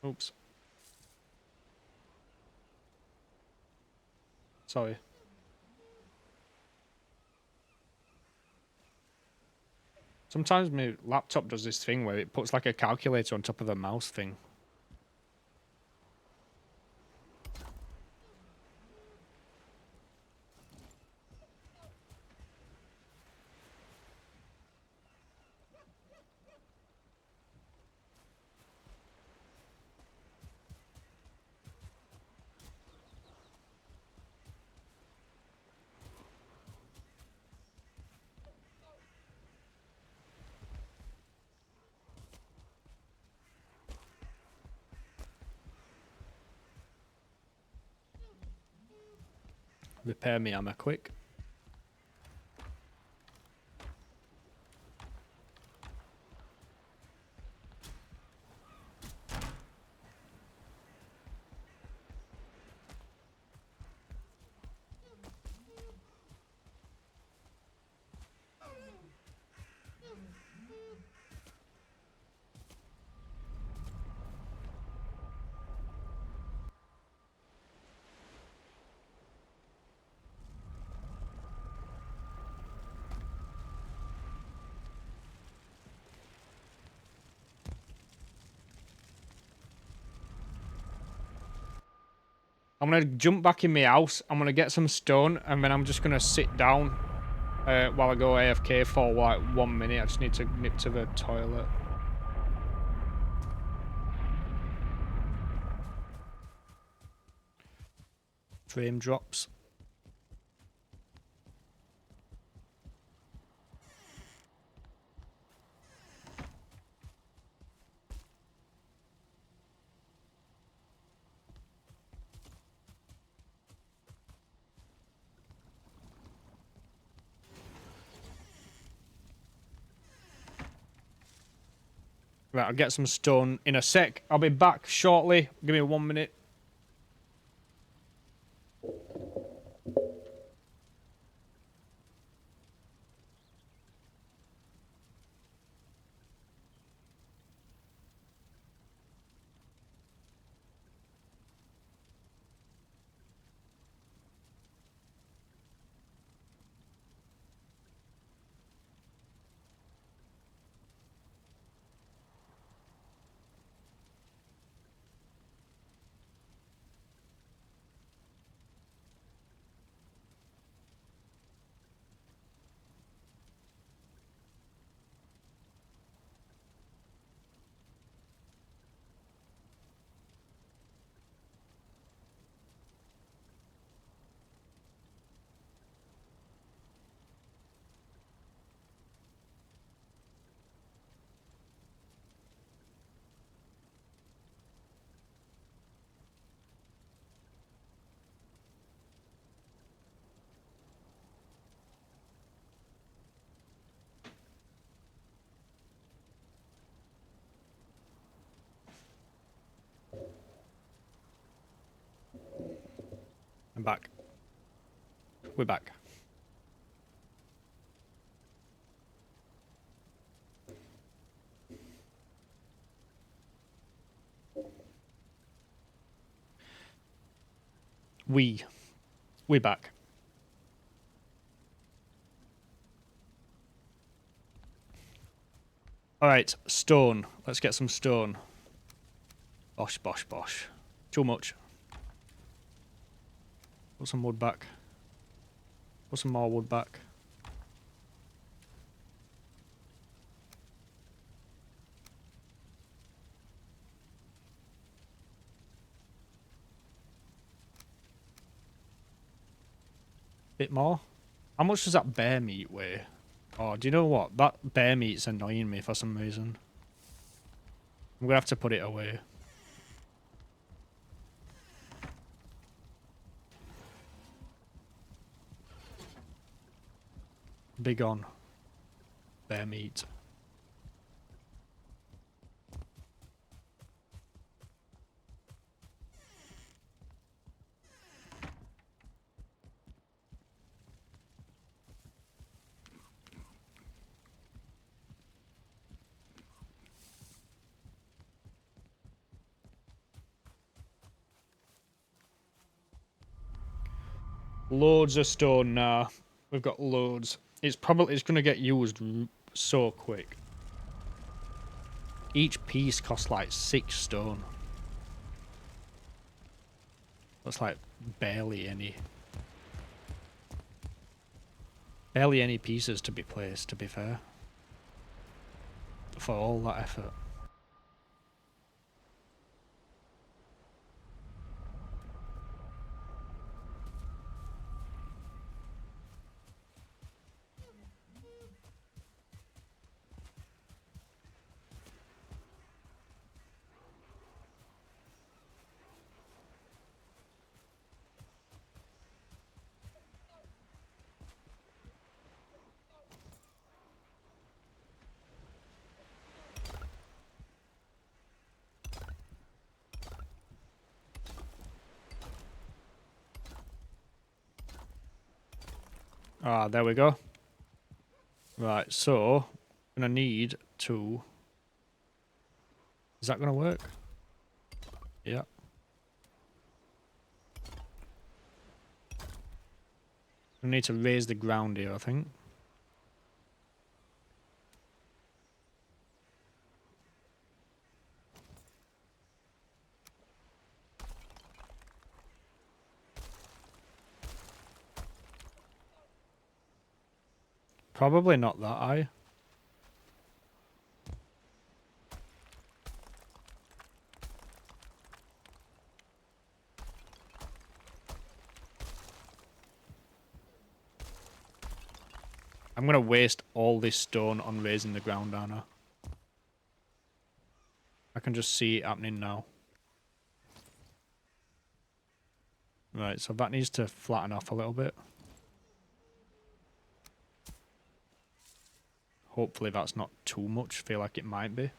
Oops. Sorry. Sometimes my laptop does this thing where it puts like a calculator on top of the mouse thing. Repair me armor quick. I'm going to jump back in my house. I'm going to get some stone, and then I'm just going to sit down while I go AFK for like 1 minute. I just need to nip to the toilet. Frame drops. Right, I'll get some stone in a sec. I'll be back shortly. Give me 1 minute. I'm back. We're back. We're back. Alright, stone. Let's get some stone. Bosh, bosh, bosh. Too much. Put some wood back. Put some more wood back. Bit more. How much does that bear meat weigh? Oh, do you know what? That bear meat's annoying me for some reason. I'm gonna have to put it away. Big on. Bear meat. Loads of stone now. We've got loads. It's going to get used so quick. Each piece costs like 6 stone. That's like barely any pieces to be placed, to be fair. For all that effort. Ah, there we go. Right, so I'm gonna need to. Is that gonna work? Yeah. I need to raise the ground here, I think. Probably not that high. I'm gonna waste all this stone on raising the ground, aren't I? I can just see it happening now. Right, so that needs to flatten off a little bit. Hopefully that's not too much. Feel like it might be.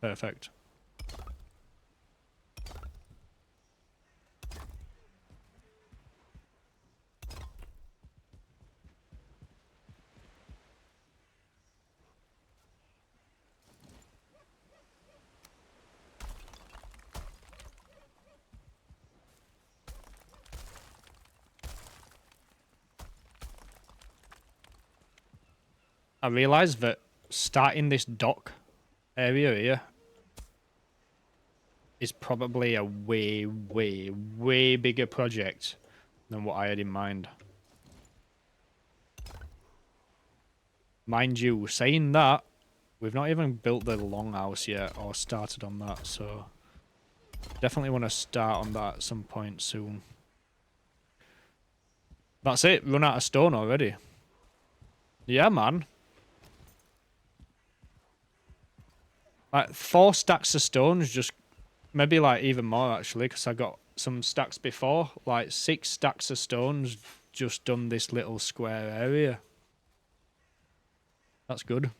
Perfect. I realised that starting this dock area here is probably a way, way, way bigger project than what I had in mind. Mind you, saying that, we've not even built the longhouse yet or started on that, so definitely want to start on that at some point soon. That's it, run out of stone already. Yeah, man. Like 4 stacks of stones, just maybe like even more actually, because I got some stacks before. Like 6 stacks of stones, just done this little square area. That's good.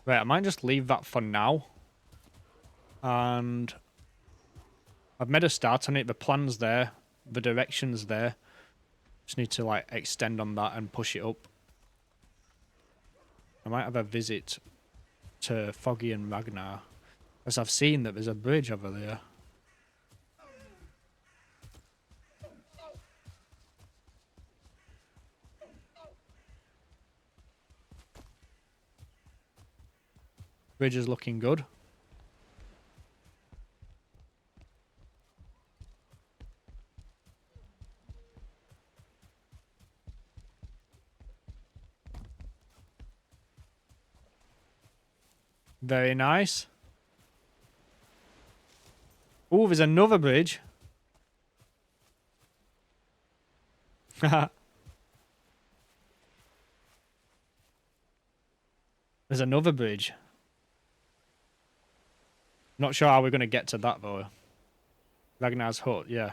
Right, I might just leave that for now. And I've made a start on it. The plan's there. The direction's there. Just need to, like, extend on that and push it up. I might have a visit to Foggy and Ragnar. As I've seen that there's a bridge over there. Bridge is looking good. Very nice. Oh, there's another bridge. There's another bridge. Not sure how we're going to get to that, though. Ragnar's hut, yeah.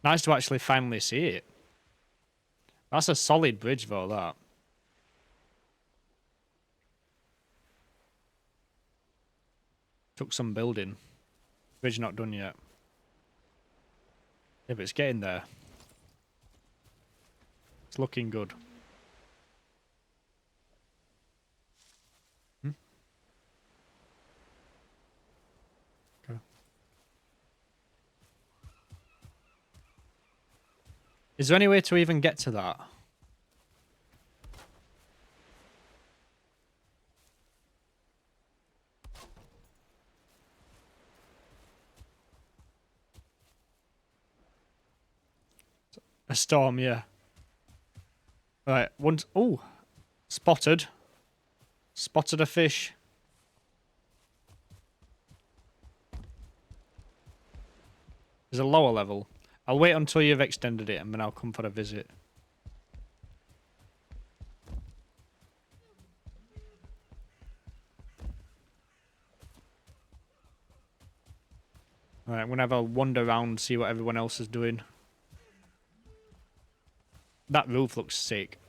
Nice to actually finally see it. That's a solid bridge, though, that. Took some building. Bridge not done yet. Yeah, but it's getting there. It's looking good. Okay. Is there any way to even get to that? A storm, yeah. Right, once. Oh, spotted. Spotted a fish. There's a lower level. I'll wait until you've extended it and then I'll come for a visit. Alright, I'm gonna have a wander around, see what everyone else is doing. That roof looks sick.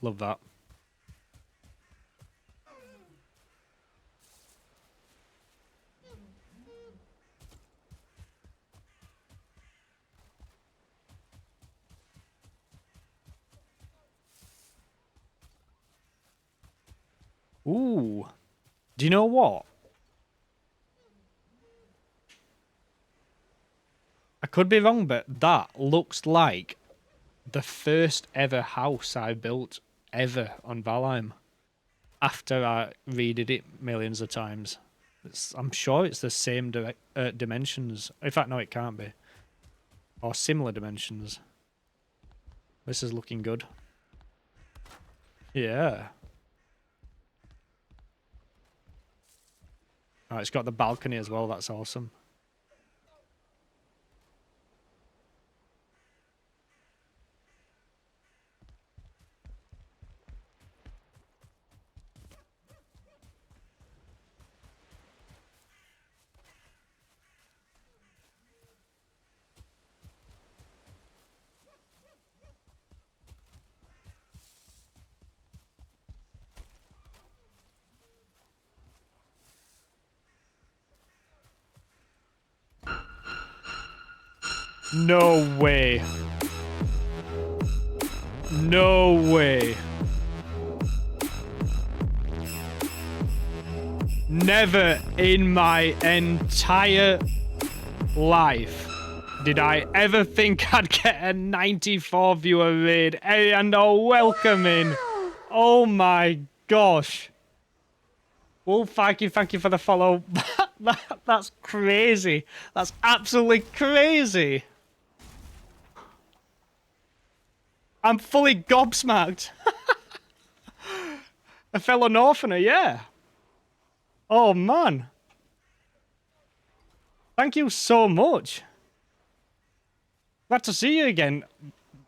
Love that. Ooh. Do you know what? I could be wrong, but that looks like the first ever house I built ever on Valheim. After I redid it millions of times. I'm sure it's the same dimensions. In fact, no, it can't be. Or similar dimensions. This is looking good. Yeah. Oh, it's got the balcony as well. That's awesome. No way. No way. Never in my entire life did I ever think I'd get a 94 viewer raid and a welcome in. Oh my gosh. Well, thank you for the follow. That's crazy. That's absolutely crazy. I'm fully gobsmacked. A fellow Northerner, yeah. Oh, man. Thank you so much. Glad to see you again.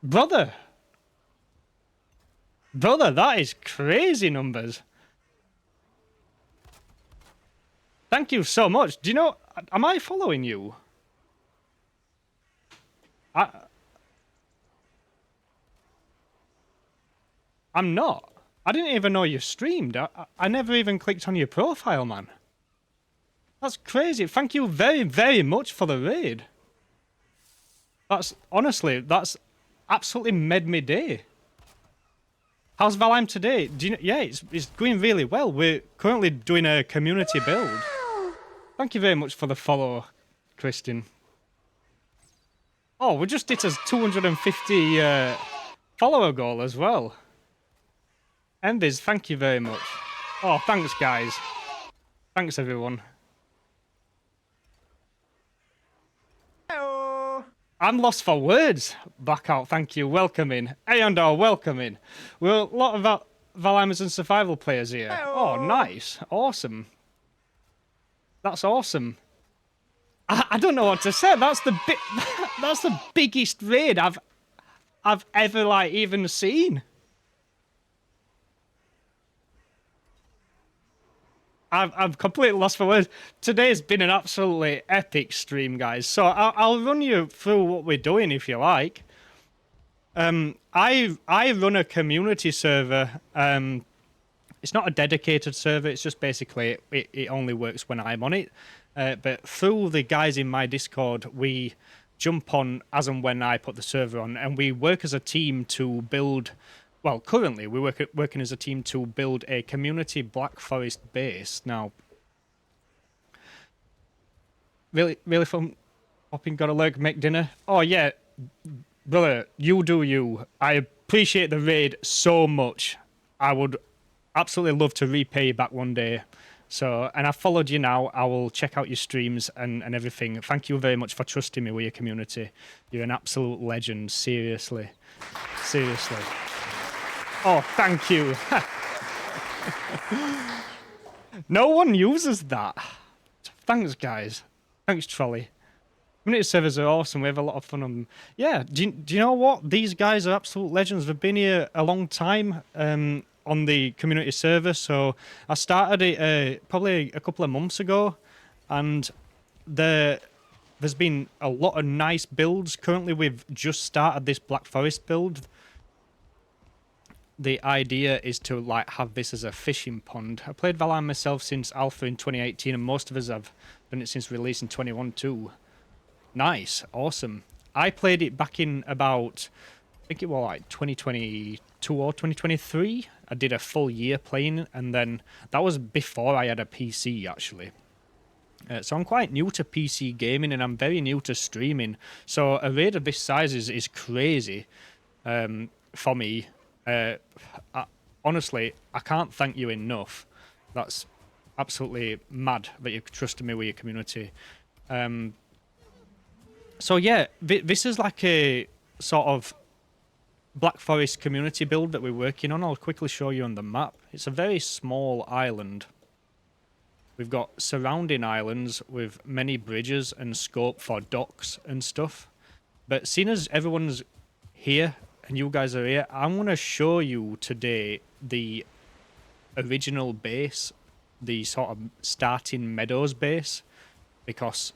Brother. Brother, that is crazy numbers. Thank you so much. Do you know, am I following you? I'm not. I didn't even know you streamed. I never even clicked on your profile, man. That's crazy. Thank you very, very much for the raid. That's, honestly, that's absolutely made me day. How's Valheim today? Do you know, yeah, it's going really well. We're currently doing a community build. Thank you very much for the follow, Kristen. Oh, we just hit a 250 follower goal as well. Envies, thank you very much. Oh, thanks, guys. Thanks, everyone. Hello. I'm lost for words. Blackout, thank you. Welcome in. Ayondor, welcome in. We're a lot of Valheimers and survival players here. Hello. Oh, nice. Awesome. That's awesome. I don't know what to say. That's the biggest raid I've ever like even seen. I'm completely lost for words. Today's been an absolutely epic stream, guys. So I'll run you through what we're doing if you like. I run a community server. It's not a dedicated server. It's just basically it only works when I'm on it. But through the guys in my Discord, we jump on as and when I put the server on, and we work as a team to build. Well, currently we're working as a team to build a community Black Forest base. Now, really fun. Hopping, got a leg, make dinner. Oh yeah, brother, you do you. I appreciate the raid so much. I would absolutely love to repay you back one day. So, and I followed you now. I will check out your streams and everything. Thank you very much for trusting me with your community. You're an absolute legend. Seriously. Seriously. Oh, thank you. No one uses that. Thanks, guys. Thanks, Trolley. Community servers are awesome. We have a lot of fun on them. Yeah, do you know what? These guys are absolute legends. They've been here a long time on the community server. So I started it probably a couple of months ago, and there's been a lot of nice builds. Currently, we've just started this Black Forest build. The idea is to like have this as a fishing pond. I played Valheim myself since Alpha in 2018, and most of us have done it since release in 21 too. Nice, awesome. I played it back in about, I think it was like 2022 or 2023. I did a full year playing, and then that was before I had a PC actually. So I'm quite new to PC gaming, and I'm very new to streaming. So a raid of this size is crazy for me. Honestly, I can't thank you enough. That's absolutely mad that you've trusted me with your community. So yeah, this is like a sort of Black Forest community build that we're working on. I'll quickly show you on the map. It's a very small island. We've got surrounding islands with many bridges and scope for docks and stuff. But seeing as everyone's here and you guys are here, I'm going to show you today the original base, the sort of starting Meadows base, because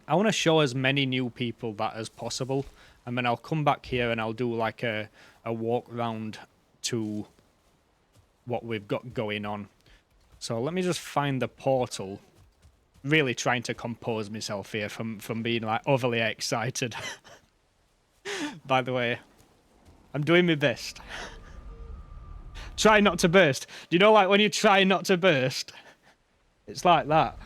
I want to show as many new people that as possible, and then I'll come back here and I'll do like a walk round to what we've got going on. So let me just find the portal. Really trying to compose myself here from being like overly excited. By the way, I'm doing my best. Try not to burst. Do you know like when you try not to burst? It's like that.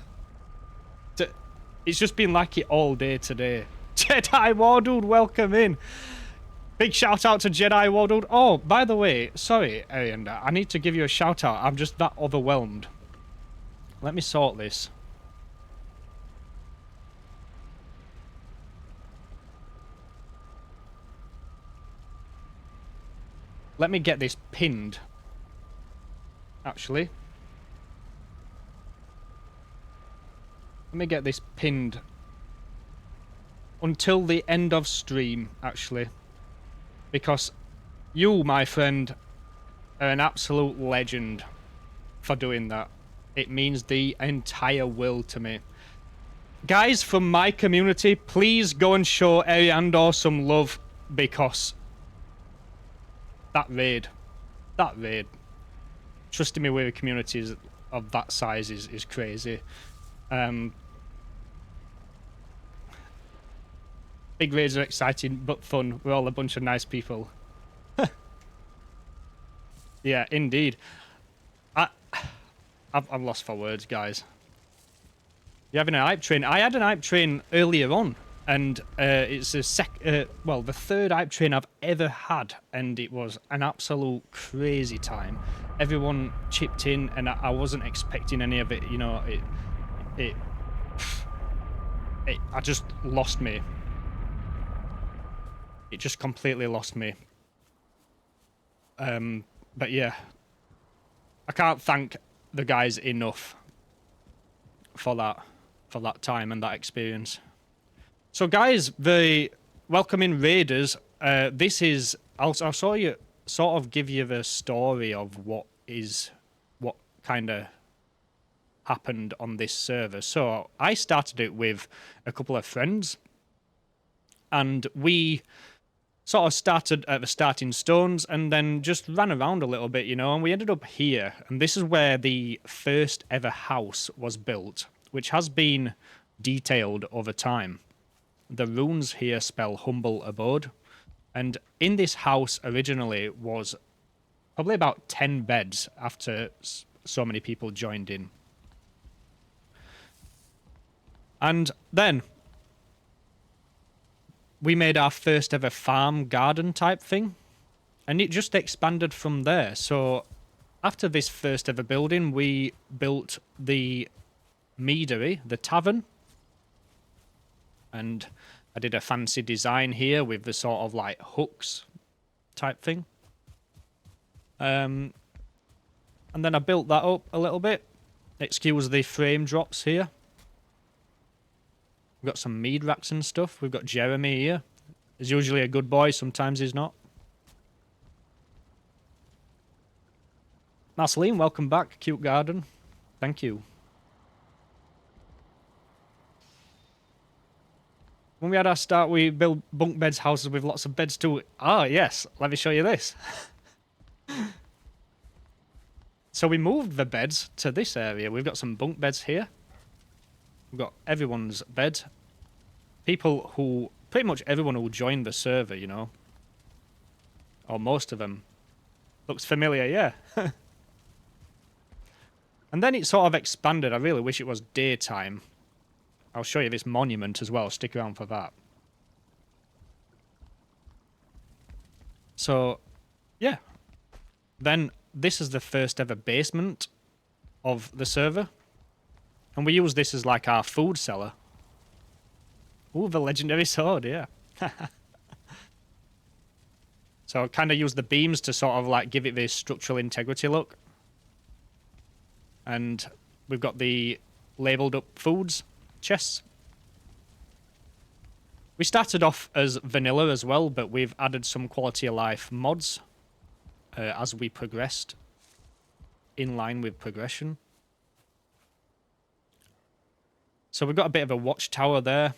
It's just been like it all day today. Jedi Wardude, welcome in. Big shout out to Jedi Wardude. Oh, by the way, sorry, Arianda, I need to give you a shout out. I'm just that overwhelmed. Let me sort this. Let me get this pinned. Actually. Let me get this pinned until the end of stream, actually. Because you, my friend, are an absolute legend for doing that. It means the entire world to me. Guys from my community, please go and show Ariandor some love, because that raid, trusting me with communities of that size is crazy. Big raids are exciting but fun. We're all a bunch of nice people. Yeah, indeed. I'm lost for words, guys. You're having a hype train. I had an hype train earlier on, and it's the third hype train I've ever had, and it was an absolute crazy time. Everyone chipped in, and I wasn't expecting any of it. You know, I just lost me. It just completely lost me. But yeah, I can't thank the guys enough for that time and that experience. So guys, the welcoming raiders, this is I'll sort of give you the story of what kind of happened on this server. So I started it with a couple of friends, and we sort of started at the starting stones and then just ran around a little bit, you know, and we ended up here. And this is where the first ever house was built, which has been detailed over time. The runes here spell humble abode. And in this house originally was probably about 10 beds after so many people joined in. And then we made our first ever farm garden type thing, and it just expanded from there. So after this first ever building, we built the meadery, the tavern, and I did a fancy design here with the sort of like hooks type thing. And then I built that up a little bit. Excuse the frame drops here. We've got some mead racks and stuff. We've got Jeremy here. He's usually a good boy, sometimes he's not. Marceline, welcome back. Cute garden. Thank you. When we had our start, we built bunk beds houses with lots of beds too. Ah, yes. Let me show you this. So we moved the beds to this area. We've got some bunk beds here. We've got everyone's bed. People who... Pretty much everyone who joined the server, you know. Or most of them. Looks familiar, yeah. And then it sort of expanded. I really wish it was daytime. I'll show you this monument as well. Stick around for that. So, yeah. Then this is the first ever basement of the server. And we use this as like our food cellar. Ooh, the legendary sword, yeah. So I kind of use the beams to sort of like give it this structural integrity look. And we've got the labelled up foods chests. We started off as vanilla as well, but we've added some quality of life mods as we progressed, in line with progression. So we've got a bit of a watchtower there.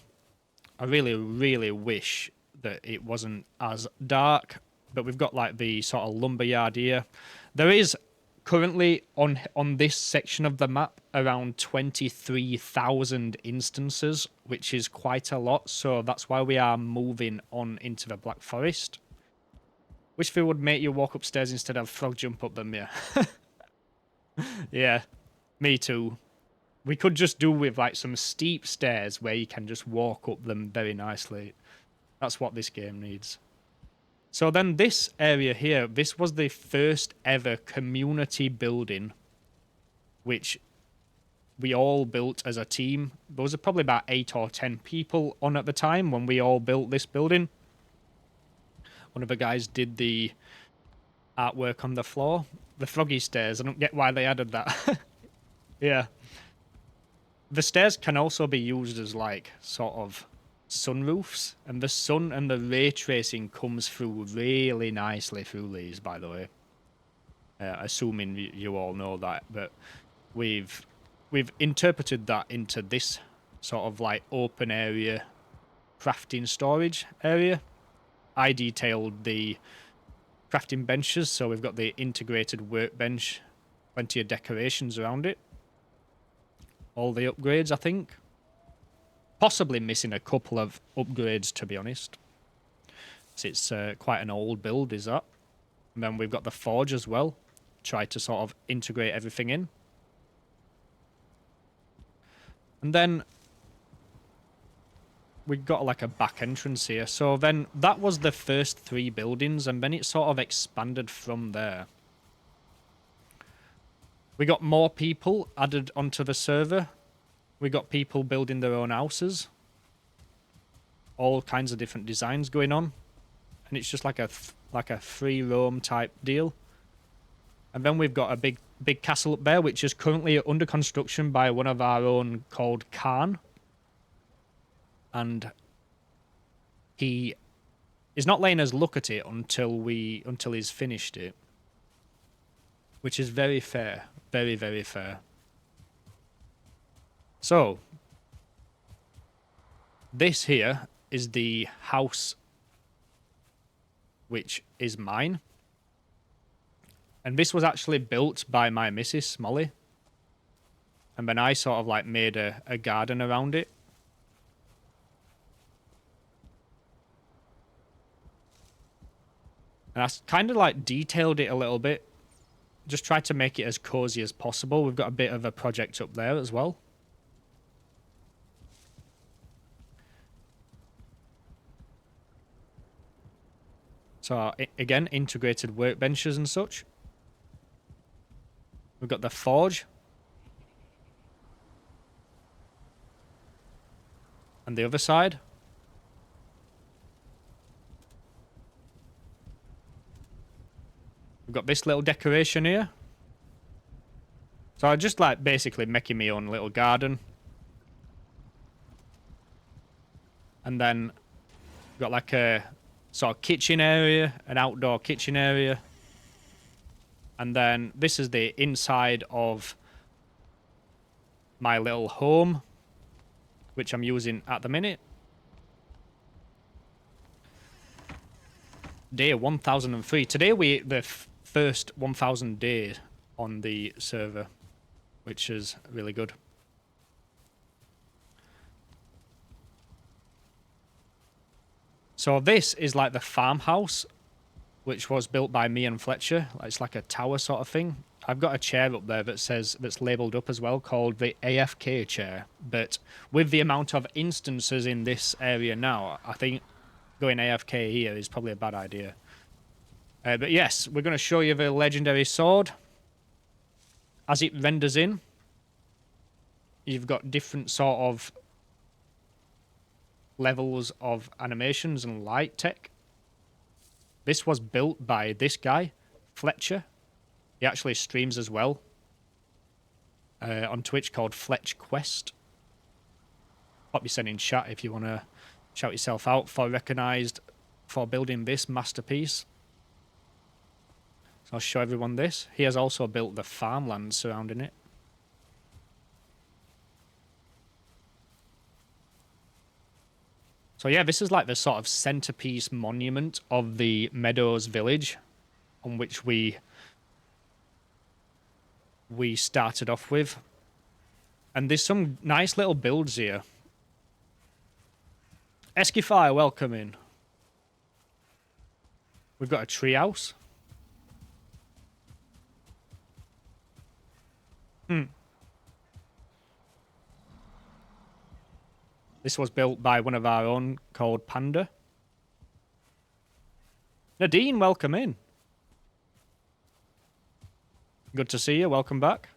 I really, really wish that it wasn't as dark, but we've got like the sort of lumberyard here. There is currently on this section of the map around 23,000 instances, which is quite a lot. So that's why we are moving on into the Black Forest. Wish they would make you walk upstairs instead of frog jump up them, yeah. Yeah, me too. We could just do with like some steep stairs where you can just walk up them very nicely. That's what this game needs. So then this area here, this was the first ever community building, which we all built as a team. There was probably about 8 or 10 people on at the time when we all built this building. One of the guys did the artwork on the floor. The froggy stairs, I don't get why they added that. Yeah. The stairs can also be used as like sort of sunroofs, and the sun and the ray tracing comes through really nicely through these, by the way. Assuming you all know that, but we've interpreted that into this sort of like open area crafting storage area. I detailed the crafting benches, so we've got the integrated workbench Plenty of decorations around it. All the upgrades, I think. Possibly missing a couple of upgrades, to be honest. So it's quite an old build, is that? And then we've got the forge as well. Try to sort of integrate everything in. And then we've got like a back entrance here. So then that was the first 3 buildings, and then it sort of expanded from there. We got more people added onto the server. We got people building their own houses. All kinds of different designs going on. And it's just like a free roam type deal. And then we've got a big castle up there, which is currently under construction by one of our own called Khan. And he is not letting us look at it until he's finished it. Which is very fair. Very, very fair. So, this here is the house which is mine. And this was actually built by my missus, Molly. And then I sort of like made a garden around it. And I kind of like detailed it a little bit. Just tried to make it as cozy as possible. We've got a bit of a project up there as well. So, again, integrated workbenches and such. We've got the forge. And the other side. We've got this little decoration here. So I just like basically making my own little garden. And then we've got like a sort of kitchen area, an outdoor kitchen area. And then this is the inside of my little home, which I'm using at the minute. Day 1003. Today we the first 1000 day on the server, which is really good. So this is like the farmhouse, which was built by me and Fletcher. It's like a tower sort of thing. I've got a chair up there that says, that's labelled up as well, called the AFK chair. But with the amount of instances in this area now, I think going AFK here is probably a bad idea. But yes, we're going to show you the legendary sword. As it renders in, you've got different sort of levels of animations and light tech. This was built by this guy, Fletcher. He actually streams as well on Twitch, called Fletch Quest. Pop your send in chat if you want to shout yourself out for recognised for building this masterpiece. So I'll show everyone this. He has also built the farmland surrounding it. So yeah, this is like the sort of centerpiece monument of the Meadows village on which we started off with. And there's some nice little builds here. Eskifire, welcome in. We've got a treehouse. This was built by one of our own called Panda. Nadine, welcome in. Good to see you. Welcome back.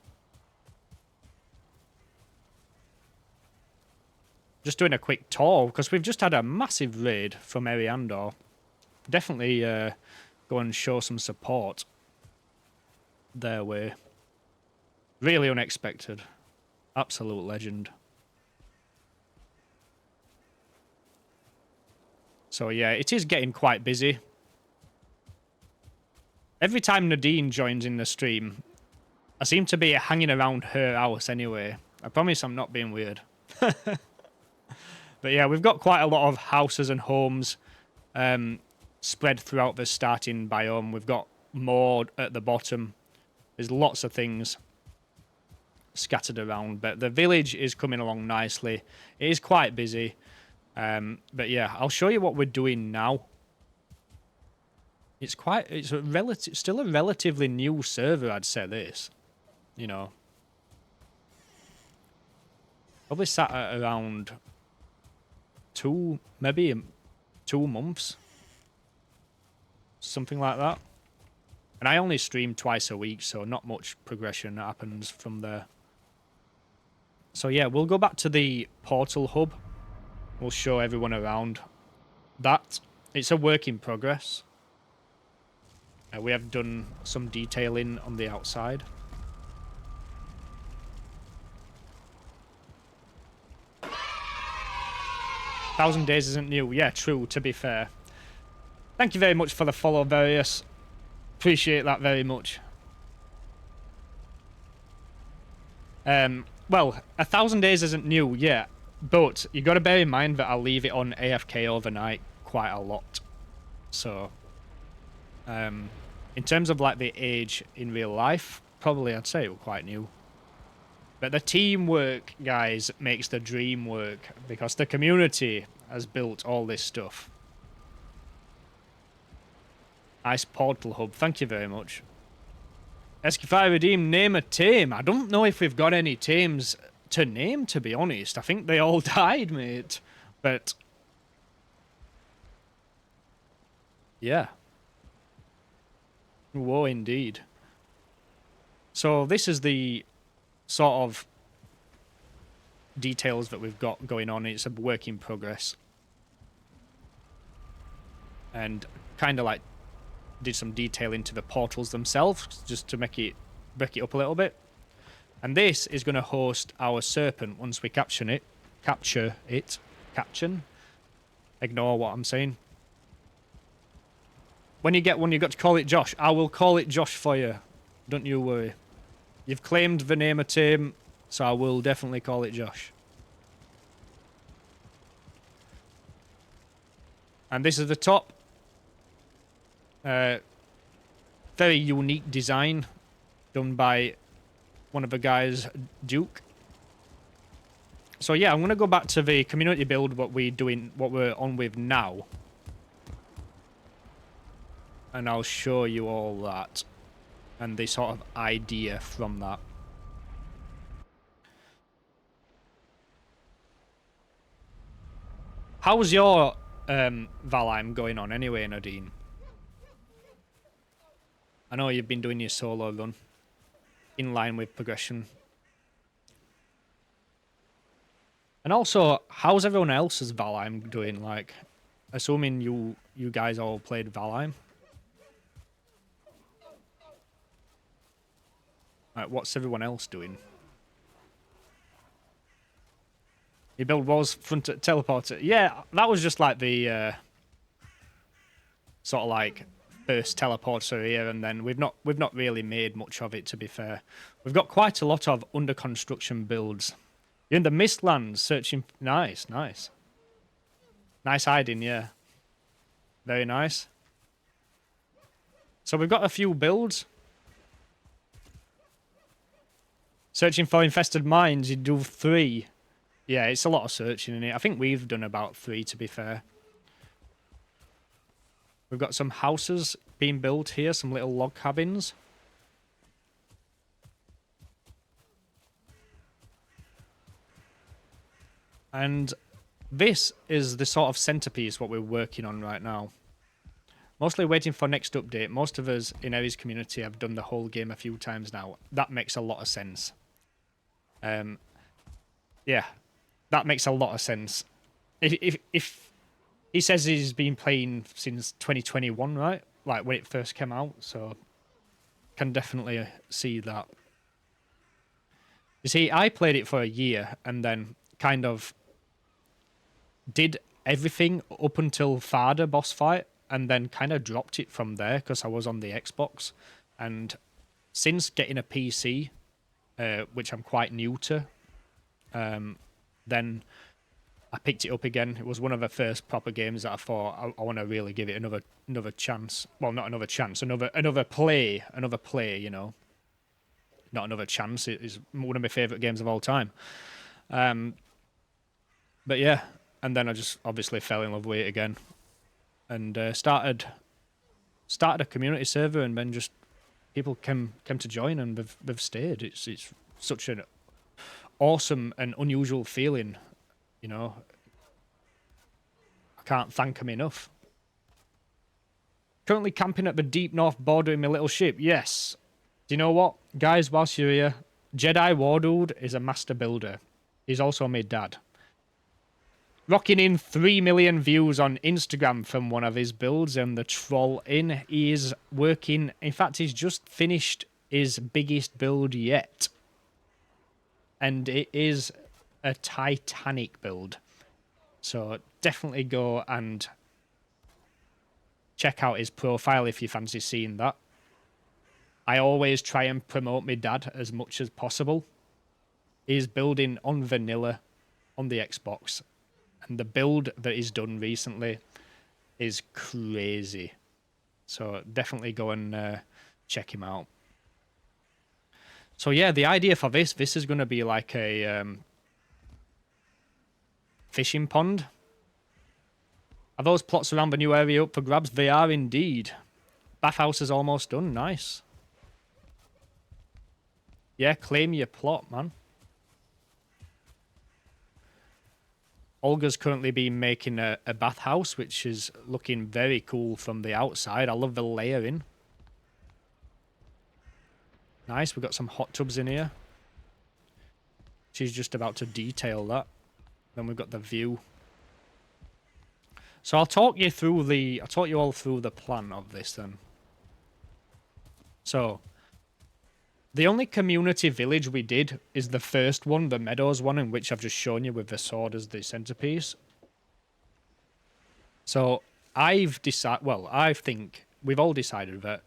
Just doing a quick tour because we've just had a massive raid from Eriandor. Definitely go and show some support their way. Really unexpected. Absolute legend. So yeah, it is getting quite busy. Every time Nadine joins in the stream, I seem to be hanging around her house anyway. I promise I'm not being weird. But yeah, we've got quite a lot of houses and homes spread throughout the starting biome. We've got more at the bottom. There's lots of things scattered around, but the village is coming along nicely. It is quite busy. But yeah, I'll show you what we're doing now. It's still a relatively new server, I'd say this. You know. Probably sat at around maybe 2 months. Something like that. And I only stream twice a week, so not much progression happens from there. So yeah, we'll go back to the portal hub. We'll show everyone around that. It's a work in progress. We have done some detailing on the outside. "1,000 days isn't new." Yeah, true, to be fair. Thank you very much for the follow, Various. Appreciate that very much. Well, 1,000 days isn't new, yeah. But you got to bear in mind that I'll leave it on AFK overnight quite a lot. So, in terms of like the age in real life, probably I'd say it was quite new. But the teamwork, guys, makes the dream work because the community has built all this stuff. Nice portal hub. Thank you very much. Eskify Redeem, name a tame. I don't know if we've got any tames to name, to be honest. I think they all died, mate. But yeah. Whoa, indeed. So this is the sort of details that we've got going on. It's a work in progress. And kind of like did some detail into the portals themselves just to break it up a little bit. And this is going to host our serpent once we capture it. Ignore what I'm saying. When you get one, you've got to call it Josh. I will call it Josh for you. Don't you worry. You've claimed the name of tame, so I will definitely call it Josh. And this is the top. Very unique design done by one of the guys, Duke. So yeah, I'm going to go back to the community build, what we're on with now. And I'll show you all that. And the sort of idea from that. How's your Valheim going on anyway, Nadine? I know you've been doing your solo run. In line with progression. And also, how's everyone else's Valheim doing? Like, assuming you guys all played Valheim. Like, what's everyone else doing? Your build was front teleporter. Yeah, that was just like the sort of like first teleporter here, and then we've not really made much of it, to be fair. We've got quite a lot of under construction builds. You're in the Mistlands searching. Nice. Nice hiding, yeah. Very nice. So we've got a few builds. Searching for infested mines, you do 3. Yeah, it's a lot of searching in it. I think we've done about 3, to be fair. We've got some houses being built here, some little log cabins. And this is the sort of centerpiece what we're working on right now. Mostly waiting for next update. Most of us in Ares community have done the whole game a few times now. That makes a lot of sense. Yeah, that makes a lot of sense. If he says he's been playing since 2021, right? Like when it first came out, so can definitely see that. You see, I played it for a year and then kind of did everything up until Farda boss fight and then kind of dropped it from there because I was on the Xbox. And since getting a PC, which I'm quite new to, then I picked it up again. It was one of the first proper games that I thought I want to really give it another chance. Well, not another chance, another play, you know. Not Another Chance is one of my favourite games of all time. But yeah, and then I just obviously fell in love with it again, and started a community server, and then just people came to join, and they've stayed. It's such an awesome and unusual feeling, you know. I can't thank them enough. Currently camping at the deep north border in my little ship. Yes. Do you know what, guys? Whilst you're here, Jedi Wardude is a master builder. He's also my dad. Rocking in 3 million views on Instagram from one of his builds, and the troll in. He is working. In fact, he's just finished his biggest build yet. And it is a Titanic build. So definitely go and check out his profile if you fancy seeing that. I always try and promote my dad as much as possible. He's building on vanilla on the Xbox. And the build that he's done recently is crazy. So definitely go and check him out. So yeah, the idea for this is going to be like a fishing pond. Are those plots around the new area up for grabs? They are indeed. Bathhouse is almost done. Nice. Yeah, claim your plot, man. Olga's currently been making a bathhouse, which is looking very cool from the outside. I love the layering. Nice, we've got some hot tubs in here. She's just about to detail that. Then we've got the view. So I'll talk you all through the plan of this then. So the only community village we did is the first one, the Meadows one, in which I've just shown you with the sword as the centerpiece. So I think we've all decided that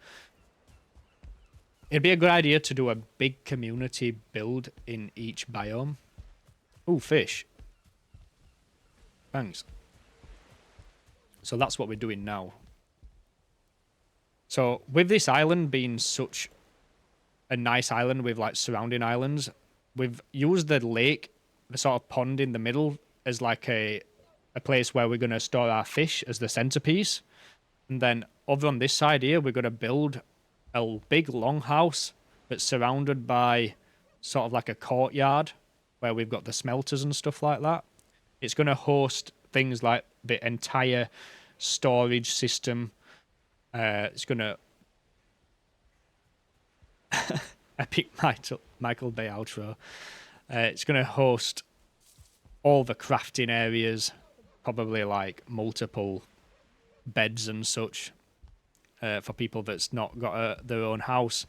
it'd be a good idea to do a big community build in each biome. Ooh, fish. Thanks. So that's what we're doing now. So with this island being such a nice island with like surrounding islands, we've used the lake, the sort of pond in the middle, as like a place where we're going to store our fish as the centerpiece. And then over on this side here, we're going to build a big longhouse that's surrounded by sort of like a courtyard where we've got the smelters and stuff like that. It's going to host things like the entire storage system. It's going to epic Michael Bay outro. It's going to host all the crafting areas, probably like multiple beds and such for people that's not got their own house.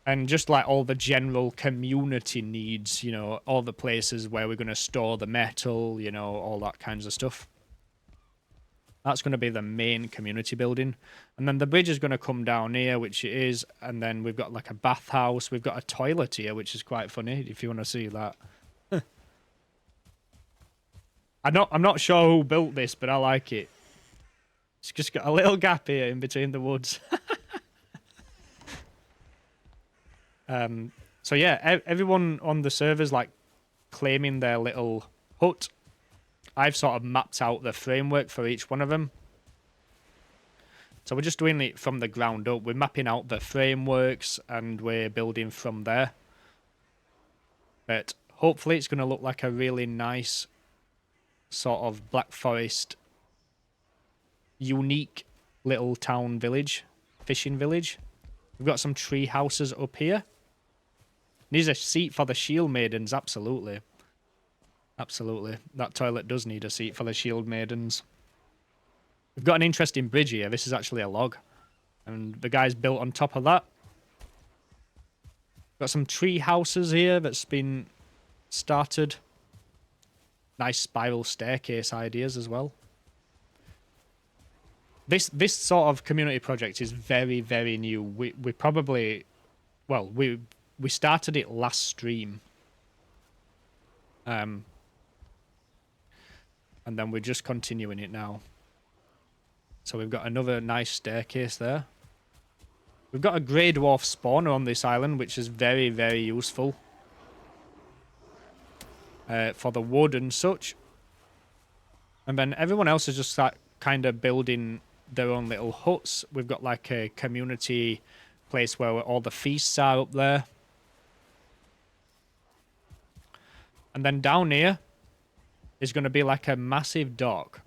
And just like all the general community needs, you know, all the places where we're going to store the metal, you know, all that kinds of stuff. That's going to be the main community building. And then the bridge is going to come down here, which it is. And then we've got like a bathhouse. We've got a toilet here, which is quite funny, if you want to see that. I'm not sure who built this, but I like it. It's just got a little gap here in between the woods. So yeah, everyone on the server's like claiming their little hut. I've sort of mapped out the framework for each one of them. So we're just doing it from the ground up. We're mapping out the frameworks and we're building from there. But hopefully it's going to look like a really nice sort of Black Forest unique little town village, fishing village. We've got some tree houses up here. Needs a seat for the shield maidens, absolutely. Absolutely. That toilet does need a seat for the shield maidens. We've got an interesting bridge here. This is actually a log. And the guy's built on top of that. Got some tree houses here that's been started. Nice spiral staircase ideas as well. This sort of community project is very, very new. We probably... Well, we started it last stream. And then we're just continuing it now. So we've got another nice staircase there. We've got a grey dwarf spawner on this island, which is very, very useful for the wood and such. And then everyone else is just like kind of building their own little huts. We've got like a community place where all the feasts are up there. And then down here is going to be like a massive dock.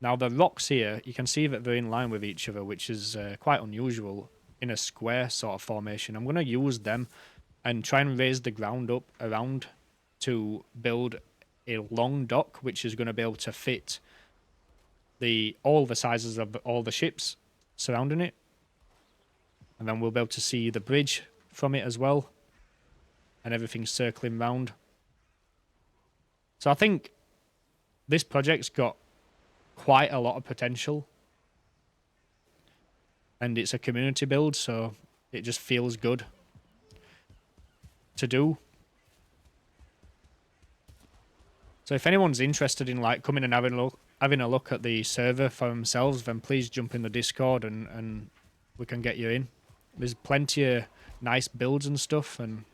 Now the rocks here, you can see that they're in line with each other, which is quite unusual in a square sort of formation. I'm going to use them and try and raise the ground up around to build a long dock, which is going to be able to fit all the sizes of all the ships surrounding it. And then we'll be able to see the bridge from it as well. And everything circling round. So I think this project's got quite a lot of potential. And it's a community build, so it just feels good to do. So if anyone's interested in like coming and having a look at the server for themselves, then please jump in the Discord and we can get you in. There's plenty of nice builds and stuff, and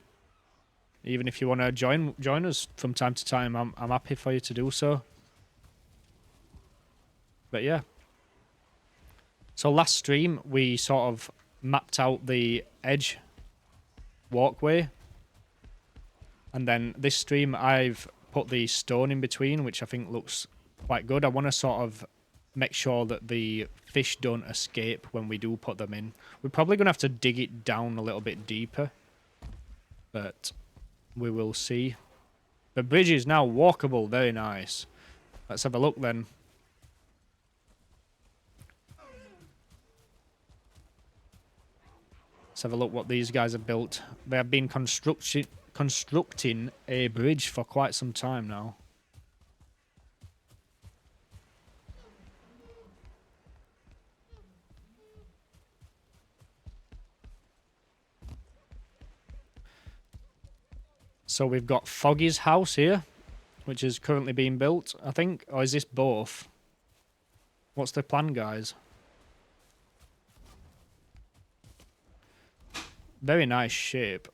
even if you want to join us from time to time, I'm happy for you to do so. But yeah. So last stream we sort of mapped out the edge walkway, and then this stream I've put the stone in between, which I think looks quite good. I want to sort of make sure that the fish don't escape when we do put them in. We're probably going to have to dig it down a little bit deeper, but we will see. The bridge is now walkable, very nice. Let's have a look then. Let's have a look what these guys have built. They have been constructing a bridge for quite some time now. So we've got Foggy's house here, which is currently being built, I think. Or is this both? What's the plan, guys? Very nice shape.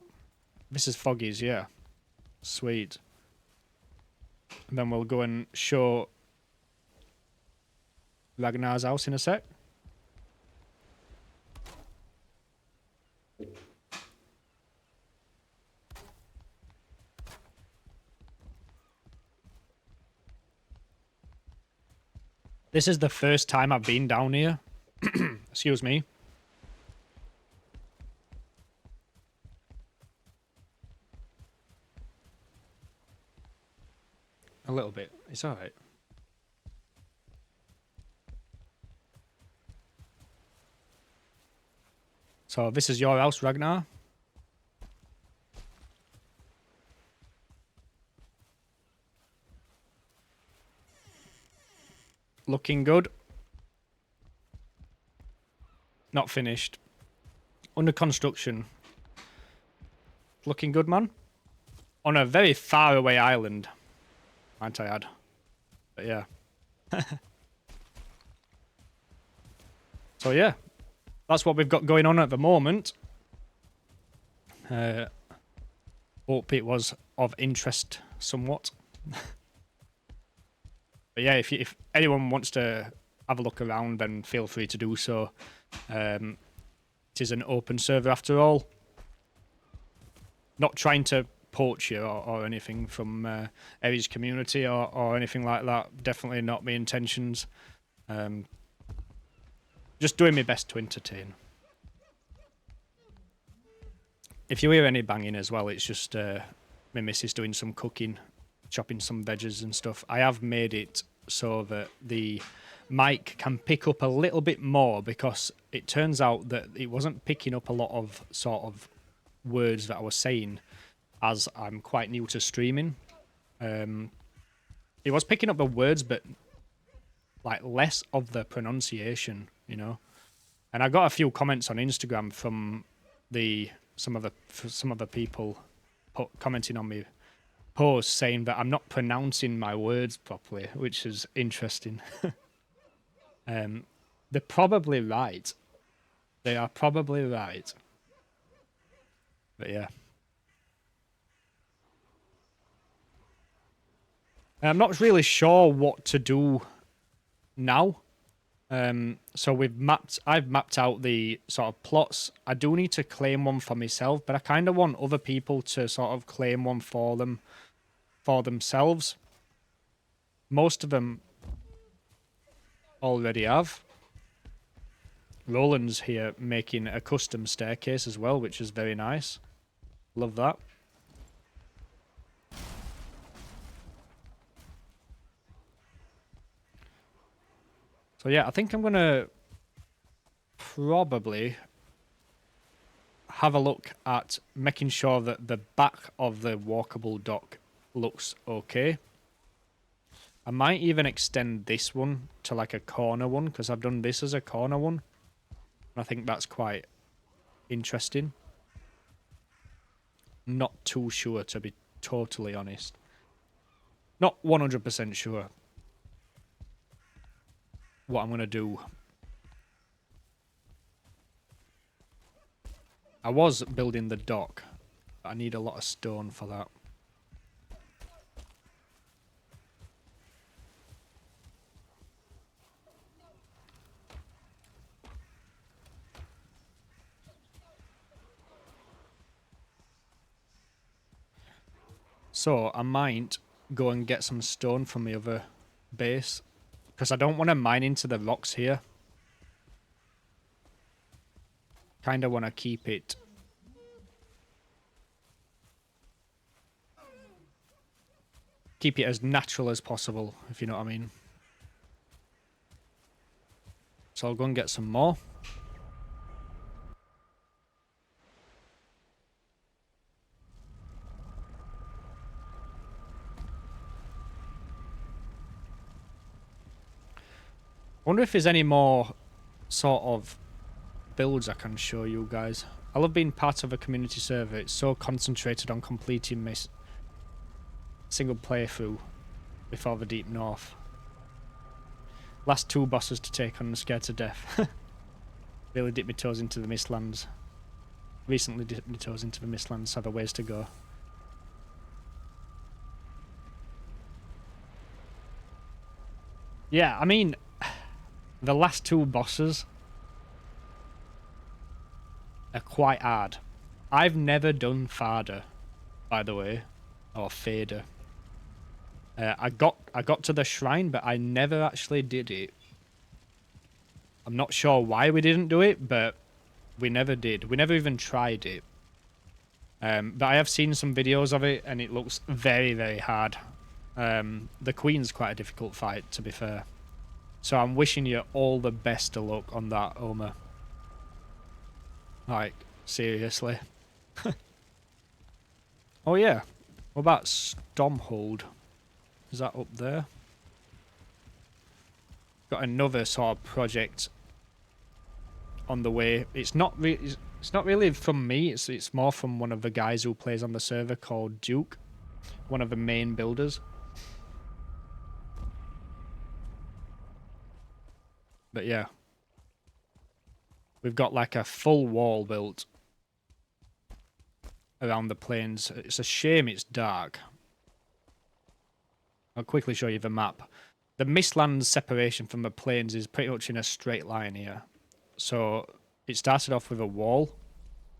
This is Foggy's, yeah. Sweet. And then we'll go and show Ragnar's house in a sec. This is the first time I've been down here. Excuse me. A little bit. It's alright. So this is your house, Ragnar. Looking good. Not finished. Under construction. Looking good, man. On a very far away island, might I add. But yeah. So yeah. That's what we've got going on at the moment. Hope it was of interest somewhat. But yeah, if anyone wants to have a look around, then feel free to do so. It is an open server after all. Not trying to poach you or anything from Aries community or anything like that. Definitely not my intentions. Just doing my best to entertain. If you hear any banging as well, it's just my missus doing some cooking, chopping some veggies and stuff. I have made it so that the mic can pick up a little bit more, because it turns out that it wasn't picking up a lot of sort of words that I was saying, as I'm quite new to streaming. It was picking up the words, but like less of the pronunciation, you know. And I got a few comments on Instagram from some of the people commenting on me post saying that I'm not pronouncing my words properly, which is interesting. They're probably right. They are probably right. But yeah. I'm not really sure what to do now. So I've mapped out the sort of plots. I do need to claim one for myself, but I kind of want other people to sort of claim one for themselves. Most of them already have. Roland's here making a custom staircase as well, which is very nice. Love that. So yeah, I think I'm gonna probably have a look at making sure that the back of the walkable dock looks okay. I might even extend this one to like a corner one, because I've done this as a corner one. And I think that's quite interesting. Not too sure, to be totally honest. Not 100% sure what I'm going to do. I was building the dock, but I need a lot of stone for that. So I might go and get some stone from the other base, because I don't want to mine into the rocks here. Kind of want to keep it as natural as possible, if you know what I mean. So I'll go and get some more. I wonder if there's any more sort of builds I can show you guys. I love being part of a community server. It's so concentrated on completing my single playthrough before the Deep North. Last 2 bosses to take on and scared to death. Really dipped my toes into the Mistlands. Recently dipped my toes into the Mistlands, so I have a ways to go. Yeah, I mean, the last 2 bosses are quite hard. I've never done Farder, by the way, or Fader. I got to the shrine, but I never actually did it. I'm not sure why we didn't do it, but we never did. We never even tried it. But I have seen some videos of it, and it looks very, very hard. The Queen's quite a difficult fight, to be fair. So I'm wishing you all the best of luck on that, Omer. Like, seriously. Oh yeah. What about Stormhold? Is that up there? Got another sort of project on the way. It's not really from me. It's more from one of the guys who plays on the server called Duke, one of the main builders. But yeah, we've got like a full wall built around the plains. It's a shame it's dark. I'll quickly show you the map. The Mistlands separation from the plains is pretty much in a straight line here. So it started off with a wall.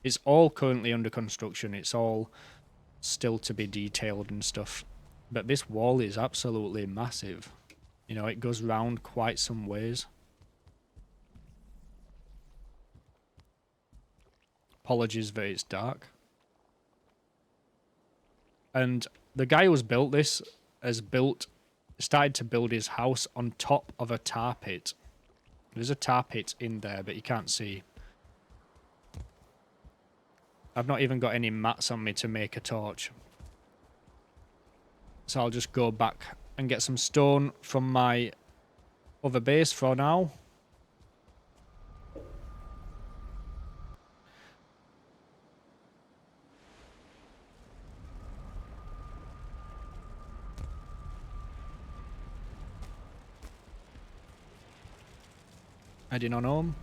It's all currently under construction. It's all still to be detailed and stuff. But this wall is absolutely massive. You know, it goes round quite some ways. Apologies that it's dark. And the guy who's built this started to build his house on top of a tar pit. There's a tar pit in there, but you can't see. I've not even got any mats on me to make a torch. So I'll just go back and get some stone from my other base for now. Heading on home.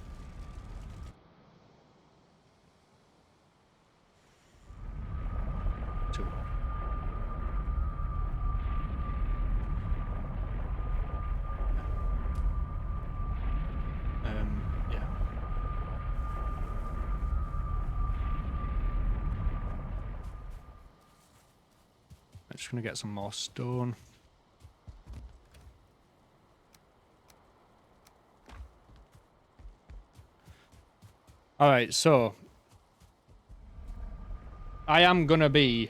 just going to get some more stone. Alright, so I am going to be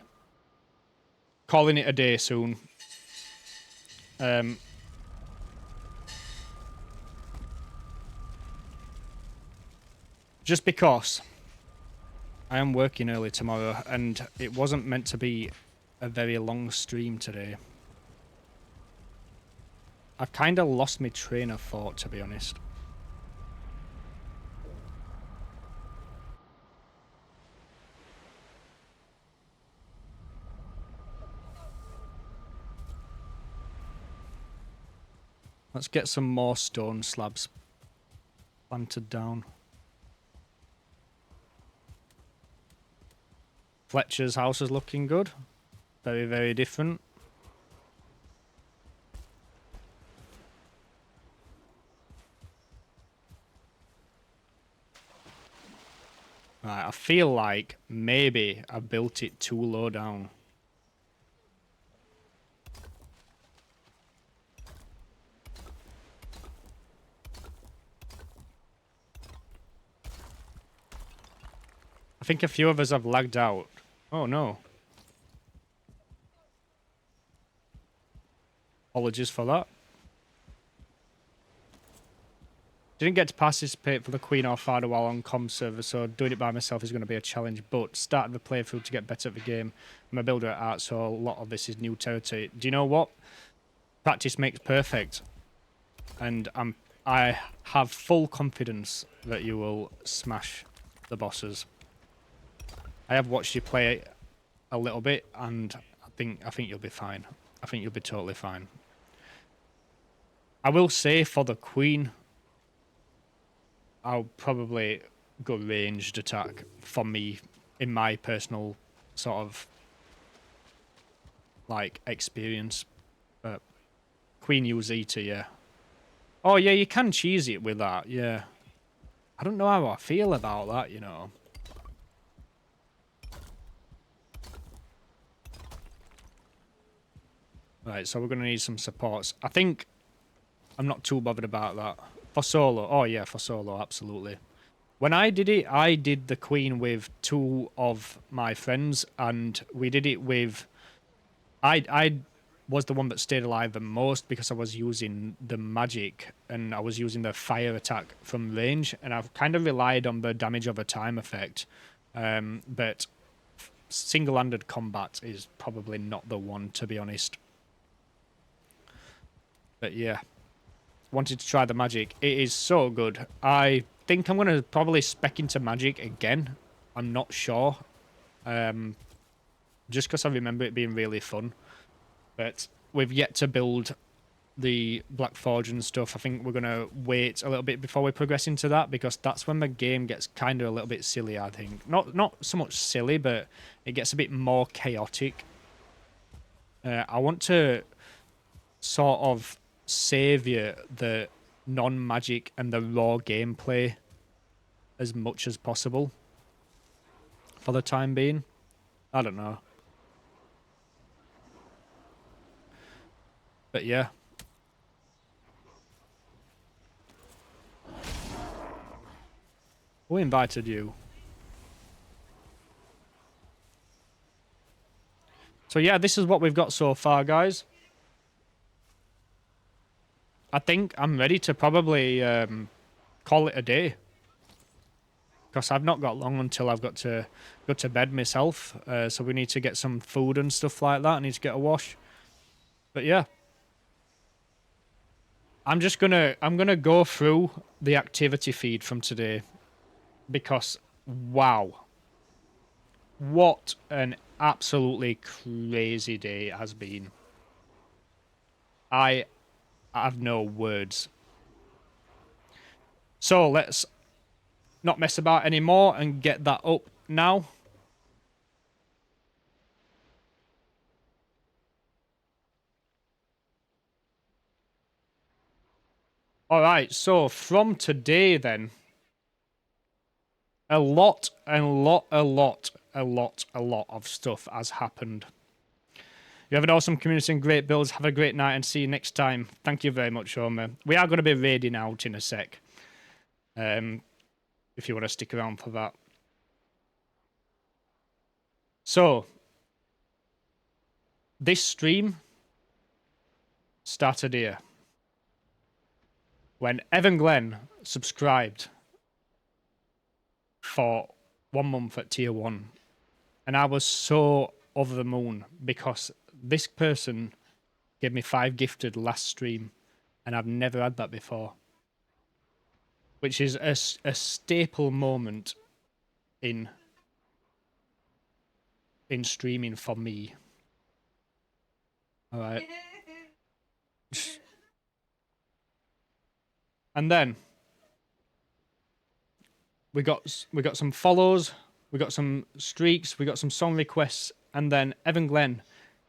calling it a day soon. Just because I am working early tomorrow and it wasn't meant to be a very long stream today. I've kind of lost my train of thought, to be honest. Let's get some more stone slabs planted down. Fletcher's house is looking good. Very, very different. Right, I feel like maybe I built it too low down. I think a few of us have lagged out. Oh no. Apologies for that. Didn't get to participate for the Queen or Farther while on com server, so doing it by myself is going to be a challenge, but started the playthrough to get better at the game. I'm a builder at art, so a lot of this is new territory. Do you know what? Practice makes perfect. And I have full confidence that you will smash the bosses. I have watched you play a little bit, and I think you'll be fine. I think you'll be totally fine. I will say for the Queen, I'll probably go ranged attack for me in my personal sort of like experience. But Queen use Eater, yeah. Oh yeah, you can cheese it with that, yeah. I don't know how I feel about that, you know. Right, so we're going to need some supports. I think I'm not too bothered about that. For solo, oh yeah, for solo, absolutely. When I did it, I did the Queen with two of my friends, and we did it with... I was the one that stayed alive the most because I was using the magic, and I was using the fire attack from range, and I've kind of relied on the damage over time effect. But single-handed combat is probably not the one, to be honest. But yeah, wanted to try the magic. It is so good. I think I'm going to probably spec into magic again. I'm not sure. Just because I remember it being really fun. But we've yet to build the Black Forge and stuff. I think we're going to wait a little bit before we progress into that, because that's when the game gets kind of a little bit silly, I think. Not so much silly, but it gets a bit more chaotic. I want to sort of saviour the non-magic and the raw gameplay as much as possible for the time being. I don't know. But yeah. Who invited you? So yeah, this is what we've got so far, guys. I think I'm ready to probably call it a day. Because I've not got long until I've got to go to bed myself. So we need to get some food and stuff like that. I need to get a wash. But yeah. I'm gonna go through the activity feed from today. Because, wow. What an absolutely crazy day it has been. I have no words. So let's not mess about anymore and get that up now. Alright, so from today then, a lot of stuff has happened. You have an awesome community and great builds. Have a great night and see you next time. Thank you very much, Homer. We are going to be raiding out in a sec. If you want to stick around for that. So, this stream started here when Evan Glenn subscribed for 1 month at tier 1. And I was so over the moon because this person gave me 5 gifted last stream, and I've never had that before. Which is a staple moment in streaming for me. All right. And then we got some follows, we got some streaks, we got some song requests, and then Evan Glenn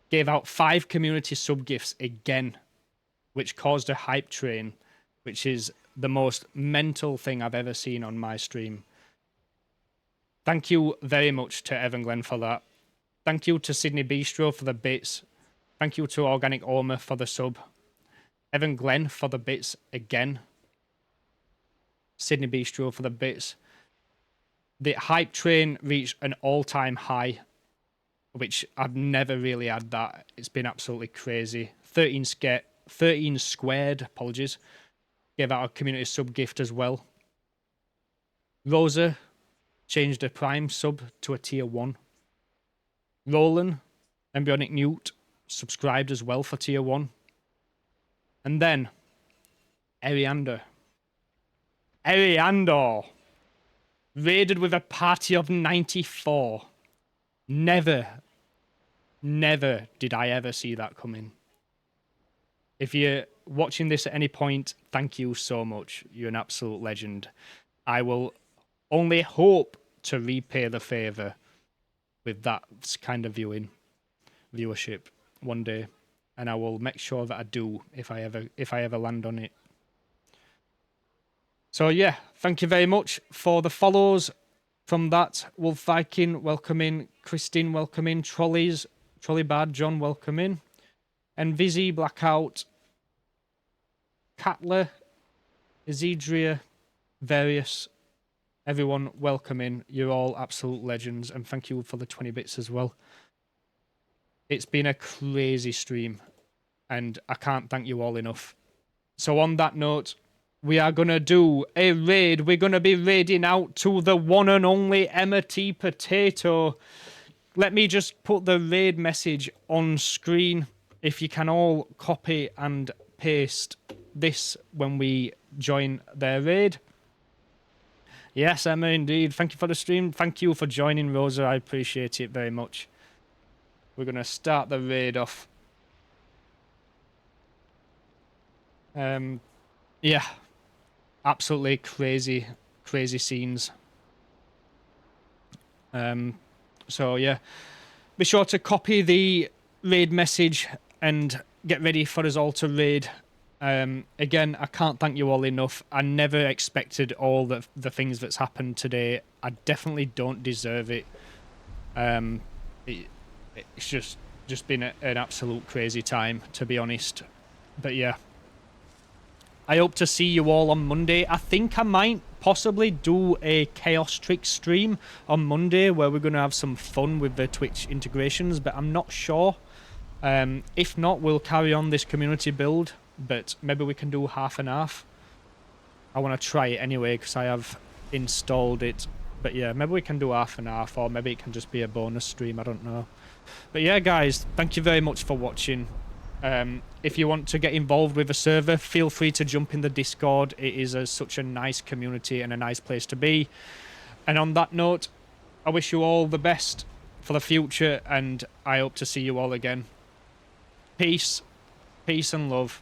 gave out 5 community sub gifts again, which caused a hype train, which is the most mental thing I've ever seen on my stream. Thank you very much to Evan Glenn for that. Thank you to Sydney Bistro for the bits. Thank you to Organic Oma for the sub. Evan Glenn for the bits again. Sydney Bistro for the bits. The hype train reached an all-time high, which I've never really had that. It's been absolutely crazy. 13 squared, apologies. Gave out a community sub gift as well. Rosa changed a prime sub to a tier 1. Roland, Embryonic Newt, subscribed as well for tier 1. And then, Eriander, raided with a party of 94. Never did I ever see that coming. If you're watching this at any point, thank you so much. You're an absolute legend. I will only hope to repay the favour with that kind of viewership one day, and I will make sure that I do if I ever land on it. So yeah, thank you very much for the follows. From that, Wolf Viking, welcome in. Christine, welcome in. Trolley Bad John, welcome in. And Vizzy, Blackout, Catler, Isidria, Various, everyone, welcome in. You're all absolute legends, and thank you for the 20 bits as well. It's been a crazy stream, and I can't thank you all enough. So on that note, we are going to do a raid. We're going to be raiding out to the one and only Emma T. Potato. Let me just put the raid message on screen. If you can all copy and paste this when we join their raid. Yes, Emma, indeed. Thank you for the stream. Thank you for joining, Rosa. I appreciate it very much. We're going to start the raid off. Yeah. Absolutely crazy scenes. So, yeah. Be sure to copy the raid message and get ready for us all to raid. Again, I can't thank you all enough. I never expected all the things that's happened today. I definitely don't deserve it. It's just been an absolute crazy time, to be honest. But yeah, I hope to see you all on Monday. I think I might possibly do a Chaos Trick stream on Monday where we're going to have some fun with the Twitch integrations, but I'm not sure. If not, we'll carry on this community build, but maybe we can do half and half. I want to try it anyway because I have installed it. But yeah, maybe we can do half and half, or maybe it can just be a bonus stream, I don't know. But yeah, guys, thank you very much for watching. If you want to get involved with the server, feel free to jump in the Discord. It is such a nice community and a nice place to be. And on that note, I wish you all the best for the future, and I hope to see you all again. Peace and love.